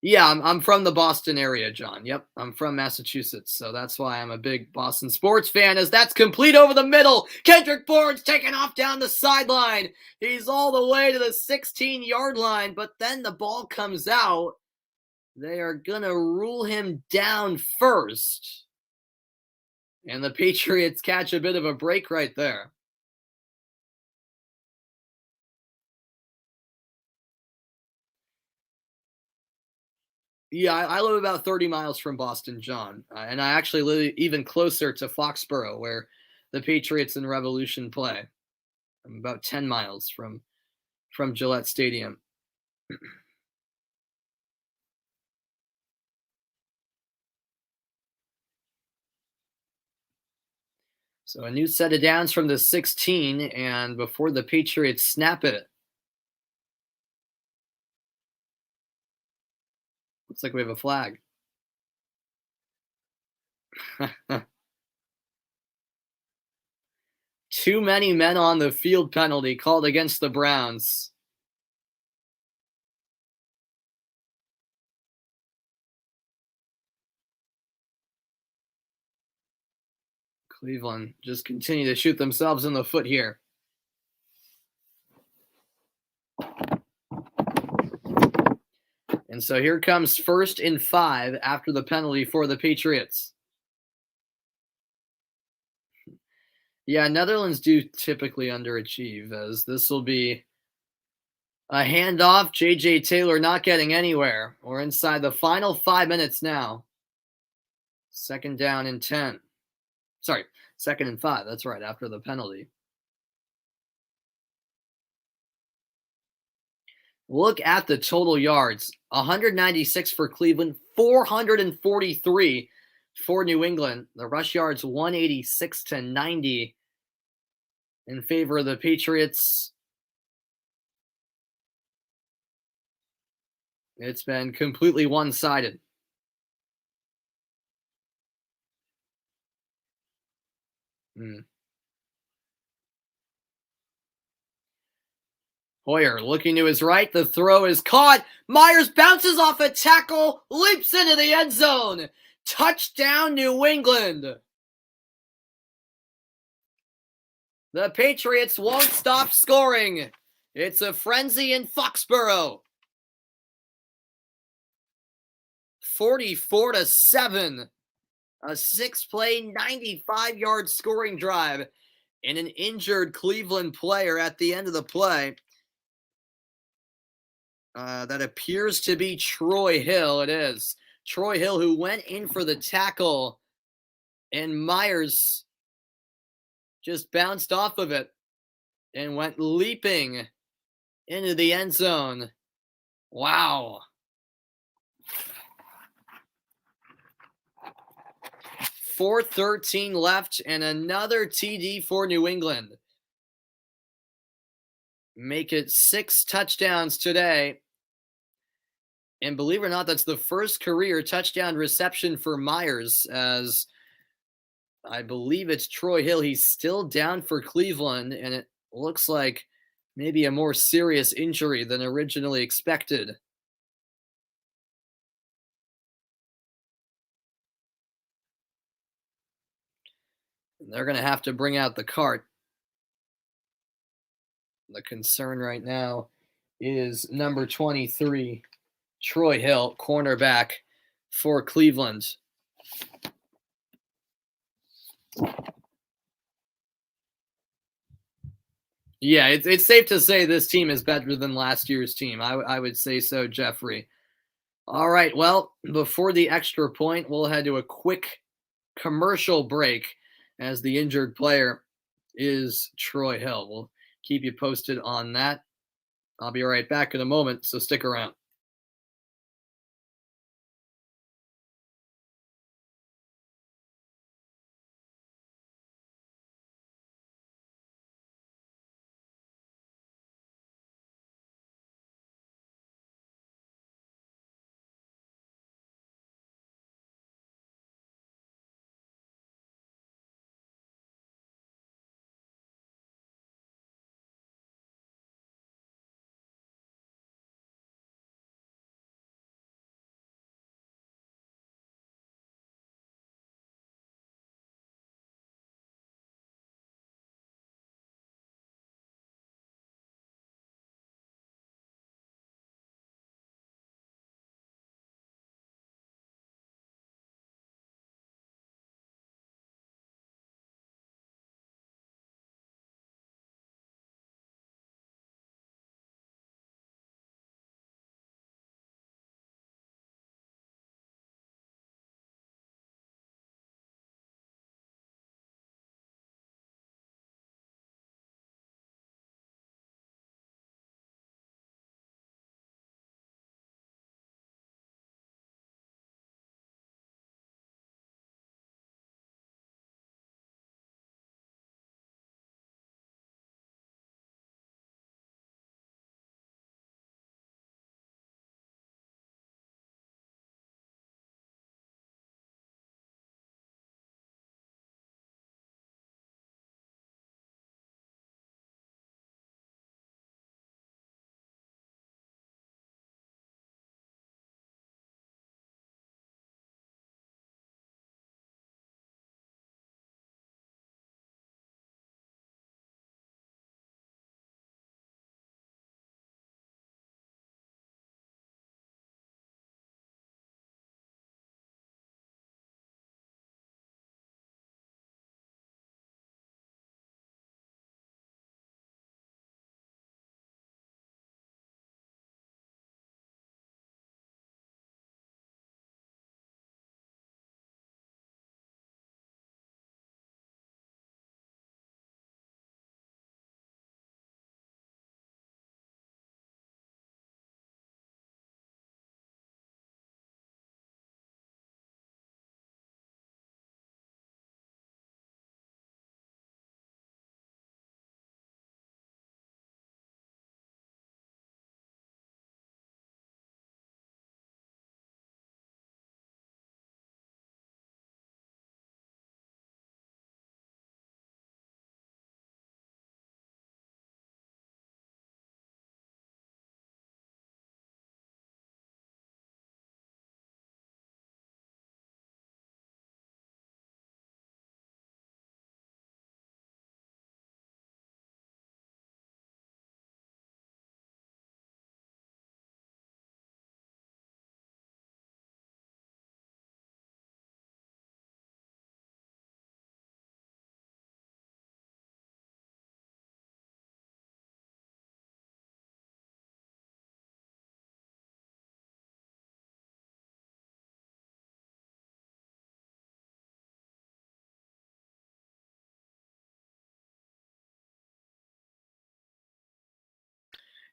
Speaker 1: Yeah, I'm from the Boston area, John. Yep, I'm from Massachusetts, so that's why I'm a big Boston sports fan. As that's complete over the middle, Kendrick Bourne's taking off down the sideline. He's all the way to the 16-yard line, but then the ball comes out. They are gonna rule him down first, and the Patriots catch a bit of a break right there. Yeah, I live about 30 miles from Boston, John, and I actually live even closer to Foxborough, where the Patriots and Revolution play. I'm about 10 miles from Gillette Stadium. So a new set of downs from the 16, and before the Patriots snap it, looks like we have a flag. Too many men on the field penalty called against the Browns. Cleveland just continue to shoot themselves in the foot here. And so here comes 1st and 5 after the penalty for the Patriots. Yeah, Netherlands do typically underachieve, as this will be a handoff. J.J. Taylor not getting anywhere. We're inside the final 5 minutes now. 2nd down and 10. Sorry, 2nd and 5. That's right, after the penalty. Look at the total yards. 196 for Cleveland, 443 for New England. The rush yards 186 to 90 in favor of the Patriots. It's been completely one-sided. Hoyer looking to his right. The throw is caught. Myers bounces off a tackle, leaps into the end zone. Touchdown, New England. The Patriots won't stop scoring. It's a frenzy in Foxborough. 44-7. A 6-play, 95-yard scoring drive. and an injured Cleveland player at the end of the play. That appears to be Troy Hill. It is Troy Hill who went in for the tackle, and Myers just bounced off of it and went leaping into the end zone. Wow. 4:13 left and another TD for New England. Make it 6 touchdowns today. And believe it or not, that's the first career touchdown reception for Myers, as I believe it's Troy Hill. He's still down for Cleveland, and it looks like maybe a more serious injury than originally expected. And they're going to have to bring out the cart. The concern right now is number 23, Troy Hill, cornerback for Cleveland. Yeah, it's safe to say this team is better than last year's team. I would say so, Jeffrey. All right, well, before the extra point, we'll head to a quick commercial break, as the injured player is Troy Hill. We'll keep you posted on that. I'll be right back in a moment, so stick around.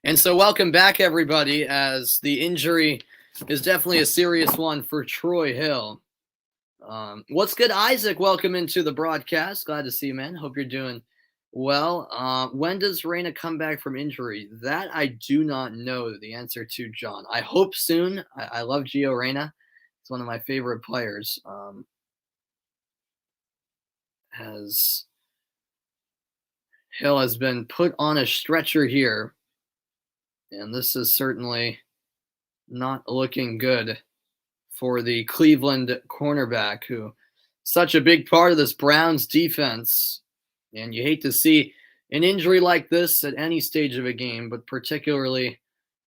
Speaker 1: And so, welcome back, everybody, as the injury is definitely a serious one for Troy Hill. What's good, Isaac? Welcome into the broadcast. Glad to see you, man. Hope you're doing well. When does Reyna come back from injury? That I do not know the answer to, John. I hope soon. I love Gio Reyna. It's one of my favorite players. As Hill has been put on a stretcher here, and this is certainly not looking good for the Cleveland cornerback, who such a big part of this Browns defense. And you hate to see an injury like this at any stage of a game, but particularly,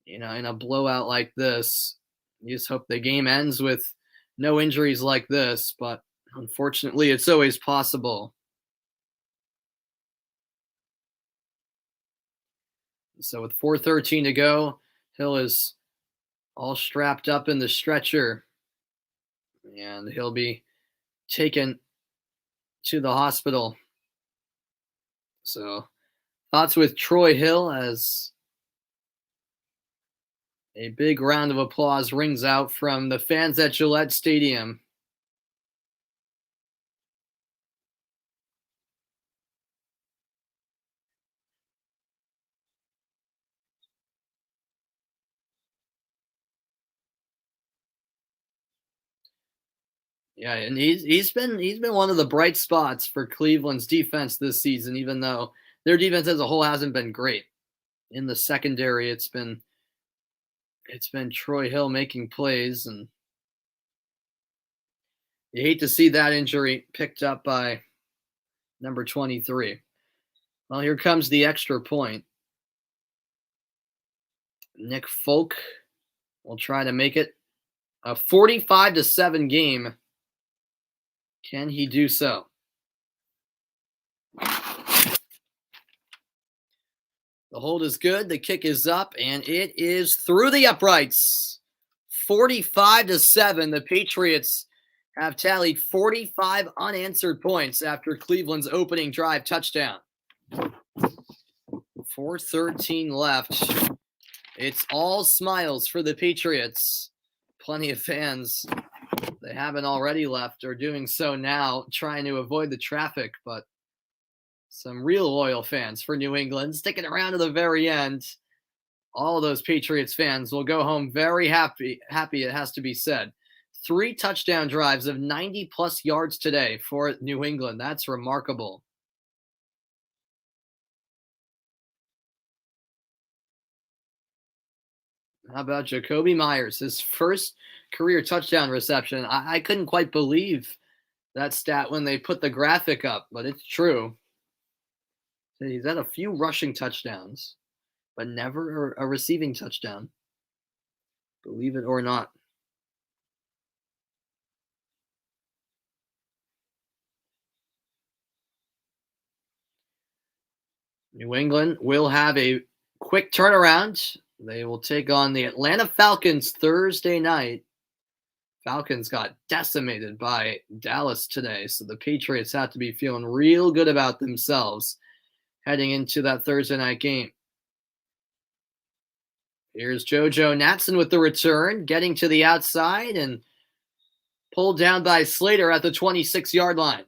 Speaker 1: in a blowout like this. You just hope the game ends with no injuries like this, but unfortunately, it's always possible. So with 4:13 to go, Hill is all strapped up in the stretcher, and he'll be taken to the hospital. So thoughts with Troy Hill as a big round of applause rings out from the fans at Gillette Stadium. Yeah, and he's been one of the bright spots for Cleveland's defense this season, even though their defense as a whole hasn't been great. In the secondary, it's been Troy Hill making plays, and you hate to see that injury picked up by number 23. Well, here comes the extra point. Nick Folk will try to make it a 45-7 game. Can he do so? The hold is good. The kick is up, and it is through the uprights. 45-7. The Patriots have tallied 45 unanswered points after Cleveland's opening drive touchdown. 4:13 left. It's all smiles for the Patriots. Plenty of fans, they haven't already left, are doing so now, trying to avoid the traffic, but some real loyal fans for New England sticking around to the very end. All of those Patriots fans will go home very happy, it has to be said. 3 touchdown drives of 90-plus yards today for New England. That's remarkable. How about Jacoby Myers, his first career touchdown reception? I couldn't quite believe that stat when they put the graphic up, but it's true. He's had a few rushing touchdowns, but never a receiving touchdown. Believe it or not. New England will have a quick turnaround. They will take on the Atlanta Falcons Thursday night. Falcons got decimated by Dallas today, so the Patriots have to be feeling real good about themselves heading into that Thursday night game. Here's JoJo Natson with the return, getting to the outside and pulled down by Slater at the 26-yard line.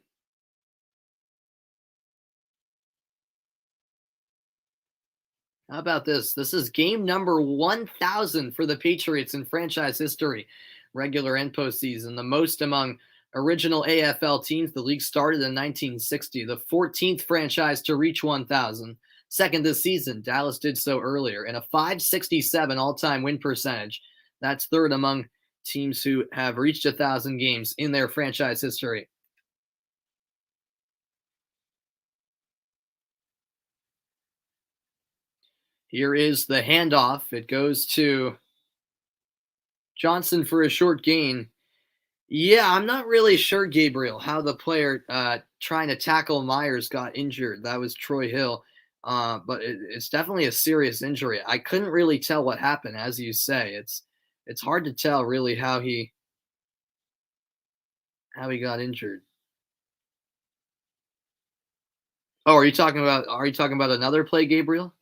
Speaker 1: How about this? This is game number 1,000 for the Patriots in franchise history, regular and postseason, the most among original AFL teams. The league started in 1960, the 14th franchise to reach 1,000. Second this season, Dallas did so earlier, and a 567 all-time win percentage. That's third among teams who have reached 1,000 games in their franchise history. Here is the handoff. It goes to Johnson for a short gain. Yeah, I'm not really sure, Gabriel, how the player trying to tackle Myers got injured. That was Troy Hill. But it's definitely a serious injury. I couldn't really tell what happened, as you say. It's hard to tell really how he got injured. Oh, are you talking about another play, Gabriel?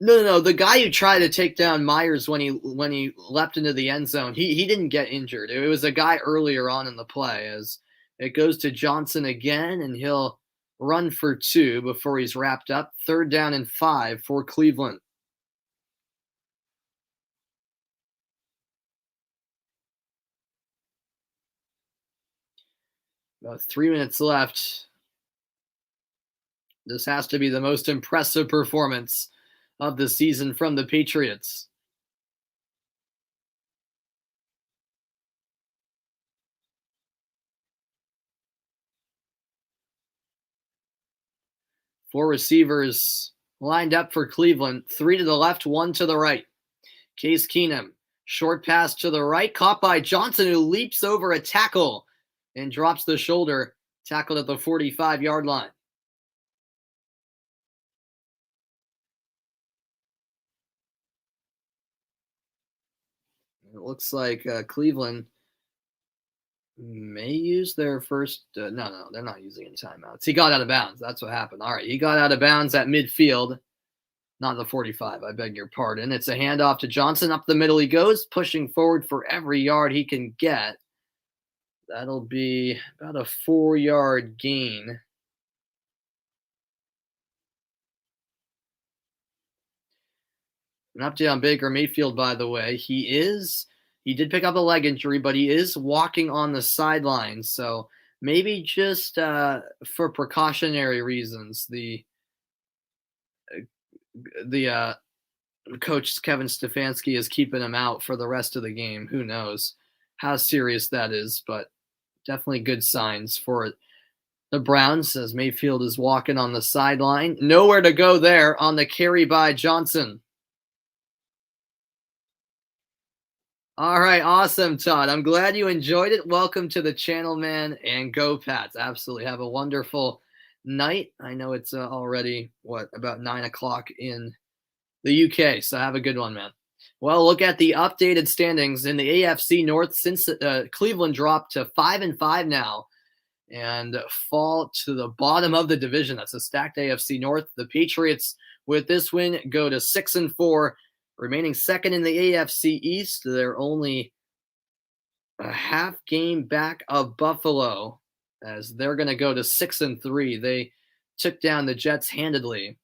Speaker 1: No. The guy who tried to take down Myers when he leapt into the end zone, he didn't get injured. It was a guy earlier on in the play. As it goes to Johnson again, and he'll run for 2 before he's wrapped up. 3rd down and 5 for Cleveland. About 3 minutes left. This has to be the most impressive performance of the season from the Patriots. Four receivers lined up for Cleveland. 3 to the left, 1 to the right. Case Keenum, short pass to the right, caught by Johnson, who leaps over a tackle and drops the shoulder, tackled at the 45-yard line. It looks like Cleveland may use their first. No, they're not using any timeouts. He got out of bounds. That's what happened. All right, he got out of bounds at midfield. Not the 45, I beg your pardon. It's a handoff to Johnson. Up the middle he goes, pushing forward for every yard he can get. That'll be about a 4-yard gain. An update on Baker Mayfield, by the way. He did pick up a leg injury, but he is walking on the sidelines. So maybe just for precautionary reasons, the coach Kevin Stefanski is keeping him out for the rest of the game. Who knows how serious that is, but definitely good signs for the Browns as Mayfield is walking on the sideline. Nowhere to go there on the carry by Johnson. All right, awesome, Todd. I'm glad you enjoyed it. Welcome to the channel, man, and go Pats. Absolutely. Have a wonderful night. I know it's already, about 9 o'clock in the UK, so have a good one, man. Well, look at the updated standings in the AFC North since Cleveland dropped to 5-5 now and fall to the bottom of the division. That's a stacked AFC North. The Patriots, with this win, go to 6-4. Remaining second in the AFC East, they're only a half game back of Buffalo, as they're going to go to 6-3. They took down the Jets handedly.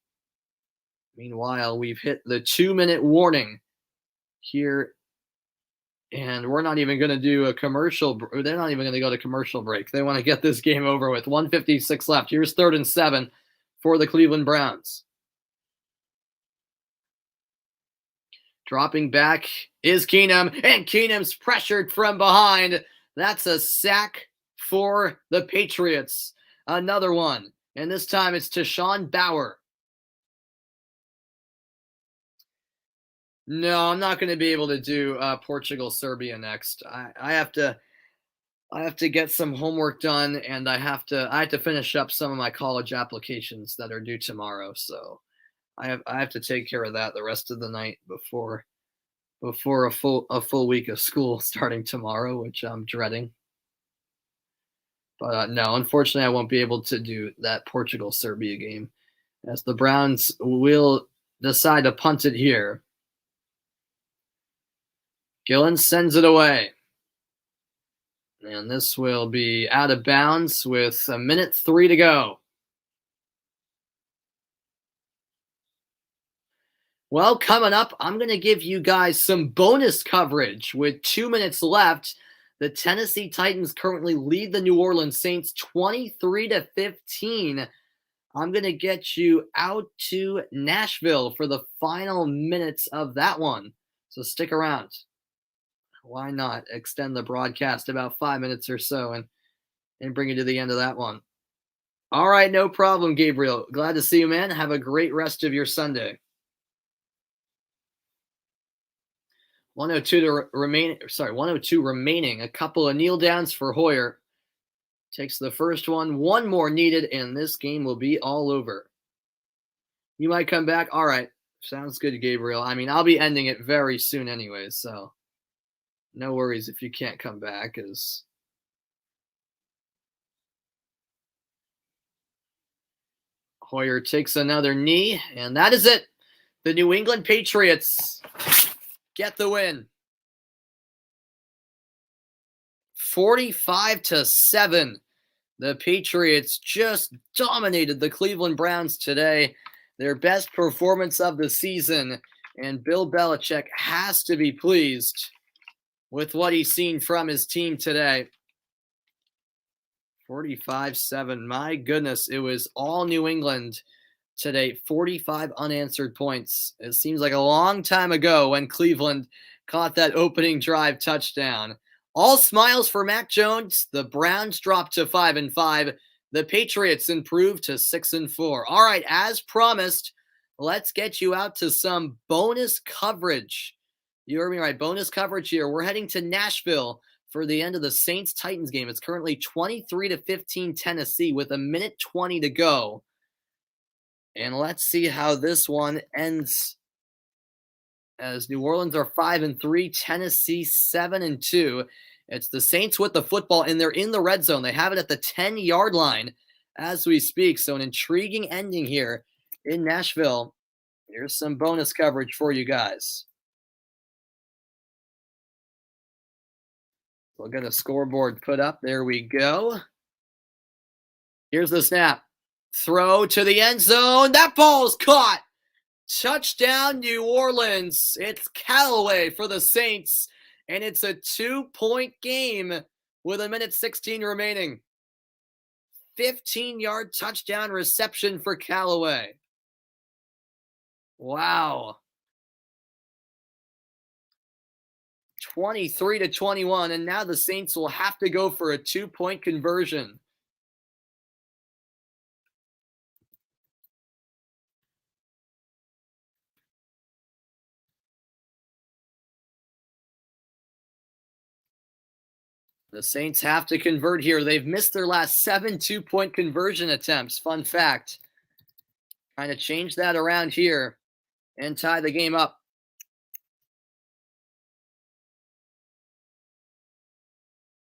Speaker 1: Meanwhile, we've hit the 2-minute warning here, and we're not even going to do a commercial. They're not even going to go to commercial break. They want to get this game over with. 1:56 left. Here's 3rd and 7 for the Cleveland Browns. Dropping back is Keenum, and Keenum's pressured from behind. That's a sack for the Patriots. Another one, and this time it's to Sean Bauer. No, I'm not going to be able to do Portugal-Serbia next. I have to get some homework done, and I have to finish up some of my college applications that are due tomorrow. So I have to take care of that the rest of the night before a full week of school starting tomorrow, which I'm dreading. But no, unfortunately, I won't be able to do that Portugal-Serbia game, as the Browns will decide to punt it here. Gillen sends it away. And this will be out of bounds with 1:03 to go. Well, coming up, I'm going to give you guys some bonus coverage with 2 minutes left. The Tennessee Titans currently lead the New Orleans Saints 23-15. I'm going to get you out to Nashville for the final minutes of that one. So stick around. Why not extend the broadcast about 5 minutes or so and bring you to the end of that one? All right, no problem, Gabriel. Glad to see you, man. Have a great rest of your Sunday. 102 remaining. A couple of kneel downs for Hoyer. Takes the first one. One more needed, and this game will be all over. You might come back. All right. Sounds good, Gabriel. I mean, I'll be ending it very soon anyways, so no worries if you can't come back. As Hoyer takes another knee, and that is it. The New England Patriots get the win. 45-7. The Patriots just dominated the Cleveland Browns today. Their best performance of the season. And Bill Belichick has to be pleased with what he's seen from his team today. 45-7. My goodness, it was all New England today. 45 unanswered points. It seems like a long time ago when Cleveland caught that opening drive touchdown. All smiles for Mac Jones. The Browns dropped to 5-5. The Patriots improved to 6-4. All right, as promised, let's get you out to some bonus coverage. You heard me right, bonus coverage here. We're heading to Nashville for the end of the Saints-Titans game. It's currently 23-15 Tennessee with 1:20 to go. And let's see how this one ends, as New Orleans are 5-3, Tennessee 7-2. It's the Saints with the football, and they're in the red zone. They have it at the 10-yard line as we speak. So an intriguing ending here in Nashville. Here's some bonus coverage for you guys. We'll get a scoreboard put up. There we go. Here's the snap. Throw to the end zone. That ball's caught. Touchdown, New Orleans. It's Callaway for the Saints, and it's a 2-point game with 1:16 remaining. 15-yard touchdown reception for Callaway. Wow. 23-21, and now the Saints will have to go for a 2-point conversion. The Saints have to convert here. They've missed their last 7 2-point conversion attempts. Fun fact. Trying to change that around here and tie the game up.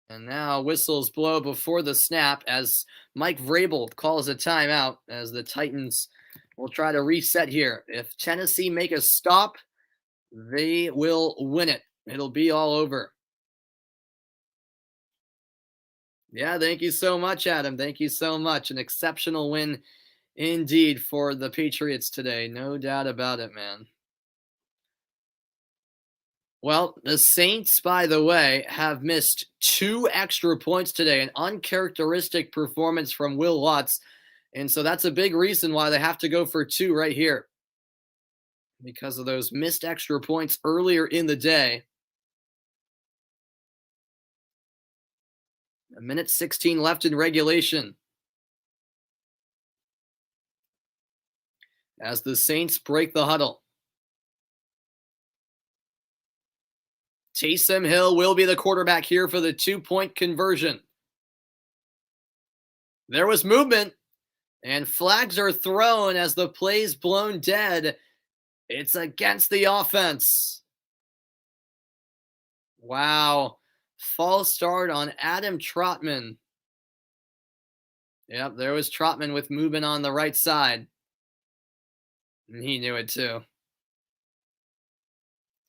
Speaker 1: And now whistles blow before the snap as Mike Vrabel calls a timeout, as the Titans will try to reset here. If Tennessee make a stop, they will win it. It'll be all over. Yeah, thank you so much, Adam. Thank you so much. An exceptional win indeed for the Patriots today. No doubt about it, man. Well, the Saints, by the way, have missed 2 extra points today, an uncharacteristic performance from Will Lutz. And so that's a big reason why they have to go for 2 right here, because of those missed extra points earlier in the day. 1:16 left in regulation, as the Saints break the huddle. Taysom Hill will be the quarterback here for the 2-point conversion. There was movement, and flags are thrown as the play's blown dead. It's against the offense. Wow. False start on Adam Trotman. Yep, there was Trotman with movement on the right side. And he knew it too.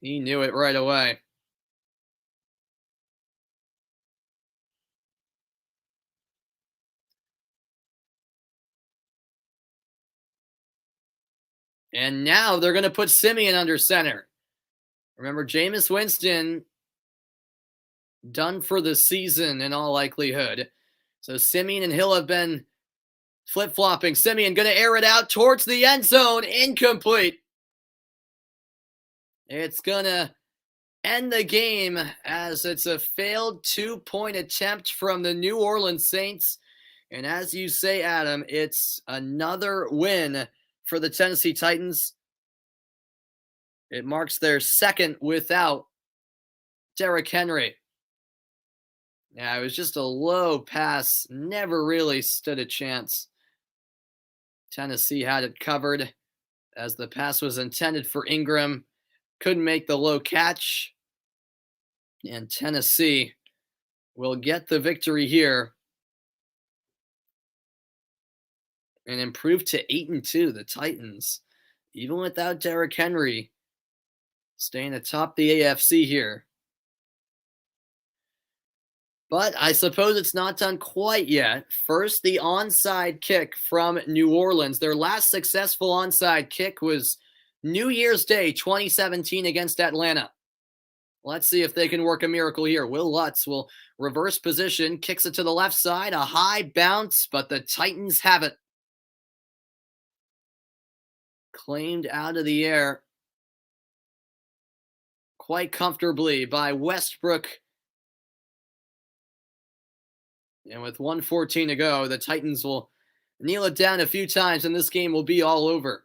Speaker 1: He knew it right away. And now they're going to put Simeon under center. Remember, Jameis Winston done for the season in all likelihood. So Simeon and Hill have been flip-flopping. Simeon going to air it out towards the end zone. Incomplete. It's going to end the game as it's a failed 2-point attempt from the New Orleans Saints. And as you say, Adam, it's another win for the Tennessee Titans. It marks their second without Derrick Henry. Yeah, it was just a low pass. Never really stood a chance. Tennessee had it covered as the pass was intended for Ingram. Couldn't make the low catch. And Tennessee will get the victory here and improve to 8-2. The Titans even without Derrick Henry, staying atop the AFC here. But I suppose it's not done quite yet. First, the onside kick from New Orleans. Their last successful onside kick was New Year's Day 2017 against Atlanta. Let's see if they can work a miracle here. Will Lutz will reverse position, kicks it to the left side, a high bounce, but the Titans have it. Claimed out of the air quite comfortably by Westbrook. And with 1:14 to go, the Titans will kneel it down a few times and this game will be all over.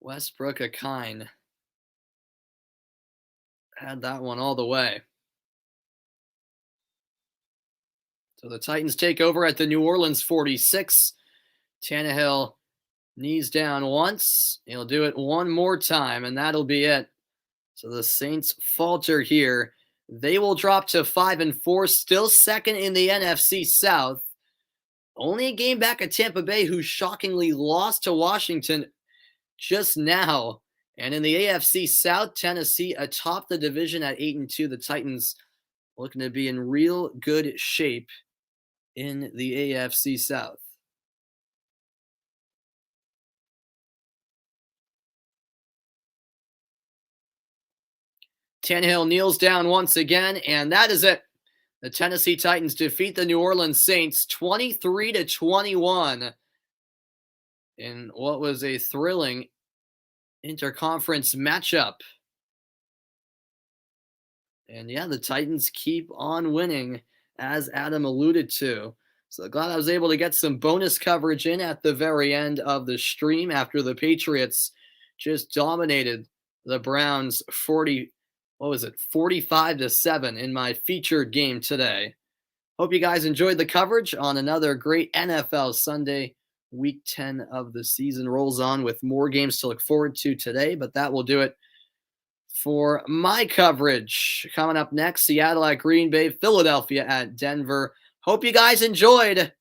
Speaker 1: Westbrook Akine had that one all the way. So the Titans take over at the New Orleans 46. Tannehill knees down once. He'll do it one more time, and that'll be it. So the Saints falter here. They will drop to 5-4, still second in the NFC South. Only a game back at Tampa Bay, who shockingly lost to Washington just now. And in the AFC South, Tennessee atop the division at 8-2. The Titans looking to be in real good shape in the AFC South. Tannehill kneels down once again, and that is it. The Tennessee Titans defeat the New Orleans Saints 23-21 in what was a thrilling interconference matchup. And yeah, the Titans keep on winning, as Adam alluded to. So glad I was able to get some bonus coverage in at the very end of the stream after the Patriots just dominated the Browns 45-7 in my featured game today. Hope you guys enjoyed the coverage on another great NFL Sunday. Week 10 of the season rolls on with more games to look forward to today, but that will do it for my coverage. Coming up next, Seattle at Green Bay, Philadelphia at Denver. Hope you guys enjoyed.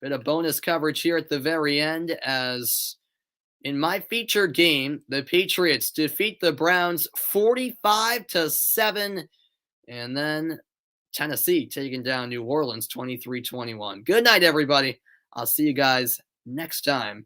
Speaker 1: Bit of bonus coverage here at the very end, as in my featured game, the Patriots defeat the Browns 45-7, and then Tennessee taking down New Orleans 23-21. Good night, everybody. I'll see you guys next time